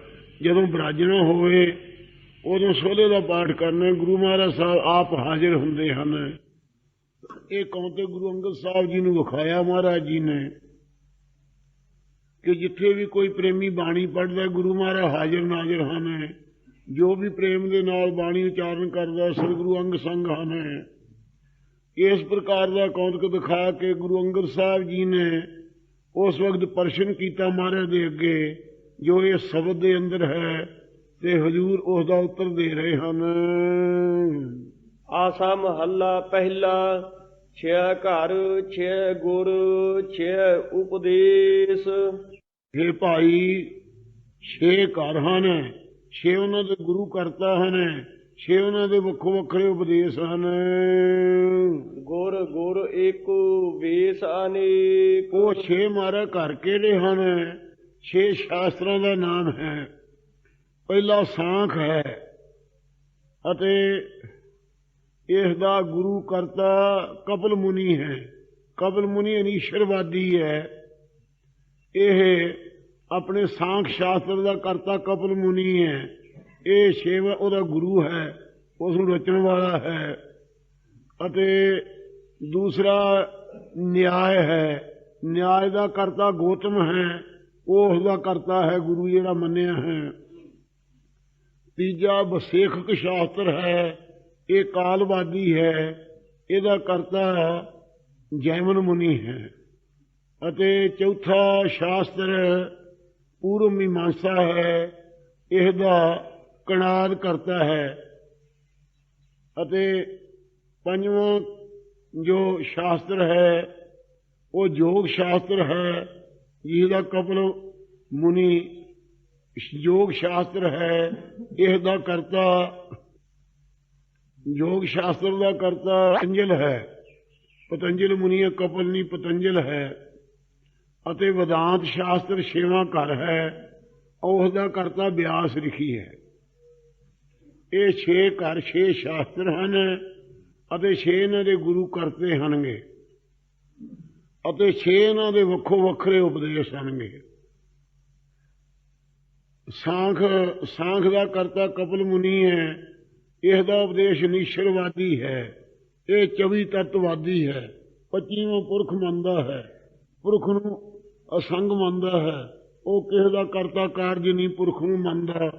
ਜਦੋਂ ਬਰਾਜਣਾ ਹੋਵੇ ਉਦੋਂ ਸੋਹਿਲੇ ਦਾ ਪਾਠ ਕਰਨਾ। ਗੁਰੂ ਮਹਾਰਾਜ ਸਾਹਿਬ ਆਪ ਹਾਜ਼ਰ ਹੁੰਦੇ ਹਨ। ਇਹ ਕੌਂਤੇ ਗੁਰੂ ਅੰਗਦ ਸਾਹਿਬ ਜੀ ਨੂੰ ਵਿਖਾਇਆ ਮਹਾਰਾਜ ਜੀ ਨੇ ਕਿ ਜਿੱਥੇ ਵੀ ਕੋਈ ਪ੍ਰੇਮੀ ਬਾਣੀ ਪੜ੍ਹਦਾ ਗੁਰੂ ਮਹਾਰਾਜ ਹਾਜ਼ਰ ਨਾਜ਼ਰ ਹਨ। ਜੋ ਵੀ ਪ੍ਰੇਮ ਦੇ ਨਾਲ ਬਾਣੀ ਉਚਾਰਨ ਕਰਦਾ ਸਤਿਗੁਰੂ ਅੰਗ ਸੰਗ ਹਨ। ਇਸ ਪ੍ਰਕਾਰ ਦਾ ਕੌਂਤਕ ਦਿਖਾ ਕੇ ਗੁਰੂ ਅੰਗਦ ਸਾਹਿਬ ਜੀ ਨੇ ਉਸ ਵਕਤ ਪ੍ਰਸ਼ਨ ਕੀਤਾ ਮਹਾਰਾਜ ਦੇ ਅੱਗੇ ਜੋ ਇਹ ਸ਼ਬਦ ਦੇ ਅੰਦਰ ਹੈ ਤੇ ਹਜ਼ੂਰ ਉਸ ਦਾ ਉੱਤਰ ਦੇ ਰਹੇ ਹਨ। ਆਸਾ ਮਹੱਲਾ ਪਹਿਲਾ। ਛੇ ਘਰ ਛੇ ਗੁਰ ਛੇ ਉਪਦੇਸ਼। ਇਹ ਭਾਈ 6 ਘਰ ਹਨ, 6 ਉਹਨਾਂ ਦੇ ਗੁਰੂ ਕਰਤਾ ਹਨ, 6 ਉਹਨਾਂ ਦੇ ਵੱਖੋ ਵੱਖਰੇ ਉਪਦੇਸ਼ ਹਨ। ਗੁਰ ਗੁਰ ਏਕੋ ਵੇਸ ਅਨੇਕ। ਉਹ 6 ਮਾਰਾ ਘਰ ਕਿਹੜੇ ਹਨ? 6 ਸ਼ਾਸਤਰਾਂ ਦਾ ਨਾਮ ਹੈ। ਪਹਿਲਾ ਸਾਂਖ ਹੈ ਅਤੇ ਇਸ ਦਾ ਗੁਰੂ ਕਰਤਾ ਕਪਿਲ ਮੁਨੀ ਹੈ। ਕਪਿਲ ਮੁਨੀ ਅਨੀਸ਼ਰਵਾਦੀ ਹੈ। ਇਹ ਆਪਣੇ ਸਾਂਖ ਸ਼ਾਸਤਰ ਦਾ ਕਰਤਾ ਕਪਿਲ ਮੁਨੀ ਹੈ। ਇਹ ਸ਼ਿਵ ਉਹਦਾ ਗੁਰੂ ਹੈ, ਉਸ ਨੂੰ ਰਚਣ ਵਾਲਾ ਹੈ। ਅਤੇ ਦੂਸਰਾ ਨਿਆਏ ਹੈ। ਨਿਆਏ ਦਾ ਕਰਤਾ ਗੌਤਮ ਹੈ, ਉਹ ਉਸ ਦਾ ਕਰਤਾ ਹੈ ਗੁਰੂ ਜਿਹੜਾ ਮੰਨਿਆ ਹੈ। ਤੀਜਾ ਵਸੇਖਕ ਸ਼ਾਸਤਰ ਹੈ, ਇਹ ਕਾਲਵਾਦੀ ਹੈ, ਇਹਦਾ ਕਰਤਾ ਜੈਮਨ ਮੁਨੀ ਹੈ। ਅਤੇ ਚੌਥਾ ਸ਼ਾਸਤਰ ਪੂਰਵ ਮੀਮਾਂਸਾ ਹੈ, ਇਹਦਾ ਕਣਾਦ ਕਰਤਾ ਹੈ। ਅਤੇ ਪੰਜਵਾਂ ਜੋ ਸ਼ਾਸਤਰ ਹੈ ਉਹ ਯੋਗ ਸ਼ਾਸਤਰ ਹੈ, ਜਿਹਦਾ ਕਪਿਲ ਮੁਨੀ ਯੋਗ ਸ਼ਾਸਤਰ ਹੈ। ਇਸ ਦਾ ਕਰਤਾ ਯੋਗ ਸ਼ਾਸਤਰ ਦਾ ਕਰਤਾ ਪਤੰਜਲ ਹੈ। ਪਤੰਜਲ ਮੁਨੀ ਹੈ, ਕਪਿਲ ਨਹੀਂ ਪਤੰਜਲ ਹੈ। ਅਤੇ ਵਿਦਾਂਤ ਸ਼ਾਸਤਰ 6ਵਾਂ ਘਰ ਹੈ, ਉਸ ਦਾ ਕਰਤਾ ਬਿਆਸ ਰਿਖੀ ਹੈ। ਇਹ 6 ਘਰ 6 ਸ਼ਾਸਤਰ ਹਨ ਅਤੇ 6 ਇਹਨਾਂ ਦੇ ਗੁਰੂ ਕਰਤੇ ਹਨਗੇ ਅਤੇ 6 ਇਹਨਾਂ ਦੇ ਵੱਖੋ ਵੱਖਰੇ ਉਪਦੇਸ਼ ਹਨਗੇ। ਸਾਂਖ ਦਾ ਕਰਤਾ ਕਪਿਲ ਮੁਨੀ ਹੈ। ਇਸ ਦਾ ਉਪਦੇਸ਼ ਨੀਸ਼ਰਵਾਦੀ ਹੈ। ਇਹ 24 ਤੱਤਵਾਦੀ ਹੈ। 25ਵਾਂ ਪੁਰਖ ਮੰਨਦਾ ਹੈ, ਪੁਰਖ ਨੂੰ ਅਸੰਗ ਮੰਨਦਾ ਹੈ। ਉਹ ਕਿਸੇ ਦਾ ਕਰਤਾ ਕਾਰਜ ਨਹੀਂ ਪੁਰਖ ਨੂੰ ਮੰਨਦਾ।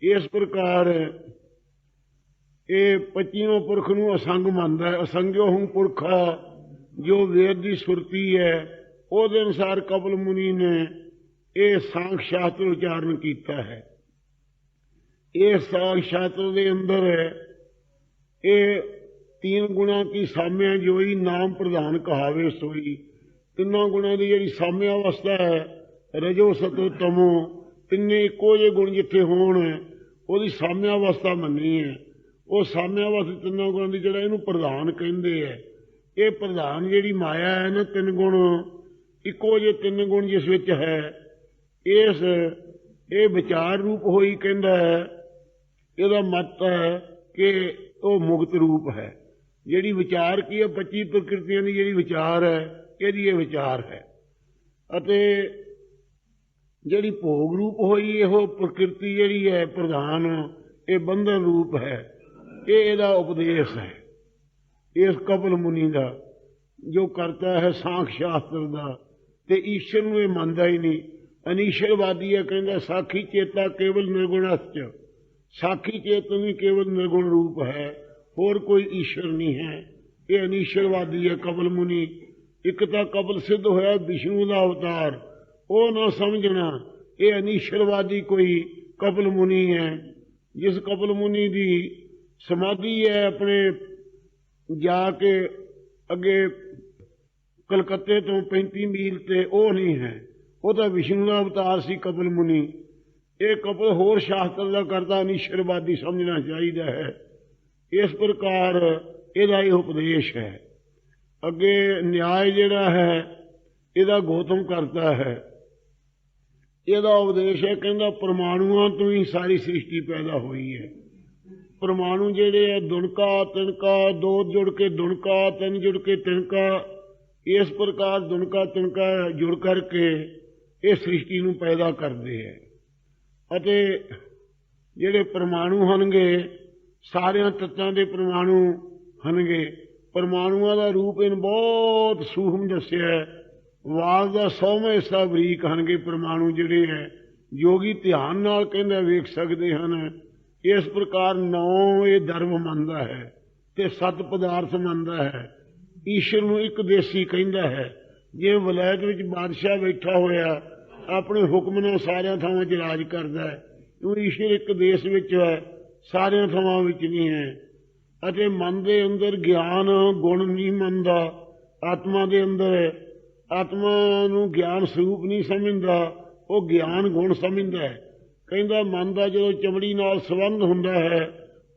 ਇਸ ਪ੍ਰਕਾਰ ਇਹ 25ਵਾਂ ਪੁਰਖ ਨੂੰ ਅਸੰਗ ਮੰਨਦਾ ਹੈ। ਅਸੰਗਿਓ ਹੂੰ ਪੁਰਖਾ, ਜੋ ਵੇਦ ਦੀ ਸੁਰਤੀ ਹੈ ਉਹਦੇ ਅਨੁਸਾਰ ਕਪਿਲ ਮੁਨੀ ਨੇ ਇਹ ਸਾਂਖ ਸ਼ਾਸਤਰ ਉਚਾਰਨ ਕੀਤਾ ਹੈ। ਇਹ ਸਾਂਖ ਸ਼ਾਸਤਰ ਦੇ ਅੰਦਰ ਇਹ 3 ਗੁਣਾ ਕੀ ਸਾਮਿਆ ਜੋਈ ਨਾਮ ਪ੍ਰਧਾਨ ਕਹਾਵੇ ਸੋਈ। 3 ਗੁਣਾ ਦੀ ਜਿਹੜੀ ਸਾਮਿਆ ਅਵਸਥਾ ਹੈ, ਰਜੋ ਸਤੋ ਤਮੋ, ਤਿੰਨੇ ਇੱਕੋ ਜਿਹੇ ਗੁਣ ਜਿੱਥੇ ਹੋਣ ਉਹਦੀ ਸਾਮਿਆ ਅਵਸਥਾ ਮੰਨੀ ਹੈ। ਉਹ ਸਾਮਿਆ ਅਵਸਥਾ 3 ਗੁਣਾਂ ਦੀ ਜਿਹੜਾ ਇਹਨੂੰ ਪ੍ਰਧਾਨ ਕਹਿੰਦੇ ਹੈ। ਇਹ ਪ੍ਰਧਾਨ ਜਿਹੜੀ ਮਾਇਆ ਹੈ ਨਾ, 3 ਗੁਣ ਇੱਕੋ ਜਿਹੇ 3 ਗੁਣ ਜਿਸ ਵਿੱਚ ਹੈ, ਇਹ ਵਿਚਾਰ ਰੂਪ ਹੋਈ ਕਹਿੰਦਾ ਹੈ। ਇਹਦਾ ਮਤ ਹੈ ਕਿ ਉਹ ਮੁਕਤ ਰੂਪ ਹੈ। ਜਿਹੜੀ ਵਿਚਾਰ ਕੀ ਹੈ, 25 ਪ੍ਰਕਿਰਤੀਆਂ ਦੀ ਜਿਹੜੀ ਵਿਚਾਰ ਹੈ, ਇਹਦੀ ਇਹ ਵਿਚਾਰ ਹੈ। ਅਤੇ ਜਿਹੜੀ ਭੋਗ ਰੂਪ ਹੋਈ ਇਹੋ ਪ੍ਰਕਿਰਤੀ ਜਿਹੜੀ ਹੈ ਪ੍ਰਧਾਨ, ਇਹ ਬੰਧਨ ਰੂਪ ਹੈ। ਇਹ ਇਹਦਾ ਉਪਦੇਸ਼ ਹੈ ਇਸ ਕਪਿਲ ਮੁਨੀ ਦਾ, ਜੋ ਕਰਤਾ ਹੈ ਸਾਂਖ ਸ਼ਾਸਤਰ ਦਾ। ਤੇ ਈਸ਼ਰ ਨੂੰ ਇਹ ਮੰਨਦਾ ਹੀ ਨਹੀਂ, ਅਨੀਸ਼ਰਵਾਦੀ ਹੈ। ਕਹਿੰਦਾ ਸਾਖੀ ਚੇਤਾ ਕੇਵਲ ਨਿਰਗੁਣਸਚ, ਸਾਖੀ ਚੇਤਨ ਵੀ ਕੇਵਲ ਨਿਰਗੁਣ ਰੂਪ ਹੈ, ਹੋਰ ਕੋਈ ਈਸ਼ਰ ਨਹੀਂ ਹੈ। ਇਹ ਅਨੀਸ਼ਰਵਾਦੀ ਹੈ ਕਪਿਲ ਮੁਨੀ। ਇੱਕ ਤਾਂ ਕਪਿਲ ਸਿੱਧ ਹੋਇਆ ਵਿਸ਼ਨੂੰ ਦਾ ਅਵਤਾਰ, ਉਹ ਨਾ ਸਮਝਣਾ। ਇਹ ਅਨੀਸ਼ਰਵਾਦੀ ਕੋਈ ਕਪਿਲ ਮੁਨੀ ਹੈ। ਜਿਸ ਕਪਿਲ ਮੁਨੀ ਦੀ ਸਮਾਧੀ ਹੈ ਆਪਣੇ ਜਾ ਕੇ ਅੱਗੇ ਕਲਕੱਤੇ ਤੋਂ 35 ਮੀਲ ਤੇ, ਉਹ ਨਹੀਂ ਹੈ। ਉਹ ਤਾਂ ਵਿਸ਼ਨੂੰ ਦਾ ਅਵਤਾਰ ਸੀ ਕਪਿਲ ਮੁਨੀ। ਇਹ ਕਪਿਲ ਹੋਰ ਸ਼ਾਸਤਰ ਦਾ ਕਰਤਾ ਅਨੀਸ਼ਰਵਾਦੀ ਸਮਝਣਾ ਚਾਹੀਦਾ ਹੈ। ਇਸ ਪ੍ਰਕਾਰ ਇਹਦਾ ਇਹ ਉਪਦੇਸ਼ ਹੈ। ਅੱਗੇ ਨਿਆਏ ਜਿਹੜਾ ਹੈ ਇਹਦਾ ਗੌਤਮ ਕਰਤਾ ਹੈ। ਇਹਦਾ ਉਪਦੇਸ਼ ਹੈ, ਕਹਿੰਦਾ ਪਰਮਾਣੂਆਂ ਤੋਂ ਹੀ ਸਾਰੀ ਸ੍ਰਿਸ਼ਟੀ ਪੈਦਾ ਹੋਈ ਹੈ। परमाणु जेड़े है दुणका तिणका, दो जुड़ के दुणका, तीन जुड़ के तिणका, इस प्रकार दुणका तिणका जुड़ करके इस सृष्टि नूं पैदा करते हैं। अते जेड़े परमाणु हनगे सारियां तत्तां दे परमाणु हनगे। परमाणुआं दा रूप इन बहुत सूक्ष्म दस्सिया है। वाल दा 100वां हिस्सा बरीक हनगे परमाणु जेड़े है, योगी ध्यान नाल कहंदा वेख सकदे हन। इस प्रकार 9 ये धर्म मनदा है ते 7 पदार्थ मनदा है। ईश्वर नूं एक देसी कहंदा है। जे वलैत विच बादशाह बैठा होया अपने हुक्म नाल सारियां थावां 'च राज करदा है, क्यों ईश्वर एक देश विच है, सारियां थावां विच नहीं है। अते मन दे अंदर ज्ञान गुण नहीं मनदा। आत्मा दे अंदर आत्मा नूं ज्ञान स्वरूप नहीं समझदा, वो ज्ञान गुण समझदा है। कहंदा मन दा जदों चमड़ी नाल संबंध हुंदा है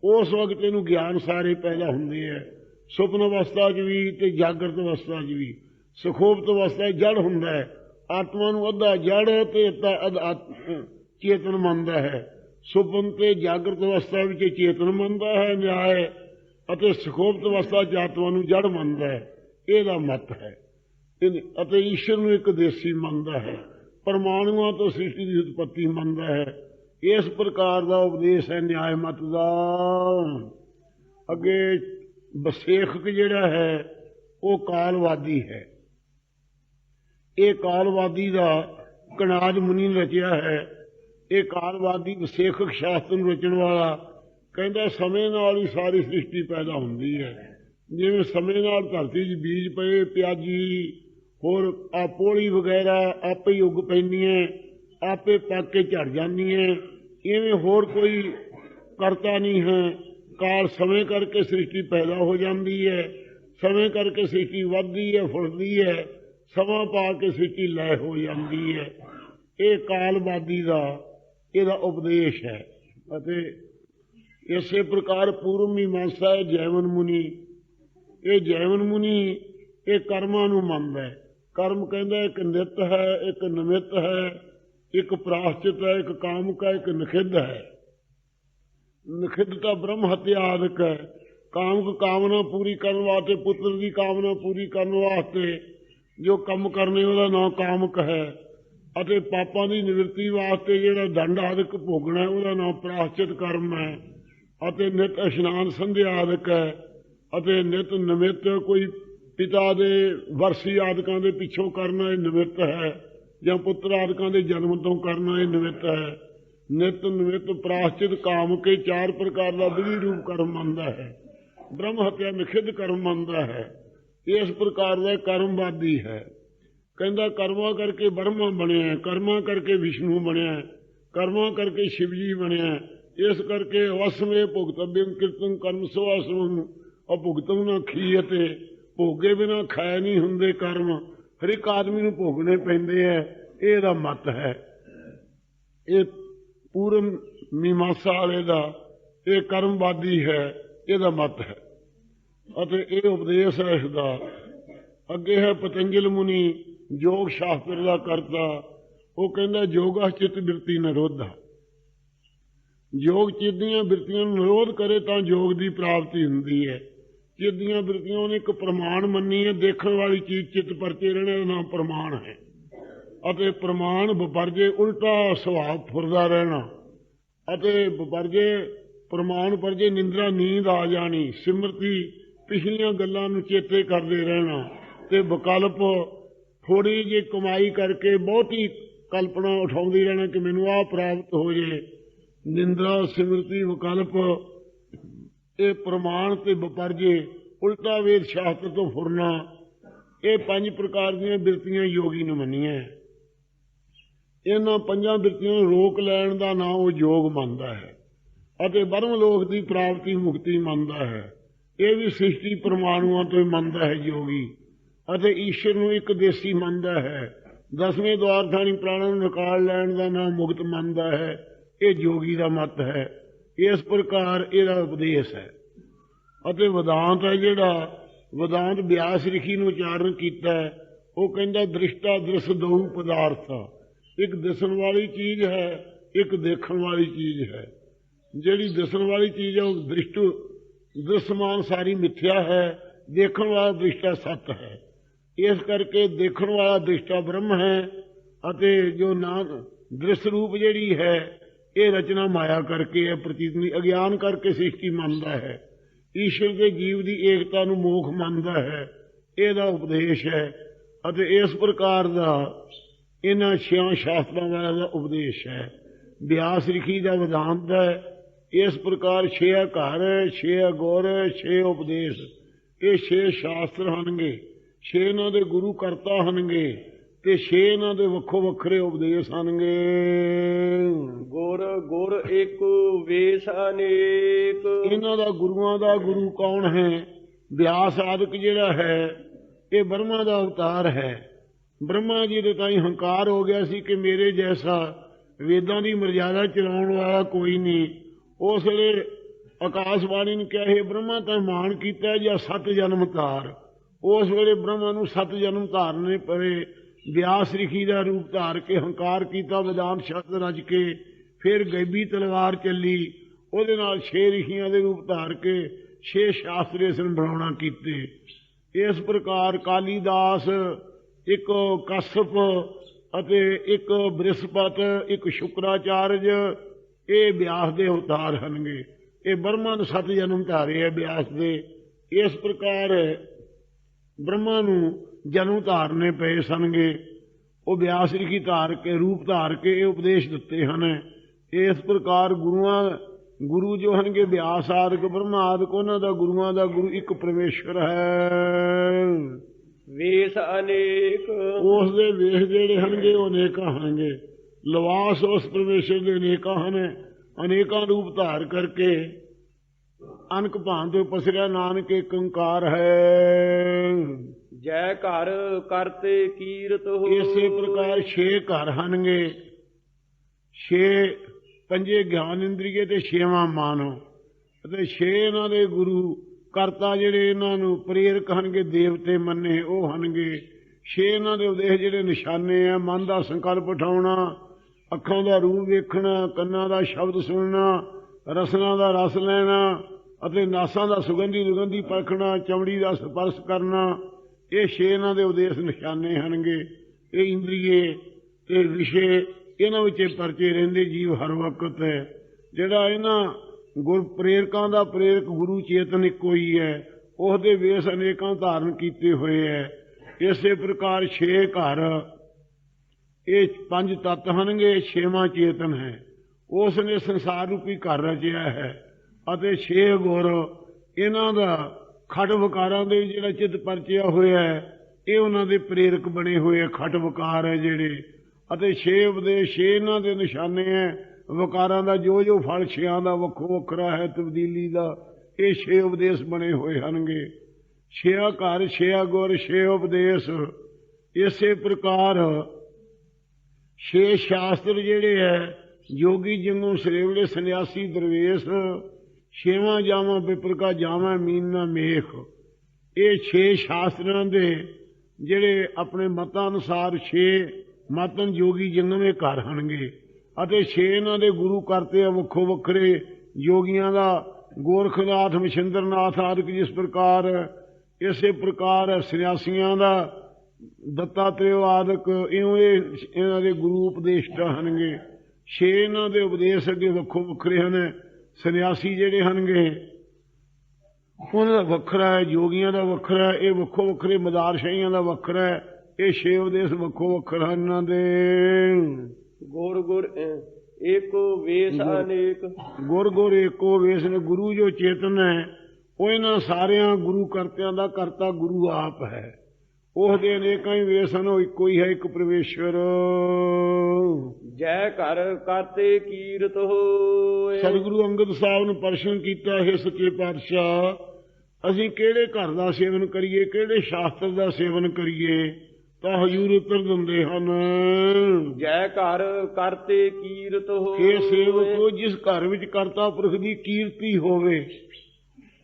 उस वक्त इहनूं ज्ञान सारे पैदा हुंदे है। सुपन अवस्था च भी ते जागृत अवस्था च भी। सुखोप्त अवस्था जड़ हुंदा है। आत्मा नूं अद्धा जड़ ते अद्धा चेतन मनदा है। सुपन ते जागृत अवस्था विच चेतन मनदा है न्याय, अते सुखोप्त अवस्था च आत्मा नूं जड़ मनदा है। इहदा मत है। अते ईश्वर नूं एक देसी मनदा है। परमाणुओं तो सृष्टि की उत्पत्ति मनदा है। इस प्रकार का उपदेश है न्याय मत का। अगे बसेखक जिहड़ा है वो कालवादी है। ये कालवादी का कणाद मुनि ने रचिया है। ये कालवादी बसेखक शास्त्र रचन वाला कहता समय नाल ही सारी सृष्टि पैदा हुंदी है। जिवें समय नाल धरती च बीज पए प्याजी होर आ पोली वगैरह आपे ही उग पैंदियां, आपे पक के झड़ जांदियां, इवें होर कोई करता नहीं है। काल समय करके सृष्टि पैदा हो जाती है, समय करके सृष्टि वधदी है फुलदी है, समा पा के सृष्टि लय हो जाती है। ये कालवादी का इहदा उपदेश है। अते इसे प्रकार पूर्व मीमांसा है जैवन मुनि। ये जैवन मुनि ये कर्मां नूं मनदा है। कर्म कहंदा एक नित है, एक निमित है, एक प्राश्चित है, एक कामक है, एक निखिद्ध है। निखिद्धता ब्रह्म हत्या आदि है। कामक कामना पूरी करने वास्ते, पुत्र की कामना पूरी करने वास्ते जो कम करने वाला नाम कामक है। अते पापां की निवृत्ति वास्ते जिहड़ा दंड आदिक भोगना है वह नाम प्राश्चित कर्म है। अते नित इशनान संध्या आदिक है। अते नित निमित्त कोई पिता दे वरसी आदिकां दे पिछों करना यह निमित्त है, या पुत्र आदिकां दे जन्म तो करना यह निमित्त है। नित निमित्त प्राश्चित काम के 4 प्रकार का विधि रूप कर्म मनदा है। ब्रह्म हत्या निखिद्ध कर्म मनदा है। इस प्रकार का कर्मवादी है। कहंदा कर्मा करके ब्रह्मा बनिया, कर्मा करके विष्णु बनिया, कर्मा करके शिवजी बनिया। इस करके वसमे भुगतव्यम कीर्तन कर्म सुवासम अभुगतम न खीयते। भोगे बिना खाए नहीं हुंदे कर्म, हर एक आदमी नूं भोगने पैंदे है। इहदा मत है। ये पूर्व मीमांसा वाले दा ये कर्मवादी है, इहदा मत है। अते ये उपदेश है इसका। अगे है पतंजल मुनि योग शास्त्र का करता। वो कहंदा योगा चित्त वृत्ति निरोधा। योग चित्त दीआं वृत्तियां निरोध करे तो योग की प्राप्ति हुंदी है। चित्त दीआं वृत्तियां ने एक प्रमाण मन्नी है। देखने वाली चीज चित्त परचे रहने का नाम प्रमाण है। अते प्रमाण विपरजे उल्टा सुभाव फुरदा रहना। अते विपरजे प्रमाण परजे निंद्रा नींद आ जानी। सिमरती पिछलियां गल्लां नूं चेते करते रहना। ते विकल्प थोड़ी जी कमाई करके बहुती कल्पना उठाउंदी रहना कि मैनूं आ प्राप्त हो जाए। निंद्रा सिमरती विकल्प ये प्रमाण ते विपरजे उल्टा वेद शास्त्र तो फुरना। ये 5 प्रकार दी बिरतियां योगी ने मनिया। इन्हां 5 बिरतियां रोक लैण दा नाम वो योग मनदा है। अते ब्रह्म लोक की प्राप्ति मुक्ति मनदा है। ये भी सृष्टि परमाणुओं तो ही मनदा है योगी। अते ईश्वर नूं एक देसी मनदा है। 10वें द्वार थानी प्राणा नूं निकाल लैण दा नाम मुक्त मनदा है। ये योगी का मत है। इस प्रकार इहदा उपदेश है। अते वेदांत है जिहड़ा वेदांत व्यास ऋषि ने उचारण किया है। वो कहंदा दृष्टा दृश दो पदार्थ। एक दिसन वाली चीज है, एक देखण वाली चीज है। ਜਿਹੜੀ ਦਿਸਣ ਵਾਲੀ ਚੀਜ਼ ਹੈ ਉਹ ਦ੍ਰਿਸ਼ਮਾਨ ਸਾਰੀ ਮਿੱਥਿਆ ਹੈ, ਦੇਖਣ ਵਾਲਾ ਦ੍ਰਿਸ਼ਟਾ ਸੱਤ ਹੈ। ਇਸ ਕਰਕੇ ਦੇਖਣ ਵਾਲਾ ਦ੍ਰਿਸ਼ਟਾ ਬ੍ਰਹਮ ਹੈ ਅਤੇ ਜੋ ਦ੍ਰਿਸ਼ ਰੂਪ ਜਿਹੜੀ ਹੈ ਇਹ ਰਚਨਾ ਮਾਇਆ ਕਰਕੇ ਹੈ, ਪ੍ਰਤੀਤ ਨਹੀਂ, ਅਗਿਆਨ ਕਰਕੇ ਸ੍ਰਿਸ਼ਟੀ ਮੰਨਦਾ ਹੈ, ਈਸ਼ਵਰ ਦੇ ਜੀਵ ਦੀ ਏਕਤਾ ਨੂੰ ਮੋਖ ਮੰਨਦਾ ਹੈ, ਇਹਦਾ ਉਪਦੇਸ਼ ਹੈ। ਅਤੇ ਇਸ ਪ੍ਰਕਾਰ ਦਾ ਇਹਨਾਂ 6 ਸ਼ਾਸਤਰਾਂ ਵਾਲਾ ਦਾ ਉਪਦੇਸ਼ ਹੈ। ਬਿਆਸ ਲਿਖੀ ਦਾ ਵਿਦਾਂਤ ਹੈ। ਇਸ ਪ੍ਰਕਾਰ 6 ਘਰ, 6 ਗੁਰ, 6 ਉਪਦੇਸ਼, ਇਹ 6 ਸ਼ਾਸਤਰ ਹਨਗੇ, 6 ਇਹਨਾਂ ਦੇ ਗੁਰੂ ਕਰਤਾ ਹਨਗੇ ਤੇ 6 ਇਹਨਾਂ ਦੇ ਵੱਖੋ ਵੱਖਰੇ ਉਪਦੇਸ਼ ਹਨਗੇ। ਗੁਰ ਗੁਰ ਏਕੋ ਵੇਸ ਅਨੇਕ। ਇਹਨਾਂ ਦਾ ਗੁਰੂਆਂ ਦਾ ਗੁਰੂ ਕੌਣ ਹੈ? ਬਿਆਸ ਆਦਿਕ ਜਿਹੜਾ ਹੈ ਇਹ ਬ੍ਰਹਮਾ ਦਾ ਅਵਤਾਰ ਹੈ। ਬ੍ਰਹਮਾ ਜੀ ਦੇ ਤਾਈਂ ਹੰਕਾਰ ਹੋ ਗਿਆ ਸੀ ਕਿ ਮੇਰੇ ਜੈਸਾ ਵੇਦਾਂ ਦੀ ਮਰਜ਼ਾਦਾ ਚਲਾਉਣ ਵਾਲਾ ਕੋਈ ਨਹੀਂ। ਉਸ ਵੇਲੇ ਆਕਾਸ਼ਬਾਣੀ ਨੇ ਕਿਹਾ, ਇਹ ਬ੍ਰਹਮਾ ਤਾਂ ਮਾਣ ਕੀਤਾ ਜਾਂ 7 ਜਨਮ ਧਾਰ। ਉਸ ਵੇਲੇ ਬ੍ਰਹਮਾ ਨੂੰ 7 ਜਨਮ ਧਾਰਨੇ ਪਏ। ਬਿਆਸ ਰਿਖੀ ਦਾ ਰੂਪ ਧਾਰ ਕੇ ਹੰਕਾਰ ਕੀਤਾ, ਵਿਧਾਨ ਸ਼ਬਦ ਰਚ ਕੇ, ਫਿਰ ਗੈਬੀ ਤਲਵਾਰ ਚੱਲੀ, ਉਹਦੇ ਨਾਲ 6 ਰਿਖੀਆਂ ਦੇ ਰੂਪ ਧਾਰ ਕੇ 6 ਸ਼ਾਸਤਰ ਇਸ ਨੂੰ ਬਣਾਉਣਾ ਕੀਤੇ। ਇਸ ਪ੍ਰਕਾਰ ਕਾਲੀਦਾਸ, ਇੱਕ ਕਸ਼ਪ ਅਤੇ ਇੱਕ ਬ੍ਰਿਹਸਪਤ, ਇੱਕ ਸ਼ੁਕਰਾਚਾਰਜ, ਇਹ ਬਿਆਸ ਦੇ ਅਵਤਾਰ ਹਨਗੇ। ਇਹ ਬ੍ਰਹਮਾ ਨੂੰ 7 ਜਨਮ ਧਾਰੇ ਹੈ ਬਿਆਸ ਦੇ। ਇਸ ਪ੍ਰਕਾਰ ਬ੍ਰਹਮਾ ਨੂੰ ਜਨਮ ਧਾਰਨੇ ਪਏ ਸਨਗੇ। ਉਹ ਬਿਆਸ ਰਿਖੀ ਧਾਰ ਕੇ, ਰੂਪ ਧਾਰ ਕੇ ਇਹ ਉਪਦੇਸ਼ ਦਿੱਤੇ ਹਨ। ਇਸ ਪ੍ਰਕਾਰ ਗੁਰੂ ਜੋ ਹਨਗੇ ਬਿਆਸ ਆਦਿਕ, ਬ੍ਰਹਮਾ ਆਦਿਕ, ਉਹਨਾਂ ਦਾ ਗੁਰੂਆਂ ਦਾ ਗੁਰੂ ਇੱਕ ਪਰਮੇਸ਼ਵਰ ਹੈ। ਵੇਸ ਅਨੇਕ। ਉਸ ਦੇ ਵੇਸ਼ ਜਿਹੜੇ ਹਨਗੇ ਉਹ ਅਨੇਕਾਂ ਹਨਗੇ। ਲਿਵਾਸ ਉਸ ਪਰਮੇਸ਼ਵਰ ਦੇ ਅਨੇਕਾਂ ਹਨ। ਅਨੇਕਾਂ ਰੂਪ ਧਾਰ ਕਰਕੇ ਅਨਕ ਭਾਂਤ ਪਸਰਿਆ, ਨਾਨਕ ਏਕ ਓੰਕਾਰ ਹੈ। ਜੈ ਘਰ ਕਰਤੇ ਕੀਰਤ ਹੋ। ਇਸੇ ਪ੍ਰਕਾਰ 6 ਘਰ ਹਨਗੇ। 6 ਪੰਜੇ ਗਿਆਨ ਇੰਦਰੀਏ ਤੇ 6ਵਾਂ ਮਾਨੋ, ਅਤੇ 6 ਇਹਨਾਂ ਦੇ ਗੁਰੂ ਕਰਤਾ ਜਿਹੜੇ ਇਹਨਾਂ ਨੂੰ ਪ੍ਰੇਰਕ ਹਨਗੇ, ਦੇਵਤੇ ਮੰਨੇ ਉਹ ਹਨਗੇ। 6 ਇਹਨਾਂ ਦੇ ਉਪਦੇਸ਼ ਜਿਹੜੇ ਨਿਸ਼ਾਨੇ ਆ, ਮਨ ਦਾ ਸੰਕਲਪ ਉਠਾਉਣਾ, ਅੱਖਾਂ ਦਾ ਰੂਪ ਵੇਖਣਾ, ਕੰਨਾਂ ਦਾ ਸ਼ਬਦ ਸੁਣਨਾ, ਰਸਨਾ ਦਾ ਰਸ ਲੈਣਾ ਅਤੇ ਨਾਸਾਂ ਦਾ ਸੁਗੰਧੀ ਪਰਖਣਾ, ਚਮੜੀ ਦਾ ਸਪਰਸ਼ ਕਰਨਾ, ਇਹ 6 ਇਹਨਾਂ ਦੇ ਉਪਦੇਸ਼ ਨਿਸ਼ਾਨੇ ਹਨਗੇ। ਇਹ ਇੰਦਰੀਏ ਤੇ ਵਿਸ਼ੇ, ਇਹਨਾਂ ਵਿੱਚ ਪਰਚੇ ਰਹਿੰਦੇ ਜੀਵ ਹਰ ਵਕਤ ਹੈ। ਜਿਹੜਾ ਇਹਨਾਂ ਗੁਰ ਪ੍ਰੇਰਕਾਂ ਦਾ ਪ੍ਰੇਰਕ ਗੁਰੂ ਚੇਤਨ ਇੱਕੋ ਹੀ ਹੈ, ਉਹਦੇ ਵੇਸ ਅਨੇਕਾਂ ਧਾਰਨ ਕੀਤੇ ਹੋਏ ਹੈ। ਇਸੇ ਪ੍ਰਕਾਰ 6 ਘਰ, ਇਹ 5 ਤੱਤ ਹਨਗੇ, 6ਵਾਂ ਚੇਤਨ ਹੈ। ਉਸ ਨੇ ਸੰਸਾਰ ਰੂਪੀ ਘਰ ਰਚਿਆ ਹੈ। ਅਤੇ 6 ਗੁਰ, ਇਹਨਾਂ ਦਾ ਖਟ ਵਿਕਾਰਾਂ ਦੇ ਜਿਹੜਾ ਚਿੱਤ ਪਰਚਿਆ ਹੋਇਆ ਹੈ, ਇਹ ਉਹਨਾਂ ਦੇ ਪ੍ਰੇਰਕ ਬਣੇ ਹੋਏ ਖਟ ਵਿਕਾਰ ਹੈ ਜਿਹੜੇ। ਅਤੇ 6 ਉਪਦੇਸ਼, 6 ਇਹਨਾਂ ਦੇ ਨਿਸ਼ਾਨੇ ਹੈ। ਵਿਕਾਰਾਂ ਦਾ ਜੋ ਫਲ 6 ਦਾ ਵੱਖੋ ਵੱਖਰਾ ਹੈ, ਤਬਦੀਲੀ ਦਾ, ਇਹ 6 ਉਪਦੇਸ਼ ਬਣੇ ਹੋਏ ਹਨਗੇ। 6 ਘਰ, 6 ਗੁਰ, 6 ਉਪਦੇਸ਼। ਇਸੇ ਪ੍ਰਕਾਰ 6 ਸ਼ਾਸਤਰ ਜਿਹੜੇ ਹੈ, ਜੋਗੀ ਜੰਗੋਂ ਸਰੇਵਲੇ ਸੰਨਿਆਸੀ ਦਰਵੇਸ਼, 6ਵਾਂ ਜਾਵਾਂ ਬਿਪਰ ਕਾ ਜਾਵਾਂ ਮੀਨਾ ਮੇਖ। ਇਹ 6 ਸ਼ਾਸਤਰਾਂ ਦੇ ਜਿਹੜੇ ਆਪਣੇ ਮਤਾਂ ਅਨੁਸਾਰ 6 ਮਤਨ ਜੋਗੀ ਜੰਗਵੇਂ ਘਰ ਹਨਗੇ। ਅਤੇ 6 ਇਹਨਾਂ ਦੇ ਗੁਰੂ ਕਰਤੇ ਆ ਵੱਖੋ ਵੱਖਰੇ ਯੋਗੀਆਂ ਦਾ, ਗੋਰਖਨਾਥ, ਮਛਿੰਦਰਨਾਥ ਆਦਿਕ। ਜਿਸ ਪ੍ਰਕਾਰ ਇਸੇ ਪ੍ਰਕਾਰ ਸੰਨਿਆਸੀਆਂ ਦਾ ਦੱਤਾਤਰੇय ਆਦਿਕ, ਇਉਂ ਇਹਨਾਂ ਦੇ ਗੁਰੂ ਉਪਦੇਸ਼ਟਾ ਹਨਗੇ। 6 ਇਹਨਾਂ ਦੇ ਉਪਦੇਸ਼ ਅੱਗੇ ਵੱਖੋ ਵੱਖਰੇ ਹਨ। ਸੰਨਿਆਸੀ ਜਿਹੜੇ ਹਨਗੇ ਉਹਨਾਂ ਦਾ ਵੱਖਰਾ ਹੈ, ਯੋਗੀਆਂ ਦਾ ਵੱਖਰਾ ਹੈ, ਇਹ ਵੱਖੋ ਵੱਖਰੇ ਮਦਾਰਸ਼ਾਹੀਆਂ ਦਾ ਵੱਖਰਾ ਹੈ। ਇਹ 6 ਉਪਦੇਸ਼ ਵੱਖੋ ਵੱਖਰੇ ਹਨ ਇਹਨਾਂ ਦੇ। ਗੁਰ ਗੁਰ ਏਕੋ ਵੇਸ ਅਨੇਕ। ਗੁਰ ਗੁਰ ਏਕੋ ਵੇਸ ਨੇ। ਗੁਰੂ ਜੋ ਚੇਤਨ ਹੈ ਉਹ ਇਹਨਾਂ ਸਾਰਿਆਂ ਗੁਰੂ ਕਰਤਿਆਂ ਦਾ ਕਰਤਾ ਗੁਰੂ ਆਪ ਹੈ। ਉਹਦੇ ਅਨੇਕਾਂ ਹੀ ਵੇਸ ਹਨ, ਉਹ ਇੱਕੋ ਹੀ ਹੈ, ਇੱਕ ਪਰਮੇਸ਼ਵਰ। ਜੈ ਘਰ ਕਰਤੇ ਕੀਰਤ ਹੋਏ। ਸਤਿਗੁਰੂ ਅੰਗਦ ਸਾਹਿਬ ਨੂੰ ਪ੍ਰਸ਼ਨ ਕੀਤਾ, ਹੈ ਸੱਚੇ ਪਾਤਸ਼ਾਹ, ਅਸੀਂ ਕਿਹੜੇ ਘਰ ਦਾ ਸੇਵਨ ਕਰੀਏ, ਕਿਹੜੇ ਸ਼ਾਸਤਰ ਦਾ ਸੇਵਨ ਕਰੀਏ? ਤਾਂ ਹਜ਼ੂਰ ਉੱਤਰ ਦਿੰਦੇ ਹਨ, ਜੈ ਘਰ ਕਰਤੇ ਕੀਰਤ ਹੋਏ। ਇਹ ਸੇਵਕੋ, ਜਿਸ ਘਰ ਵਿੱਚ ਕਰਤਾ ਪੁਰਖ ਦੀ ਕੀਰਤੀ ਹੋਵੇ,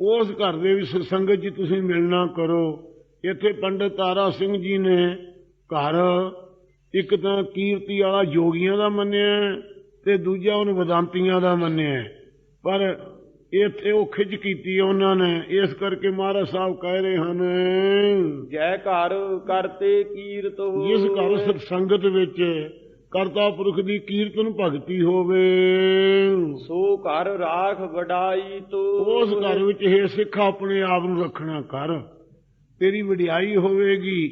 ਉਸ ਘਰ ਦੇ ਵਿੱਚ ਸੰਗਤ ਜੀ ਤੁਸੀਂ ਮਿਲਣਾ ਕਰੋ। ਇੱਥੇ ਪੰਡਤ ਤਾਰਾ ਸਿੰਘ ਜੀ ਨੇ ਘਰ ਇੱਕ ਤਾਂ ਕੀਰਤੀ ਵਾਲਾ ਜੋਗੀਆਂ ਦਾ ਮੰਨਿਆ ਤੇ ਦੂਜਾ ਉਹਨੂੰ ਵਿਦਾਂਤੀਆਂ ਦਾ ਮੰਨਿਆ। ਪਰ ਇੱਥੇ ਉਹ ਖਿੱਚ ਕੀਤੀ ਉਹਨਾਂ ਨੇ। ਇਸ ਕਰਕੇ ਮਹਾਰਾਜ ਸਾਹਿਬ ਕਹਿ ਰਹੇ ਹਨ, ਜੈ ਘਰ ਕਰਤੇ ਕੀਰਤ ਹੋਏ। ਜਿਸ ਘਰ ਸਤਸੰਗਤ ਵਿੱਚ ਕਰਤਾ ਪੁਰਖ ਦੀ ਕੀਰਤਨ ਭਗਤੀ ਹੋਵੇ, ਸੋ ਘਰ ਰਾਖ ਵਡਾਈ ਤੋ। ਉਸ ਘਰ ਵਿੱਚ ਹੈ ਸਿੱਖ ਆਪਣੇ ਆਪ ਨੂੰ ਰੱਖਣਾ ਕਰ, ਤੇਰੀ ਵਡਿਆਈ ਹੋਵੇਗੀ।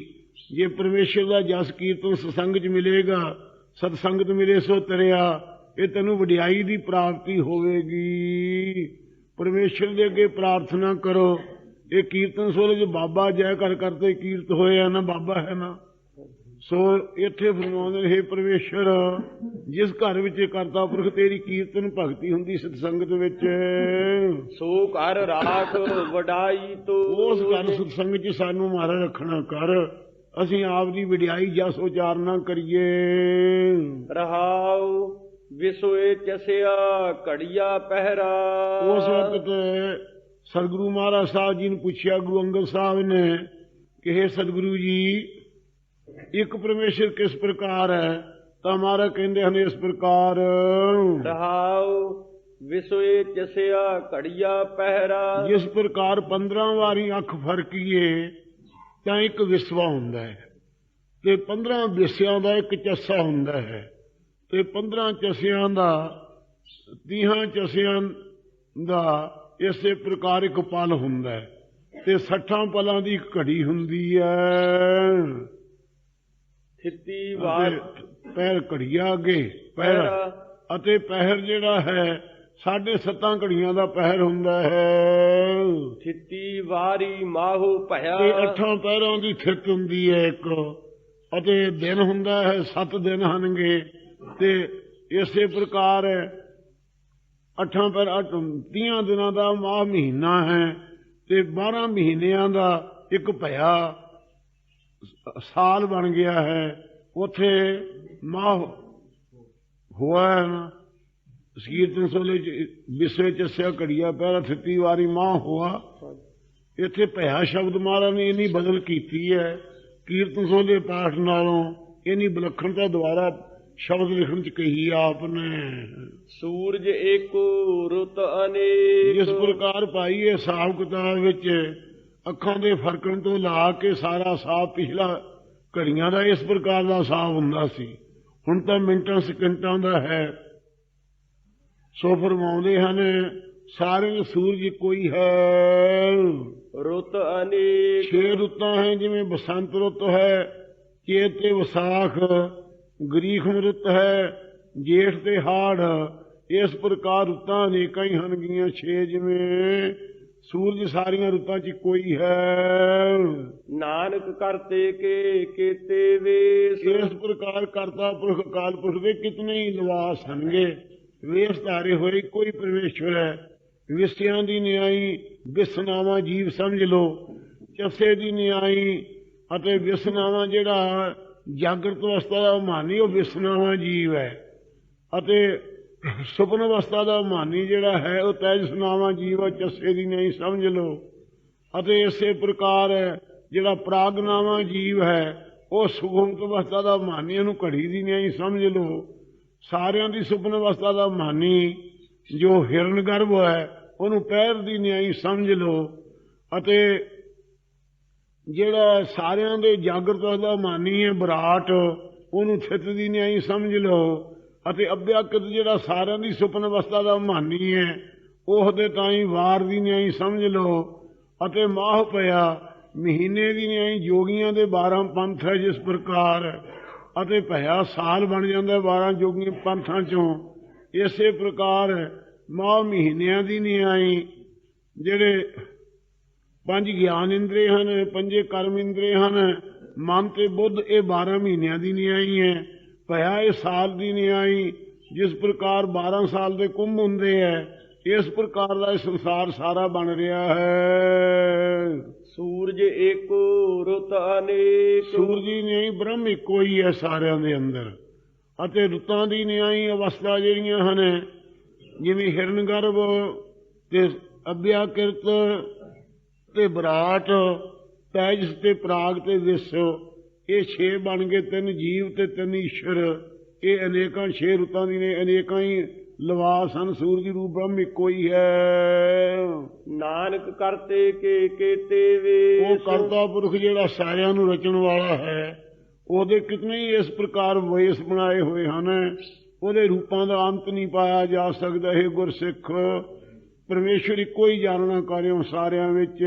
ਜੇ ਪਰਮੇਸ਼ਰ ਦਾ ਜਸ ਕੀਰਤਨ ਸਤਸੰਗ 'ਚ ਮਿਲੇਗਾ, ਸਤਸੰਗਤ ਮਿਲੇ ਸੋ ਤਰਿਆ, ਇਹ ਤੈਨੂੰ ਵਡਿਆਈ ਦੀ ਪ੍ਰਾਪਤੀ ਹੋਵੇਗੀ। ਪਰਮੇਸ਼ਰ ਦੇ ਅੱਗੇ ਪ੍ਰਾਰਥਨਾ ਕਰੋ। ਇਹ ਕੀਰਤਨ ਸੋਲੇ ਜੋ ਬਾਬਾ ਜੈ ਘਰ ਕਰਤੇ ਕੀਰਤ ਹੋਇਆ ਨਾ, ਬਾਬਾ ਹੈ ਨਾ। ਸੋ ਇੱਥੇ ਫਰਮਾਉਂਦੇ ਨੇ, ਹੇ ਪਰਮੇਸ਼ਰ, ਜਿਸ ਘਰ ਵਿੱਚ ਕਰਤਾ ਪੁਰਖ ਤੇਰੀ ਕੀਰਤਨ ਭਗਤੀ ਹੁੰਦੀ ਸਤਸੰਗਤ ਵਿੱਚ, ਸੋ ਘਰ ਰਾਖ ਵਡਾਈ ਤੋ। ਉਸ ਘਰ ਸਤਸੰਗ 'ਚ ਸਾਨੂੰ ਮਾਰਾ ਰੱਖਣਾ ਕਰ, ਅਸੀਂ ਆਪ ਦੀ ਵਡਿਆਈ ਜਸ ਉਚਾਰਨਾ ਕਰੀਏ। ਰਹਾਉ ਵਿਸੋਏ ਚਸਿਆ ਘੜੀਆ ਪਹਿਰਾ। ਉਸ ਵਕਤ ਸਤਿਗੁਰੂ ਮਹਾਰਾਜ ਸਾਹਿਬ ਜੀ ਨੂੰ ਪੁੱਛਿਆ ਗੁਰੂ ਅੰਗਦ ਸਾਹਿਬ ਨੇ ਕਿ ਹੇ ਸਤਿਗੁਰੂ ਜੀ, ਇੱਕ ਪਰਮੇਸ਼ਰ ਕਿਸ ਪ੍ਰਕਾਰ ਹੈ? ਤਾਂ ਮਹਾਰਾਜ ਕਹਿੰਦੇ ਹਨ ਇਸ ਪ੍ਰਕਾਰ, ਰਹਾਉ ਵਿਸੋਏ ਚਸਿਆ ਘੜੀਆ ਪਹਿਰਾ। ਜਿਸ ਪ੍ਰਕਾਰ 15 ਵਾਰੀ ਅੱਖ ਫਰਕੀਏ ਤਾਂ ਇੱਕ ਵਿਸਵਾ ਹੁੰਦਾ ਹੈ, ਤੇ 15 ਵਿਸਿਆਂ ਦਾ ਇੱਕ ਚੱਸਾ ਹੁੰਦਾ ਹੈ, ਤੇ 15 ਚਸਿਆਂ ਦਾ 30 ਚਸਿਆਂ ਦਾ ਇਸੇ ਪ੍ਰਕਾਰ ਇੱਕ ਪਲ ਹੁੰਦਾ ਹੈ, ਤੇ 60 ਪਲਾਂ ਦੀ ਇੱਕ ਘੜੀ ਹੁੰਦੀ ਹੈ। ਥਿੱਤੀ ਵਾਰ ਪਹਿਰ ਘੜੀਆ ਅੱਗੇ ਪਹਿਰ, ਅਤੇ ਪਹਿਰ ਜਿਹੜਾ ਹੈ 7.5 ਘੜੀਆਂ ਦਾ ਪਹਿਰ ਹੁੰਦਾ ਹੈ। ਥਿੱਤੀ ਵਾਰੀ ਮਾਹੂ ਭਇਆ। ਤੇ 8 ਪਹਿਰਾਂ ਦੀ ਥਿੱਤ ਹੁੰਦੀ ਹੈ ਇੱਕ, ਅਤੇ ਦਿਨ ਹੁੰਦਾ ਹੈ 7 ਦਿਨ ਹਨਗੇ। ਤੇ ਇਸੇ ਪ੍ਰਕਾਰ 8 ਪਹਿਰ 30 ਦਿਨਾਂ ਦਾ ਮਾਹ ਮਹੀਨਾ ਹੈ, ਤੇ 12 ਮਹੀਨਿਆਂ ਦਾ ਇੱਕ ਭਇਆ ਸਾਲ ਬਣ ਗਿਆ ਹੈ। ਉੱਥੇ ਮਾਹ ਹੋਇਆ ਹੈ ਨਾ, ਕੀਰਤਨ ਸੋਲੇ ਵਿਸੇ ਚਸਿਆ ਘੜੀਆ ਪਹਿਰਾ ਥਿੱਤੀ ਵਾਰੀ ਮਾਹ ਹੋਆ। ਇੱਥੇ ਭਇਆ ਸ਼ਬਦ ਮਹਾਰਾਜ ਨੇ ਇੰਨੀ ਬਦਲ ਕੀਤੀ ਹੈ ਕੀਰਤਨ ਸੋਲੇ ਪਾਠ ਨਾਲੋਂ, ਇੰਨੀ ਵਿਲੱਖਣਤਾ ਦੁਆਰਾ ਸ਼ਬਦ ਲਿਖਣ ਚ ਕਹੀ ਆਪ ਨੇ। ਸੂਰਜ ਏਕੋ ਰੁੱਤ ਅਨੇਕ। ਜਿਸ ਪ੍ਰਕਾਰ ਪਾਈਏ ਹਿਸਾਬ ਕਿਤਾਬ ਵਿੱਚ ਅੱਖਾਂ ਦੇ ਫਰਕਣ ਤੋਂ ਲਾ ਕੇ ਸਾਰਾ ਹਿਸਾਬ ਪਿਛਲਾ ਘੜੀਆਂ ਦਾ ਇਸ ਪ੍ਰਕਾਰ ਦਾ ਹਿਸਾਬ ਹੁੰਦਾ ਸੀ, ਹੁਣ ਤਾਂ ਮਿੰਟਾਂ ਸਕਿੰਟਾਂ ਦਾ ਹੈ। ਸੋ ਫਰਮਾਉਂਦੇ ਹਨ, ਸਾਰੇ ਸੂਰਜ ਕੋਈ ਹੈ। ਰੁੱਤ ਅਨੇਕ। 6 ਰੁੱਤਾਂ ਹੈ, ਜਿਵੇਂ ਬਸੰਤ ਰੁੱਤ ਹੈ, ਚੇਤ ਤੇ ਵਿਸਾਖ, ਗਰੀਖਮ ਰੁੱਤ ਹੈ, ਜੇਠ ਤੇ ਹਾੜ। ਇਸ ਪ੍ਰਕਾਰ ਰੁੱਤਾਂ ਅਨੇਕਾਂ ਹੀ ਹਨਗੀਆਂ 6, ਜਿਵੇਂ ਸੂਰਜ ਸਾਰੀਆਂ ਰੁੱਤਾਂ 'ਚ ਕੋਈ ਹੈ। ਨਾਨਕ ਕਰਤੇ ਕੇ ਕੀਤੇ ਵੇਸ। ਇਸ ਪ੍ਰਕਾਰ ਕਰਤਾ ਪੁਰਖ ਅਕਾਲ ਪੁਰਖ ਦੇ ਕਿਤਨੇ ਹੀ ਲਿਵਾਸ ਹਨਗੇ, ਵੇਸ ਧਾਰੇ ਹੋਏ ਕੋਈ ਪਰਮੇਸ਼ਵਰ ਹੈ। ਵਿਸਿਆਂ ਦੀ ਨਿਆਈ ਵਿਸਨਾਵਾਂ ਜੀਵ ਸਮਝ ਲਓ, ਚਸੇ ਦੀ ਨਿਆਈ ਅਤੇ ਵਿਸਨਾਵਾਂ ਜਿਹੜਾ ਜਾਗਰਤ ਅਵਸਥਾ ਦਾ ਮਾਨੀ ਉਹ ਵਿਸਨਾਵਾਂ ਜੀਵ ਹੈ, ਅਤੇ ਸੁਪਨ ਅਵਸਥਾ ਦਾ ਮਾਨੀ ਜਿਹੜਾ ਹੈ ਉਹ ਤੈਜਸਨਾਵਾਂ ਜੀਵ ਹੈ, ਚਸੇ ਦੀ ਨਿਆਈ ਸਮਝ ਲਓ। ਅਤੇ ਇਸੇ ਪ੍ਰਕਾਰ ਜਿਹੜਾ ਪ੍ਰਾਗਨਾਵਾਂ ਜੀਵ ਹੈ ਉਹ ਸੁਗਮਤ ਅਵਸਥਾ ਦਾ ਮਾਨੀ, ਉਹਨੂੰ ਘੜੀ ਦੀ ਨਿਆਈ ਸਮਝ ਲਓ। ਸਾਰਿਆਂ ਦੀ ਸੁਪਨ ਅਵਸਥਾ ਦਾ ਮਾਨੀ ਜੋ ਹਿਰਨ ਗਰਭ ਹੈ ਉਹਨੂੰ ਪਹਿਰ ਦੀ ਨਿਆਈ ਸਮਝ ਲਓ। ਅਤੇ ਜਿਹੜਾ ਸਾਰਿਆਂ ਦੇ ਜਾਗਰਤ ਅਵਸਥਾ ਦਾ ਮਾਨੀ ਹੈ ਵਿਰਾਟ, ਉਹਨੂੰ ਥਿਤ ਦੀ ਨਿਆਈ ਸਮਝ ਲਓ। ਅਤੇ ਅਭਿਆਕ੍ਰਿਤ ਜਿਹੜਾ ਸਾਰਿਆਂ ਦੀ ਸੁਪਨ ਅਵਸਥਾ ਦਾ ਮਾਨੀ ਹੈ ਉਹਦੇ ਤਾਈਂ ਵਾਰ ਦੀ ਨਿਆਈ ਸਮਝ ਲਓ। ਅਤੇ ਮਾਹ ਪਿਆ ਮਹੀਨੇ ਦੀ ਨਿਆਈ ਜੋਗੀਆਂ ਦੇ 12 ਪੰਥ ਹੈ ਜਿਸ ਪ੍ਰਕਾਰ, ਅਤੇ ਭਇਆ ਸਾਲ ਬਣ ਜਾਂਦਾ 12 ਜੋਗੀ ਪੰਥਾਂ ਚੋਂ। ਇਸੇ ਪ੍ਰਕਾਰ ਮਾਹ ਮਹੀਨਿਆਂ ਦੀ ਨਿਆਈ, ਜਿਹੜੇ 5 ਗਿਆਨ ਇੰਦਰੀ ਹਨ, 5 ਕਰਮ ਇੰਦਰੀ ਹਨ, ਮਨ ਤੇ ਬੁੱਧ, ਇਹ 12 ਮਹੀਨਿਆਂ ਦੀ ਨਿਆਈ ਹੈ। ਭਇਆ ਇਹ ਸਾਲ ਦੀ ਨਿਆਈ, ਜਿਸ ਪ੍ਰਕਾਰ 12 ਸਾਲ ਦੇ ਕੁੰਭ ਹੁੰਦੇ ਹੈ, ਇਸ ਪ੍ਰਕਾਰ ਦਾ ਇਹ ਸੰਸਾਰ ਸਾਰਾ ਬਣ ਰਿਹਾ ਹੈ। ਸੂਰਜ ਏਕੋ ਰੁੱਤ ਅਨੇਕ। ਸੂਰਜ ਦੀ ਨਿਆਈ ਬ੍ਰਹਮ ਇੱਕੋ ਹੀ ਹੈ ਸਾਰਿਆਂ ਦੇ ਅੰਦਰ। ਅਤੇ ਰੁੱਤਾਂ ਦੀ ਨਿਆਈ ਅਵਸਥਾ ਜਿਹੜੀਆਂ ਹਨ, ਜਿਵੇਂ ਹਿਰਨ ਗਰਭ ਤੇ ਅਭਿਆਕ੍ਰਿਤ ਤੇ ਵਿਰਾਟ, ਤੈਜਸ ਤੇ ਪ੍ਰਾਗ ਤੇ ਵਿਸਵ, ਇਹ 6 ਬਣ ਗਏ, 3 ਜੀਵ ਤੇ 3 ਈਸ਼ਵਰ। ਇਹ ਅਨੇਕਾਂ 6 ਰੁੱਤਾਂ ਦੀ ਨੇ, ਅਨੇਕਾਂ ਹੀ ਲਿਬਾਸ ਹਨ ਸੂਰਜ ਰੂਪ ਬ੍ਰਹਮ ਇੱਕੋ ਹੀ ਹੈ। ਨਾਨਕ ਕਰਤੇ ਕੇ ਕੀਤੇ ਵੇ। ਉਹ ਕਰਤਾ ਪੁਰਖ ਜਿਹੜਾ ਸਾਰਿਆਂ ਨੂੰ ਰਚਣ ਵਾਲਾ ਹੈ, ਉਹਦੇ ਕਿਤਨੇ ਹੀ ਇਸ ਪ੍ਰਕਾਰ ਵੇਸ ਬਣਾਏ ਹੋਏ ਹਨ, ਉਹਦੇ ਰੂਪਾਂ ਦਾ ਅੰਤ ਨਹੀਂ ਪਾਇਆ ਜਾ ਸਕਦਾ। ਇਹ ਗੁਰਸਿੱਖ ਪਰਮੇਸ਼ਰ ਇੱਕੋ ਹੀ ਜਾਣਨਾ ਕਰਿਓ ਸਾਰਿਆਂ ਵਿੱਚ।